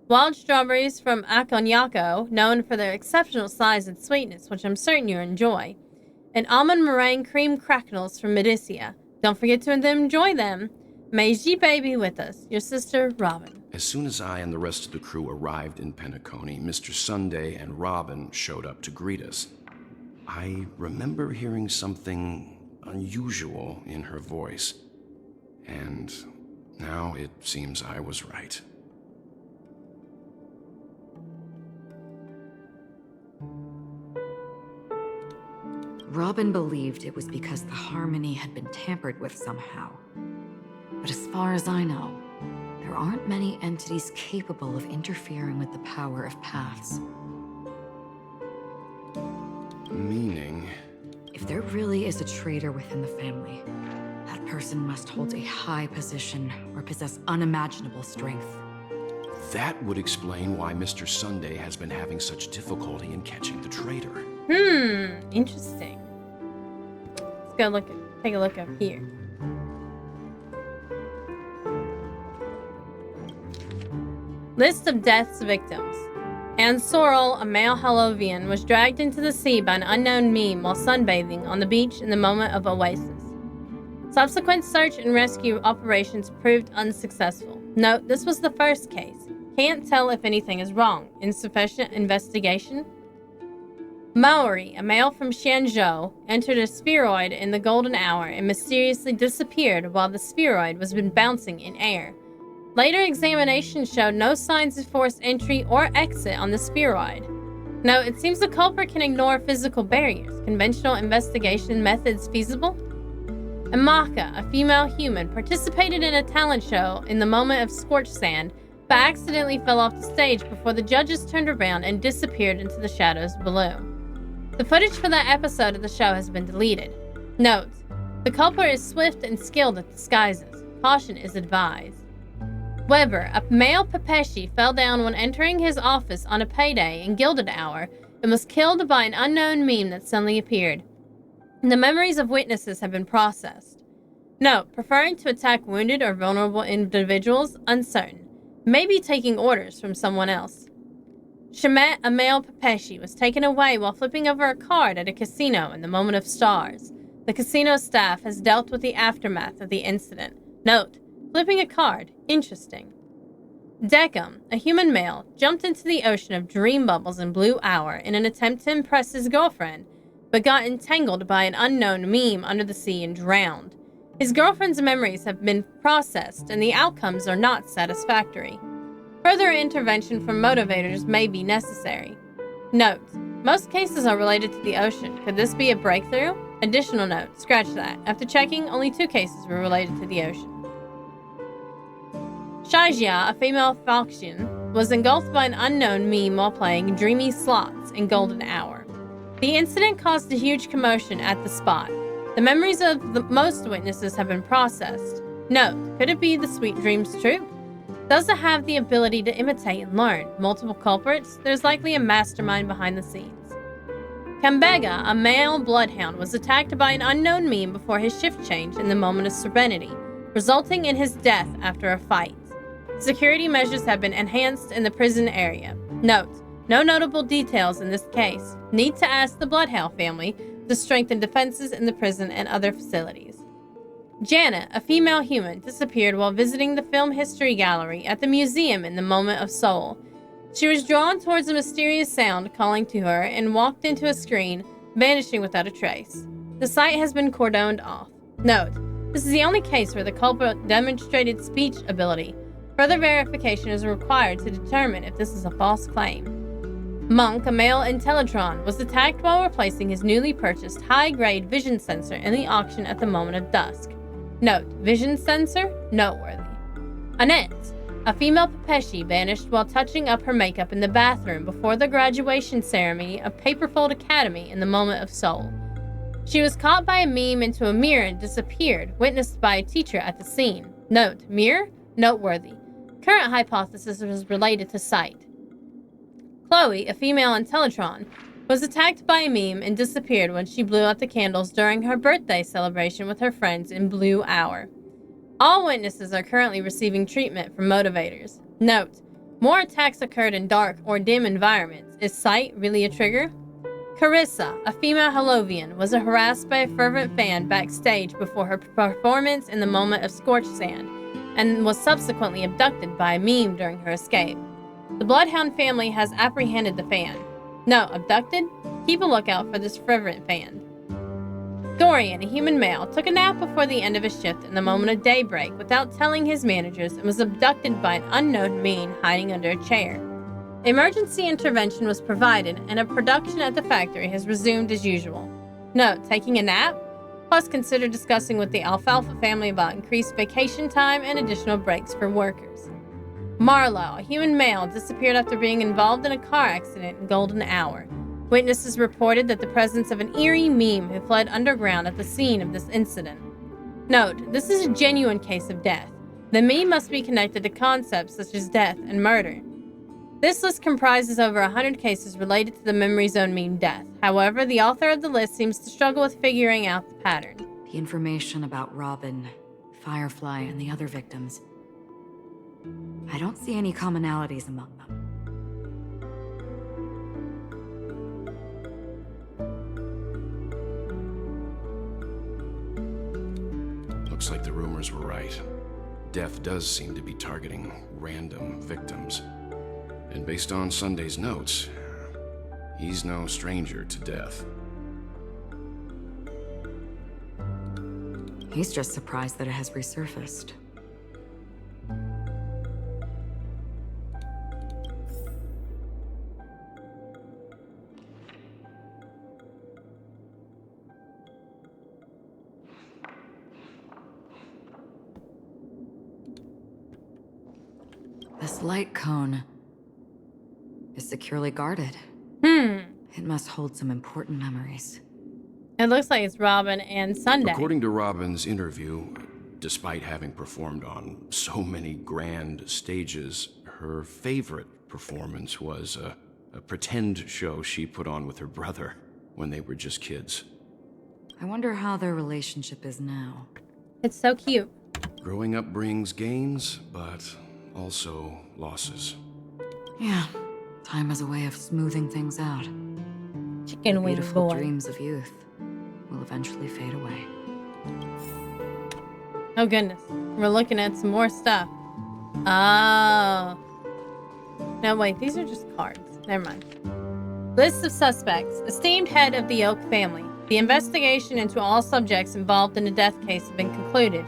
wild strawberries from Aconyako, known for their exceptional size and sweetness, which I'm certain you enjoy, and almond meringue cream cracknels from Medicea. Don't forget to enjoy them. May Jipe be with us. Your sister, Robin. As soon as I and the rest of the crew arrived in Penacony, Mr. Sunday and Robin showed up to greet us. I remember hearing something unusual in her voice, and now it seems I was right. Robin believed it was because the harmony had been tampered with somehow. But as far as I know, there aren't many entities capable of interfering with the power of paths. Meaning? If there really is a traitor within the family, that person must hold a high position or possess unimaginable strength. That would explain why Mr. Sunday has been having such difficulty in catching the traitor. Interesting. Let's go take a look up here. List of death's victims. Ansorel, a male Halovian, was dragged into the sea by an unknown meme while sunbathing on the beach in the moment of oasis. Subsequent search and rescue operations proved unsuccessful. Note, this was the first case. Can't tell if anything is wrong. Insufficient investigation. Maori, a male from Shenzhou, entered a spheroid in the golden hour and mysteriously disappeared while the spheroid was bouncing in air. Later examination showed no signs of forced entry or exit on the spheroid. No, it seems the culprit can ignore physical barriers. Conventional investigation methods feasible? Amaka, a female human, participated in a talent show in the moment of scorched sand, but accidentally fell off the stage before the judges turned around and disappeared into the shadows below. The footage for that episode of the show has been deleted. Note, the culprit is swift and skilled at disguises. Caution is advised. Weber, a male Pepeshi, fell down when entering his office on a payday in Gilded Hour and was killed by an unknown meme that suddenly appeared. The memories of witnesses have been processed. Note, preferring to attack wounded or vulnerable individuals, uncertain. Maybe taking orders from someone else. Shemet, a male Pepeshi, was taken away while flipping over a card at a casino in the moment of stars. The casino staff has dealt with the aftermath of the incident. Note, flipping a card. Interesting. Deckham, a human male, jumped into the ocean of dream bubbles in Blue Hour in an attempt to impress his girlfriend, but got entangled by an unknown meme under the sea and drowned. His girlfriend's memories have been processed, and the outcomes are not satisfactory. Further intervention from motivators may be necessary. Note, most cases are related to the ocean. Could this be a breakthrough? Additional note, scratch that. After checking, only 2 cases were related to the ocean. Shaijia, a female Falxian, was engulfed by an unknown meme while playing Dreamy Slots in Golden Hour. The incident caused a huge commotion at the spot. The memories of most witnesses have been processed. Note, could it be the Sweet Dreams troupe? Does it have the ability to imitate and learn? Multiple culprits? There's likely a mastermind behind the scenes. Kambega, a male bloodhound, was attacked by an unknown meme before his shift change in the moment of serenity, resulting in his death after a fight. Security measures have been enhanced in the prison area. Note, no notable details in this case. Need to ask the Bloodhound family to strengthen defenses in the prison and other facilities. Janet, a female human, disappeared while visiting the film history gallery at the museum in the moment of Soul. She was drawn towards a mysterious sound calling to her and walked into a screen, vanishing without a trace. The site has been cordoned off. Note, this is the only case where the culprit demonstrated speech ability. Further verification is required to determine if this is a false claim. Monk, a male Intellitron, was attacked while replacing his newly purchased high-grade vision sensor in the auction at the moment of dusk. Note, vision sensor? Noteworthy. Annette, a female Pepeshi, vanished while touching up her makeup in the bathroom before the graduation ceremony of Paperfold Academy in the moment of Soul. She was caught by a meme into a mirror and disappeared, witnessed by a teacher at the scene. Note, mirror? Noteworthy. Current hypothesis was related to sight. Chloe, a female Intellitron, was attacked by a meme and disappeared when she blew out the candles during her birthday celebration with her friends in Blue Hour. All witnesses are currently receiving treatment from motivators. Note, more attacks occurred in dark or dim environments. Is sight really a trigger? Carissa, a female Hallovian, was harassed by a fervent fan backstage before her performance in the moment of scorched sand, and was subsequently abducted by a meme during her escape. The Bloodhound family has apprehended the fan. No, abducted? Keep a lookout for this fervent fan. Dorian, a human male, took a nap before the end of his shift in the moment of daybreak without telling his managers and was abducted by an unknown being hiding under a chair. Emergency intervention was provided and a production at the factory has resumed as usual. Note, taking a nap? Plus consider discussing with the Alfalfa family about increased vacation time and additional breaks for workers. Marlowe, a human male, disappeared after being involved in a car accident in Golden Hour. Witnesses reported that the presence of an eerie meme who fled underground at the scene of this incident. Note, this is a genuine case of death. The meme must be connected to concepts such as death and murder. This list comprises over 100 cases related to the Memory Zone meme death. However, the author of the list seems to struggle with figuring out the pattern. The information about Robin, Firefly, and the other victims. I don't see any commonalities among them. Looks like the rumors were right. Death does seem to be targeting random victims. And based on Sunday's notes, he's no stranger to death. He's just surprised that it has resurfaced. This light cone is securely guarded. It must hold some important memories. It looks like it's Robin and Sunday. According to Robin's interview, despite having performed on so many grand stages, her favorite performance was a pretend show she put on with her brother when they were just kids. I wonder how their relationship is now. It's so cute. Growing up brings gains, but also losses. Yeah, time has a way of smoothing things out. Chicken wing Beautiful boy. dreams of youth will eventually fade away. Oh goodness, we're looking at some more stuff. Oh. No, wait, these are just cards. Never mind. List of suspects. Esteemed head of the Oak family. The investigation into all subjects involved in the death case have been concluded.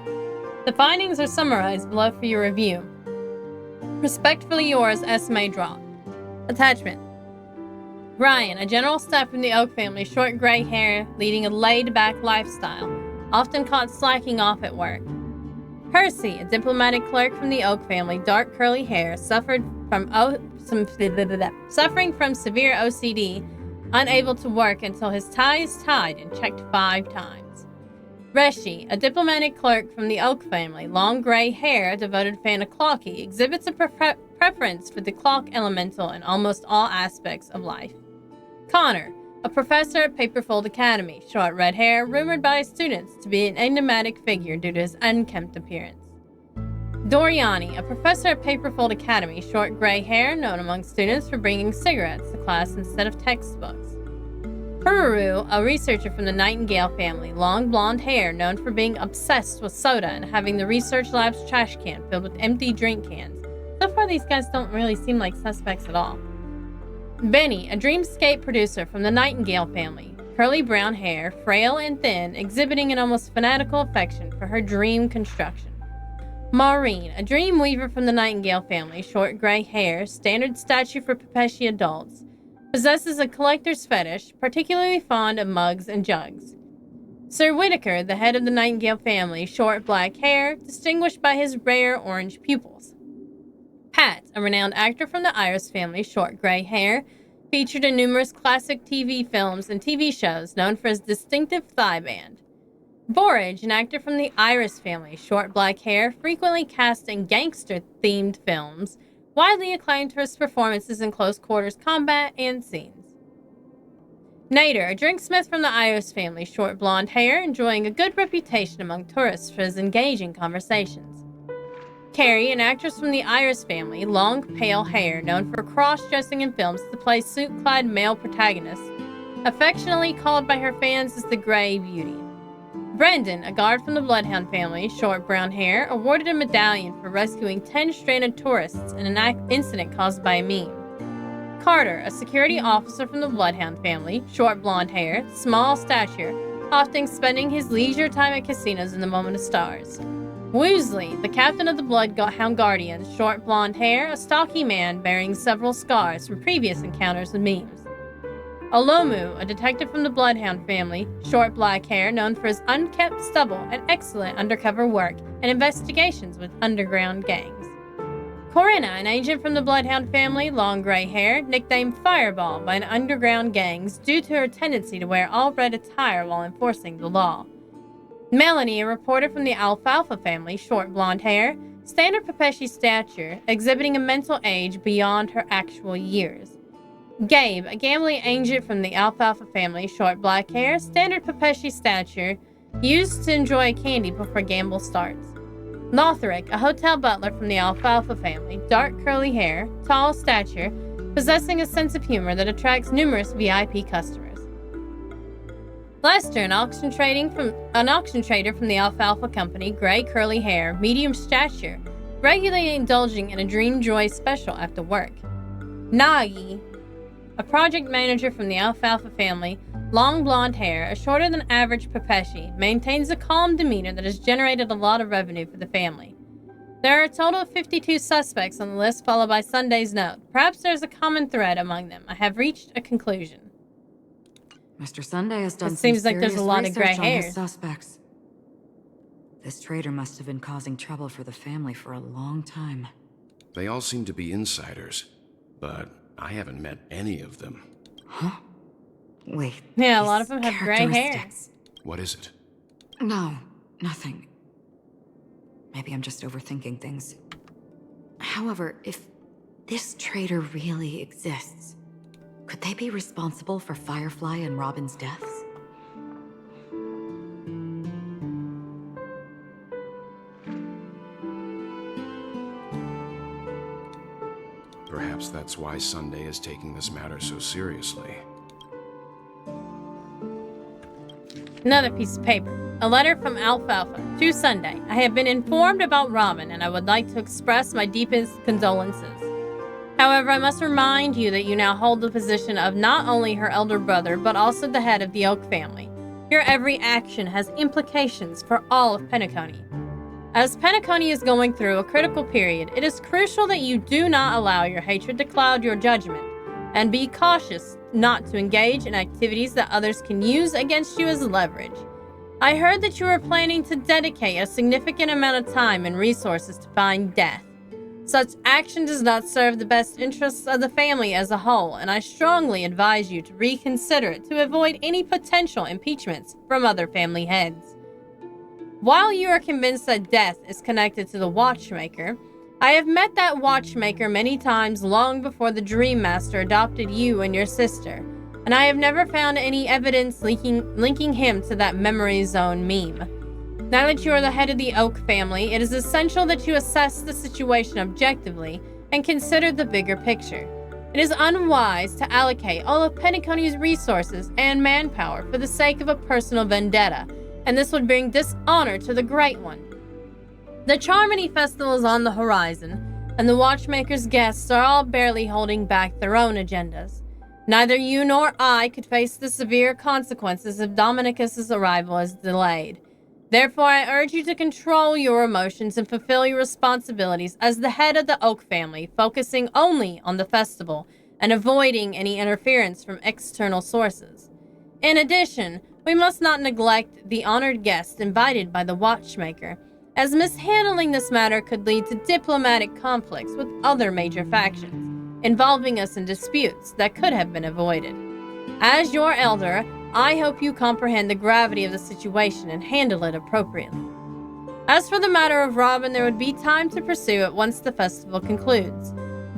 The findings are summarized below for your review. Respectfully yours, S. Maydraw. Attachment. Ryan, a general staff from the Oak family, short gray hair, leading a laid-back lifestyle, often caught slacking off at work. Percy, a diplomatic clerk from the Oak family, dark curly hair, suffering from severe OCD, unable to work until his tie is tied and checked 5 times. Reshi, a diplomatic clerk from the Oak family, long gray hair, devoted fan of Clocky, exhibits a preference for the clock elemental in almost all aspects of life. Connor, a professor at Paperfold Academy, short red hair, rumored by students to be an enigmatic figure due to his unkempt appearance. Doriani, a professor at Paperfold Academy, short gray hair, known among students for bringing cigarettes to class instead of textbooks. Pururu, a researcher from the Nightingale family, long blonde hair, known for being obsessed with soda and having the research lab's trash can filled with empty drink cans. So far, these guys don't really seem like suspects at all. Benny, a dreamscape producer from the Nightingale family, curly brown hair, frail and thin, exhibiting an almost fanatical affection for her dream construction. Maureen, a dream weaver from the Nightingale family, short gray hair, standard stature for Pepeshi adults, possesses a collector's fetish, particularly fond of mugs and jugs. Sir Whitaker, the head of the Nightingale family, short black hair, distinguished by his rare orange pupils. Pat, a renowned actor from the Iris family, short gray hair, featured in numerous classic TV films and TV shows, known for his distinctive thigh band. Borage, an actor from the Iris family, short black hair, frequently cast in gangster-themed films, widely acclaimed for his performances in close-quarters combat and scenes. Nader, a drinksmith from the Iris family, short blonde hair, enjoying a good reputation among tourists for his engaging conversations. Carrie, an actress from the Iris family, long, pale hair, known for cross-dressing in films to play suit-clad male protagonists, affectionately called by her fans as the Grey Beauty. Brendan, a guard from the Bloodhound family, short brown hair, awarded a medallion for rescuing 10 stranded tourists in an incident caused by a meme. Carter, a security officer from the Bloodhound family, short blonde hair, small stature, often spending his leisure time at casinos in the Moment of Stars. Woosley, the captain of the Bloodhound Guardians, short blonde hair, a stocky man bearing several scars from previous encounters with memes. Olomu, a detective from the Bloodhound family, short black hair, known for his unkempt stubble and excellent undercover work and investigations with underground gangs. Corinna, an agent from the Bloodhound family, long gray hair, nicknamed Fireball by an underground gangs due to her tendency to wear all red attire while enforcing the law. Melanie, a reporter from the Alfalfa family, short blonde hair, standard Pepeshi stature, exhibiting a mental age beyond her actual years. Gabe, a gambling agent from the Alfalfa family, short black hair, standard Pepeshi stature, used to enjoy candy before gamble starts. Lothric, a hotel butler from the Alfalfa family, dark curly hair, tall stature, possessing a sense of humor that attracts numerous VIP customers. Lester, an auction trader from the Alfalfa company, gray curly hair, medium stature, regularly indulging in a Dream Joy special after work. Nagi, a project manager from the Alfalfa family, long blonde hair, a shorter than average Pepeshi, maintains a calm demeanor that has generated a lot of revenue for the family. There are a total of 52 suspects on the list, followed by Sunday's note. Perhaps there's a common thread among them. I have reached a conclusion. Mr. Sunday has done It seems like there's a lot of gray research on his hairs. suspects. This traitor must have been causing trouble for the family for a long time. They all seem to be insiders, but I haven't met any of them. Huh? Wait. Yeah, a lot of them have gray hair. What is it? No, nothing. Maybe I'm just overthinking things. However, if this traitor really exists, could they be responsible for Firefly and Robin's deaths? Perhaps that's why Sunday is taking this matter so seriously. Another piece of paper. A letter from Alfalfa to Sunday. I have been informed about Robin, and I would like to express my deepest condolences. However, I must remind you that you now hold the position of not only her elder brother, but also the head of the Oak family. Your every action has implications for all of Penacony. As Penacony is going through a critical period, it is crucial that you do not allow your hatred to cloud your judgment, and be cautious not to engage in activities that others can use against you as leverage. I heard that you are planning to dedicate a significant amount of time and resources to find death. Such action does not serve the best interests of the family as a whole, and I strongly advise you to reconsider it to avoid any potential impeachments from other family heads. While you are convinced that death is connected to the Watchmaker, I have met that Watchmaker many times long before the Dream Master adopted you and your sister, and I have never found any evidence linking him to that Memory Zone meme. Now that you are the head of the Oak family, it is essential that you assess the situation objectively and consider the bigger picture. It is unwise to allocate all of Penacony's resources and manpower for the sake of a personal vendetta, and this would bring dishonor to the Great One. The Charmony Festival is on the horizon, and the Watchmaker's guests are all barely holding back their own agendas. Neither you nor I could face the severe consequences if Dominicus's arrival is delayed. Therefore, I urge you to control your emotions and fulfill your responsibilities as the head of the Oak family, focusing only on the festival and avoiding any interference from external sources. In addition, we must not neglect the honored guests invited by the Watchmaker, as mishandling this matter could lead to diplomatic conflicts with other major factions, involving us in disputes that could have been avoided. As your elder, I hope you comprehend the gravity of the situation and handle it appropriately. As for the matter of Robin, there would be time to pursue it once the festival concludes.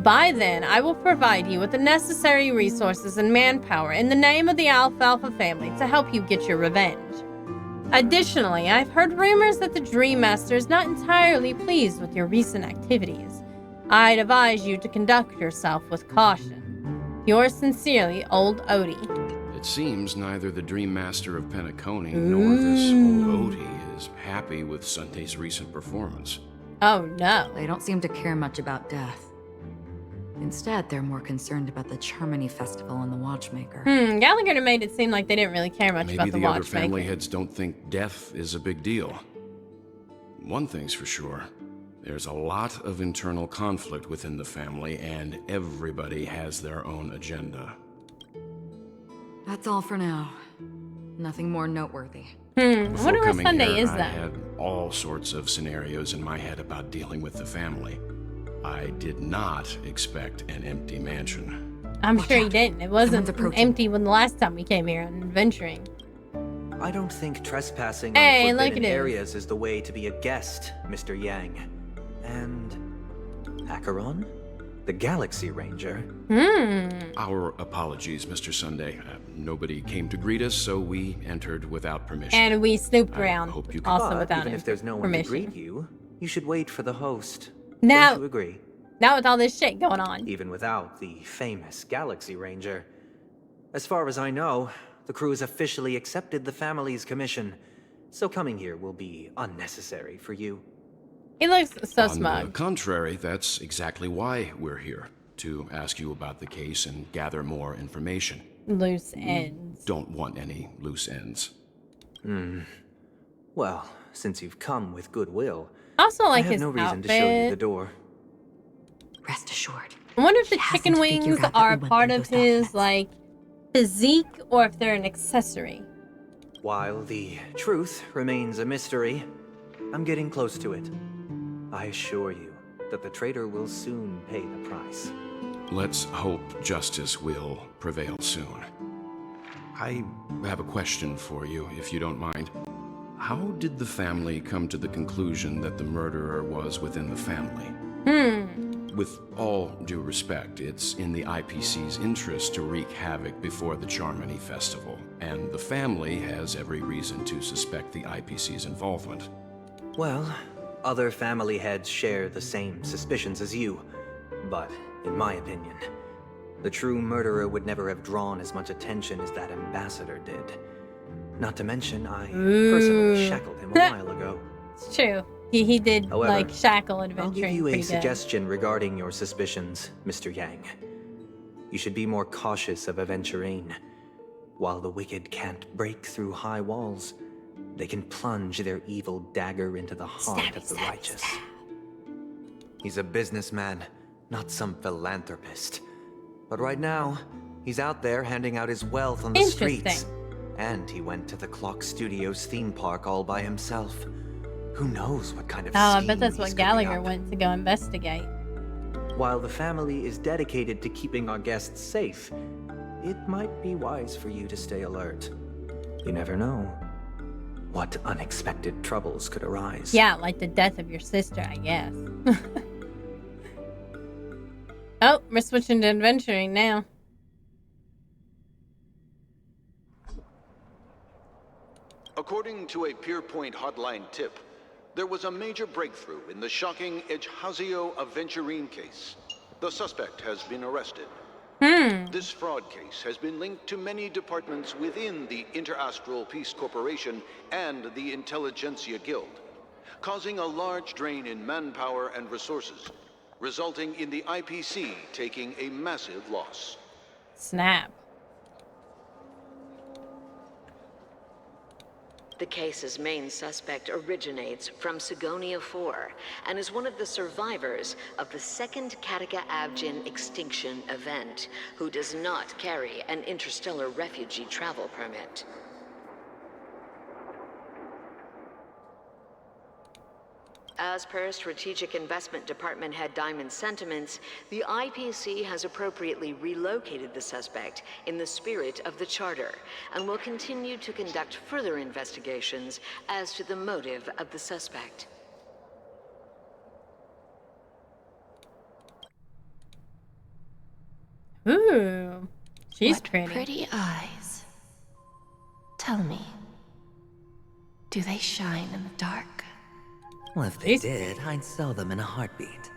By then, I will provide you with the necessary resources and manpower in the name of the Alfalfa family to help you get your revenge. Additionally, I've heard rumors that the Dream Master is not entirely pleased with your recent activities. I'd advise you to conduct yourself with caution. Yours sincerely, Old Odie. It seems neither the Dream Master of Penacony nor this old Odie is happy with Sunday's recent performance. Oh no. They don't seem to care much about death. Instead, they're more concerned about the Charmony Festival and the Watchmaker. Gallagher made it seem like they didn't really care much about the Maybe the other Watchmaker. family heads don't think death is a big deal. One thing's for sure. There's a lot of internal conflict within the family, and everybody has their own agenda. That's all for now. Nothing more noteworthy. I wonder what Sunday is I that? had all sorts of scenarios in my head about dealing with the family. I did not expect an empty mansion. I'm sure he didn't. It wasn't empty when the last time we came here on adventuring. I don't think trespassing Hey, on look forbidden at it. areas is the way to be a guest, Mr. Yang. And Acheron? The Galaxy Ranger? Our apologies, Mr. Sunday. Nobody came to greet us, so we entered without permission. And we snooped around, hope you can- also But without even him if there's no one to permission. greet you, you should wait for the host. Now, Don't you agree? not with all this shit going on. Even without the famous Galaxy Ranger. As far as I know, the crew has officially accepted the family's commission, so coming here will be unnecessary for you. He looks so On smug. the contrary, that's exactly why we're here, to ask you about the case and gather more information. Loose ends. Don't want any loose ends. Well, since you've come with goodwill, Also I like have his no reason to show you the outfit. door. Rest assured. I wonder if the hasn't chicken wings figured out that are we a went part through of those his, like, physique or if they're an accessory. While the truth remains a mystery, I'm getting close to it. I assure you that the traitor will soon pay the price. Let's hope justice will prevail soon. I have a question for you, if you don't mind. How did the family come to the conclusion that the murderer was within the family? With all due respect, it's in the IPC's interest to wreak havoc before the Charmony Festival, and the family has every reason to suspect the IPC's involvement. Well, other family heads share the same suspicions as you, but in my opinion, the true murderer would never have drawn as much attention as that ambassador did. Not to mention, I personally shackled him a while ago. It's true. He did, However, like, shackle I'll give adventuring you a pretty good. suggestion regarding your suspicions, Mr. Yang. You should be more cautious of Aventurine. While the wicked can't break through high walls, they can plunge their evil dagger into the heart of the righteous. He's a businessman, not some philanthropist. But right now, he's out there handing out his wealth on the streets. And he went to the Clock Studios theme park all by himself. Who knows what kind of I scheme bet that's he's what cooking Gallagher up. went to go investigate. While the family is dedicated to keeping our guests safe, it might be wise for you to stay alert. You never know what unexpected troubles could arise. Yeah, like the death of your sister, I guess. Oh, we're switching to adventuring now. According to a Pierpoint hotline tip, there was a major breakthrough in the shocking Ejhazio Aventurine case. The suspect has been arrested. This fraud case has been linked to many departments within the Interastral Peace Corporation and the Intelligentsia Guild, causing a large drain in manpower and resources, resulting in the IPC taking a massive loss. Snap. The case's main suspect originates from Sigonia 4 and is one of the survivors of the second Kataka Abjin extinction event, who does not carry an interstellar refugee travel permit. As per Strategic Investment Department Head Diamond's sentiments, the IPC has appropriately relocated the suspect in the spirit of the Charter and will continue to conduct further investigations as to the motive of the suspect. Ooh, she's What pretty. Pretty eyes. Tell me, do they shine in the dark? Well, if they did, I'd sell them in a heartbeat.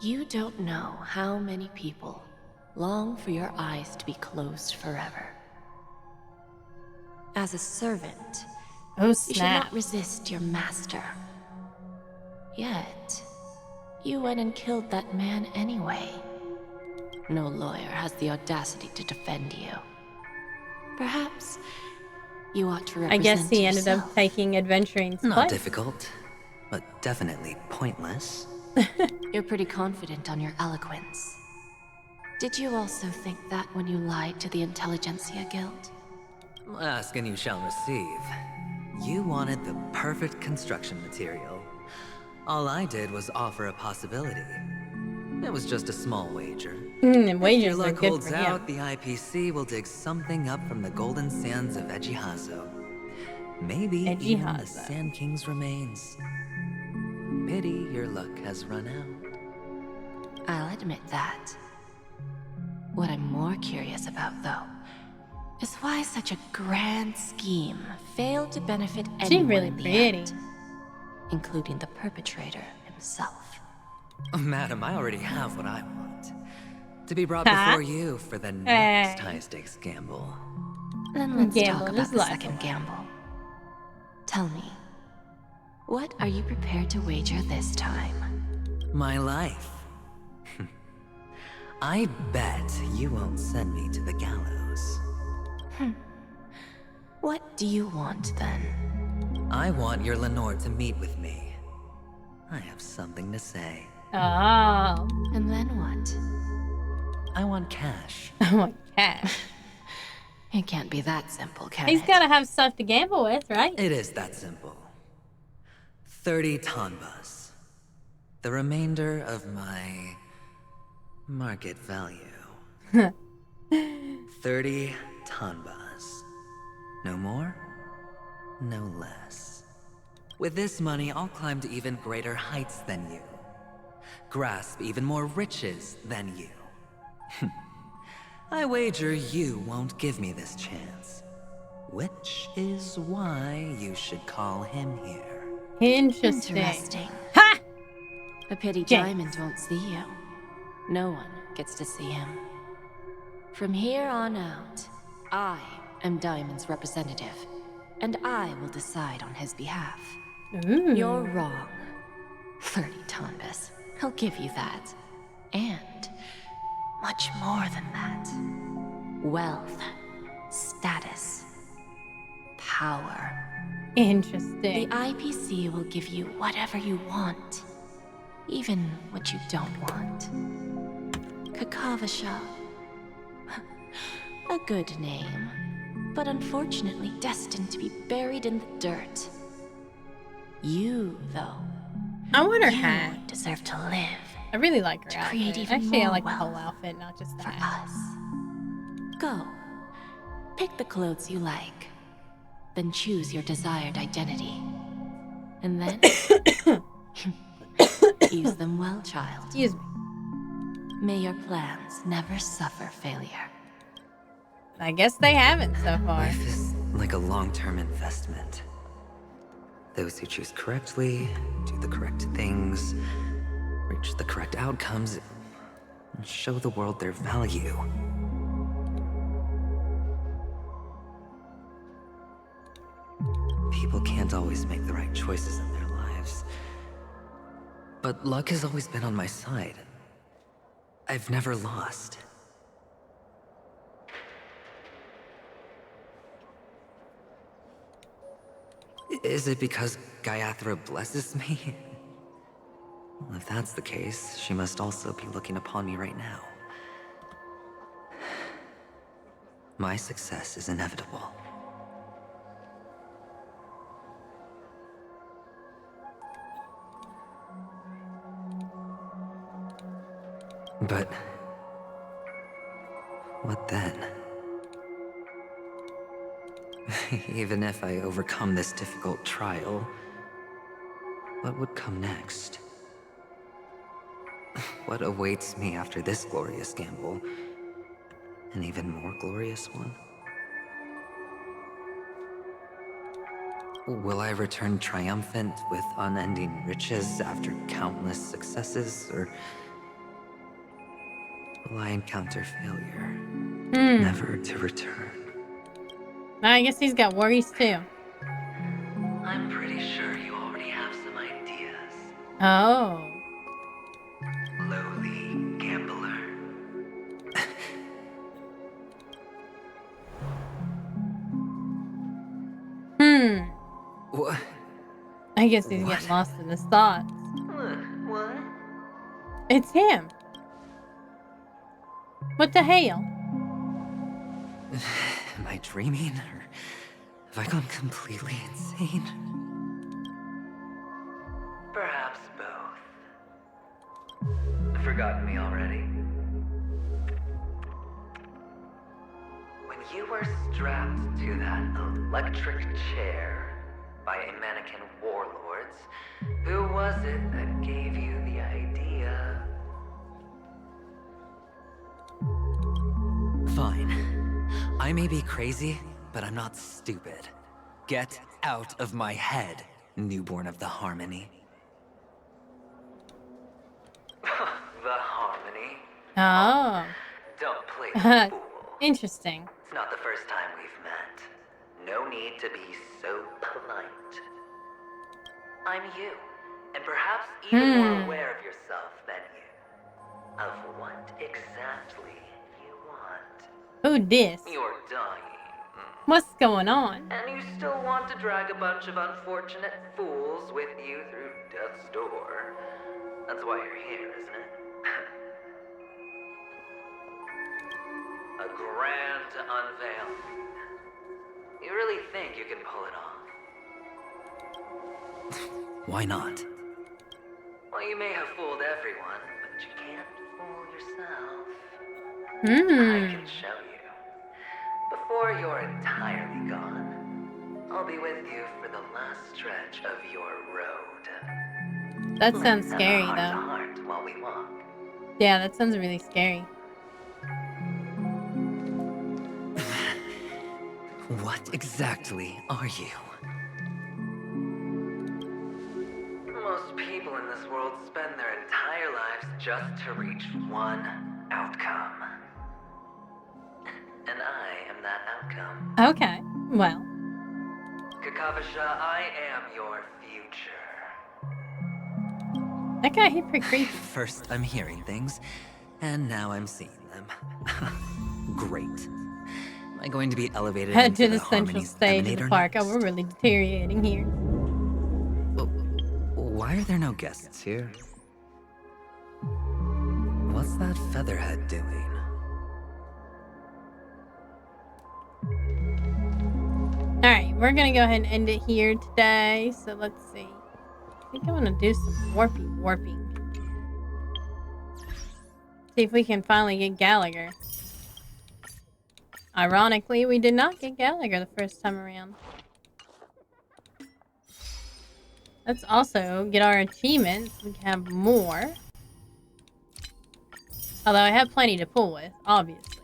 You don't know how many people long for your eyes to be closed forever. As a servant, Oh, you should snap. not resist your master. Yet, you went and killed that man anyway. No lawyer has the audacity to defend you. Perhaps you ought to I represent guess he ended yourself. up taking Adventuring's Not place. difficult, but definitely pointless. You're pretty confident on your eloquence. Did you also think that when you lied to the Intelligentsia Guild? Ask and you shall receive. You wanted the perfect construction material. All I did was offer a possibility. It was just a small wager. And If your wages are luck good holds for him. out, the IPC will dig something up from the golden sands of Ejihazo. Maybe even the Ejihazo. Sand King's remains. Pity your luck has run out. I'll admit that. What I'm more curious about, though, is why such a grand scheme failed to benefit anyone really in the pretty. end, including the perpetrator himself. Madam, I already have what I want. To be brought Huh? before you for the next high-stakes gamble. Then let's Gamble talk his about the life second gamble. Tell me, what are you prepared to wager this time? My life. I bet you won't send me to the gallows. What do you want, then? I want your Lenore to meet with me. I have something to say. Oh. And then what? I want cash. I want cash. It can't be that simple, can He's it? gotta have stuff to gamble with, right? It is that simple. 30 tanbas. The remainder of my market value. 30 tanbas. No more, no less. With this money, I'll climb to even greater heights than you. Grasp even more riches than you. I wager you won't give me this chance. Which is why you should call him here. Interesting. Ha! A pity James. Diamond won't see you. No one gets to see him. From here on out, I am Diamond's representative, and I will decide on his behalf. Ooh. You're wrong. 30 tanbas. He'll give you that. And much more than that. Wealth, status, power. Interesting. The IPC will give you whatever you want. Even what you don't want. Kakavasha. A good name, but unfortunately destined to be buried in the dirt. You, though. I want her you hat. deserve to live. I really like her To outfit. create even Actually, I more like the wealth whole outfit, not just the for hat. us. Go. Pick the clothes you like. Then choose your desired identity. And then use them well, child. Excuse me. May your plans never suffer failure. I guess they haven't so far. Life is like a long-term investment. Those who choose correctly, do the correct things, reach the correct outcomes, and show the world their value. People can't always make the right choices in their lives. But luck has always been on my side. I've never lost. Is it because Gaiathra blesses me? Well, if that's the case, she must also be looking upon me right now. My success is inevitable. But what then? Even if I overcome this difficult trial, what would come next? what awaits me after this glorious gamble? An even more glorious one? Will I return triumphant with unending riches after countless successes, or will I encounter failure, never to return? I guess he's got worries too. I'm pretty sure you already have some ideas. Oh. Lowly gambler. What? I guess he's getting lost in his thoughts. What? It's him. What the hell? Am I dreaming, or have I gone completely insane? Perhaps both. Forgotten me already? When you were strapped to that electric chair by a mannequin warlords, who was it that gave you the idea? Fine. I may be crazy, but I'm not stupid. Get out of my head, newborn of the Harmony. The Harmony? Oh. Don't play the fool. Interesting. It's not the first time we've met. No need to be so polite. I'm you, and perhaps even more aware of yourself than you. Of what exactly you want. Who dis? You're dying. What's going on? And you still want to drag a bunch of unfortunate fools with you through death's door. That's why you're here, isn't it? A grand unveiling. You really think you can pull it off? Why not? Well, you may have fooled everyone, but you can't fool yourself. I can show you. Before you're entirely gone, I'll be with you for the last stretch of your road. That sounds scary, Heart to though. heart while we walk. Yeah, that sounds really scary. What exactly are you? Most people in this world spend their entire lives just to reach one outcome. And I am that outcome. Okay, well. Kakavasha, I am your future. That guy, he's pretty creepy. First, I'm hearing things, and now I'm seeing them. Great. Am I going to be elevated Head into to the central Harmony's stage of the emanator park. next? Oh, we're really deteriorating here. Why are there no guests here? What's that featherhead doing? Alright, we're gonna go ahead and end it here today. So let's see. I think I want to do some warping. See if we can finally get Gallagher. Ironically, we did not get Gallagher the first time around. Let's also get our achievements. We can have more. Although I have plenty to pull with, obviously.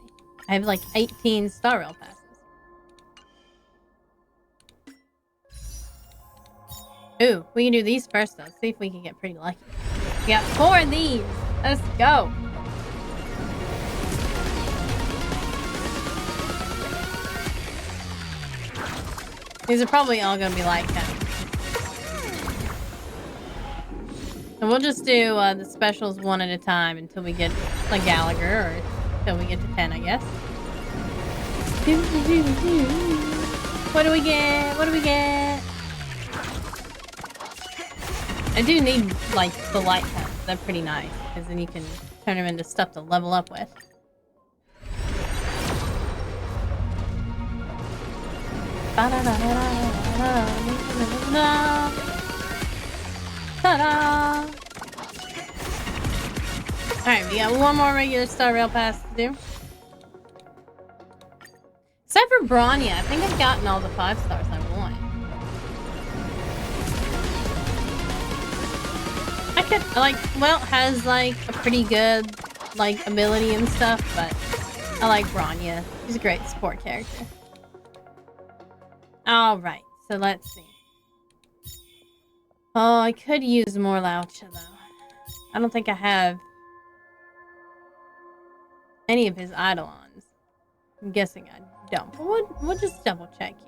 I have like 18 Star Rail passes. Ooh, we can do these first though. See if we can get pretty lucky. We got 4 of these. Let's go. These are probably all gonna be like that. And we'll just do the specials one at a time until we get like Gallagher, or until we get to 10, I guess. What do we get? What do we get? I do need like the light pens. They're pretty nice because then you can turn them into stuff to level up with. Ta-da! Alright, we got one more regular Star Rail pass to do. Except for Bronya, I think I've gotten all the 5 stars I want. I could, like, Welt has, like, a pretty good, like, ability and stuff, but I like Bronya. She's a great support character. Alright, so let's see. Oh, I could use more Laucha, though. I don't think I have any of his Eidolons. I'm guessing I don't. But we'll just double check here.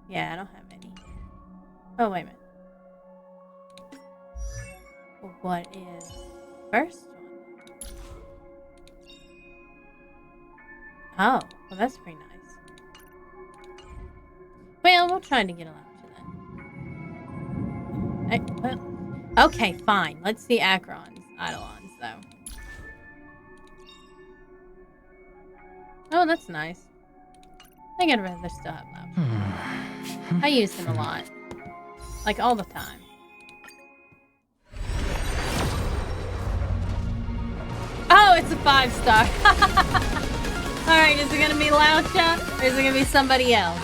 Yeah, I don't have any. Oh, wait a minute. What is first one? Oh, well, that's pretty nice. Well, we'll try to get a Laucha then. Well, okay, fine. Let's see Acheron's Eidolons, though. Oh, that's nice. I think I'd rather still have Laucha. I use him a lot. Like, all the time. Oh, it's a 5-star. Alright, is it gonna be Laucha? Or is it gonna be somebody else?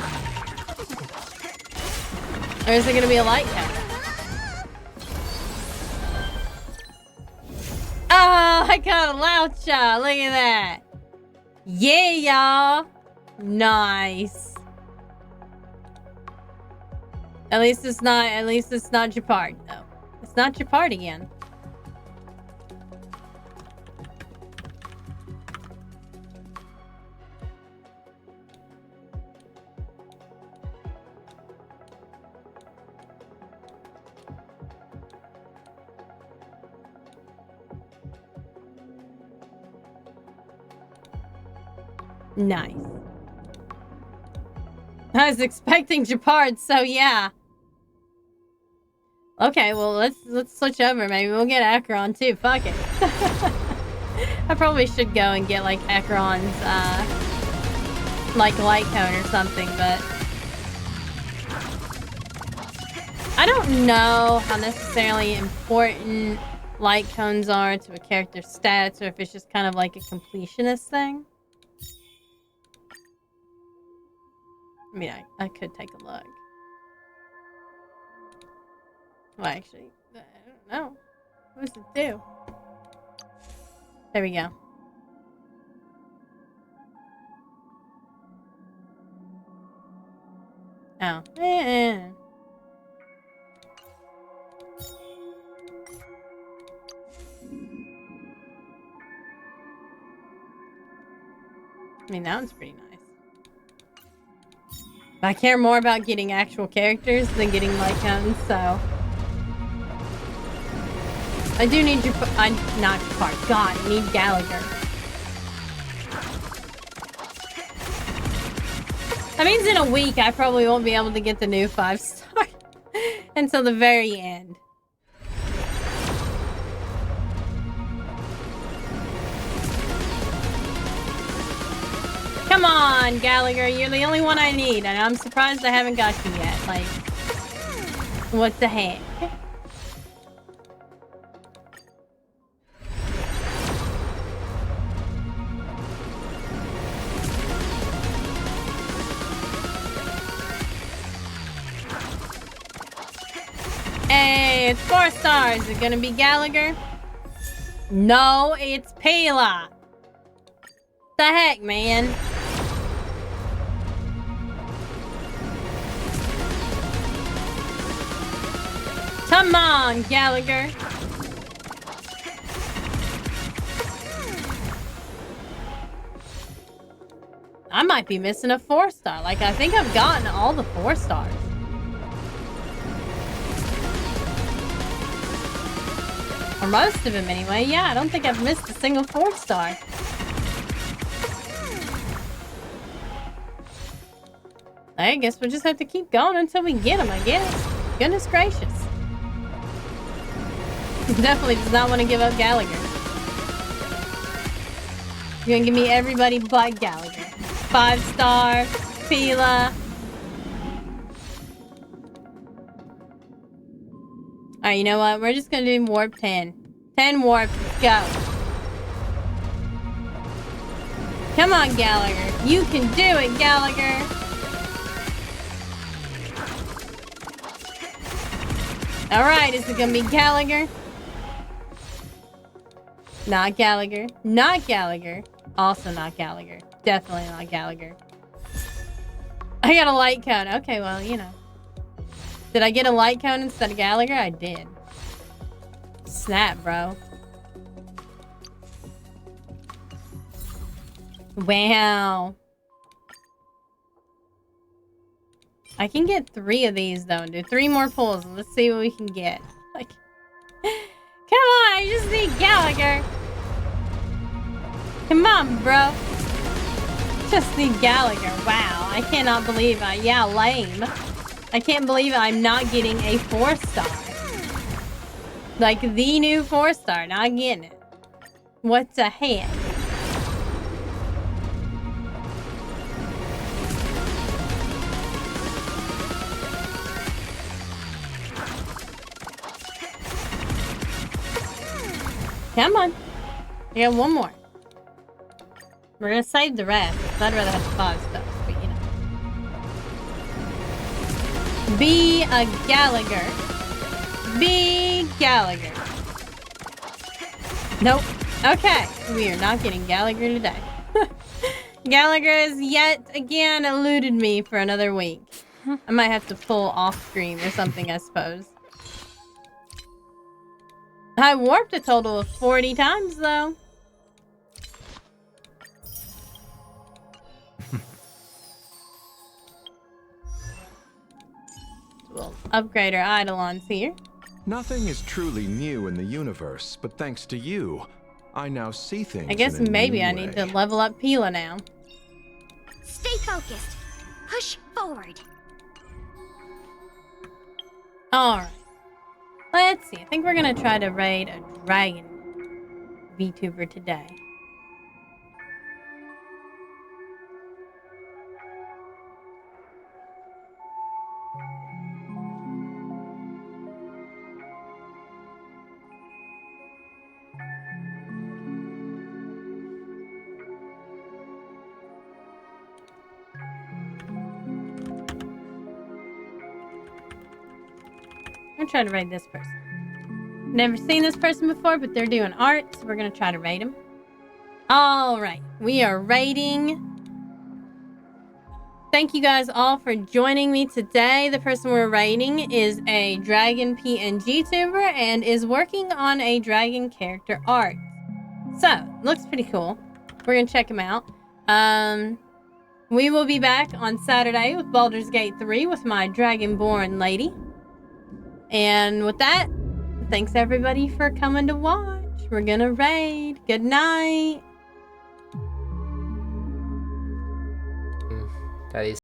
Or is it gonna be a light counter? Oh, I got a Laucha! Look at that! Yeah, y'all! Nice. At least it's not Japard, though. It's not Japard again. Nice. I was expecting Japard, so yeah. Okay, well let's switch over. Maybe we'll get Acheron too. Fuck it. I probably should go and get like Acheron's like light cone or something, but I don't know how necessarily important light cones are to a character's stats, or if it's just kind of like a completionist thing. I mean, I could take a look. Well, actually, I don't know. What does it do? There we go. Oh. I mean, that one's pretty nice. I care more about getting actual characters than getting light cones, so... I do need not Japard. God, I need Gallagher. That means in a week I probably won't be able to get the new 5-star until the very end. Come on, Gallagher, you're the only one I need, and I'm surprised I haven't got you yet. Like, what the heck? Hey, it's 4 stars. Is it gonna be Gallagher? No, it's Pela. The heck, man? Come on, Gallagher. I might be missing a 4-star. Like, I think I've gotten all the 4 stars. Or most of them anyway. Yeah, I don't think I've missed a single 4-star. I guess we'll just have to keep going until we get them, I guess. Goodness gracious. Definitely does not want to give up Gallagher. You're gonna give me everybody but Gallagher. 5-star, Pela. Alright, you know what? We're just gonna do warp 10. 10 warps, let's go. Come on, Gallagher. You can do it, Gallagher. Alright, is it gonna be Gallagher? Not Gallagher. Not Gallagher. Also not Gallagher. Definitely not Gallagher. I got a light cone. Okay, well, you know. Did I get a light cone instead of Gallagher? I did. Snap, bro. Wow. I can get 3 of these, though, and do 3 more pulls. Let's see what we can get. Like, come on, I just need Gallagher. Come on, bro. Just need Gallagher. Wow, I cannot believe yeah, lame. I can't believe I'm not getting a 4-star. Like, the new 4-star. Not getting it. What the heck? Come on. I got 1 more. We're gonna save the rest. I'd rather have 5 stuff, but you know. Be a Gallagher. Be Gallagher. Nope. Okay. We are not getting Gallagher today. Gallagher has yet again eluded me for another week. I might have to pull off screen or something, I suppose. I warped a total of 40 times, though. We'll upgrade our Eidolons here. Nothing is truly new in the universe, but thanks to you, I now see things. I guess maybe I need to level up Pila now. Stay focused. Push forward. Alright. Let's see. I think we're gonna try to raid a dragon VTuber today. I'm gonna try to raid this person. Never seen this person before, but they're doing art, so we're gonna try to raid them. Alright, we are raiding. Thank you guys all for joining me today. The person we're raiding is a dragon PNG tuber and is working on a dragon character art. So, looks pretty cool. We're gonna check him out. We will be back on Saturday with Baldur's Gate 3 with my Dragonborn lady. And with that, thanks everybody for coming to watch. We're gonna raid. Good night. That is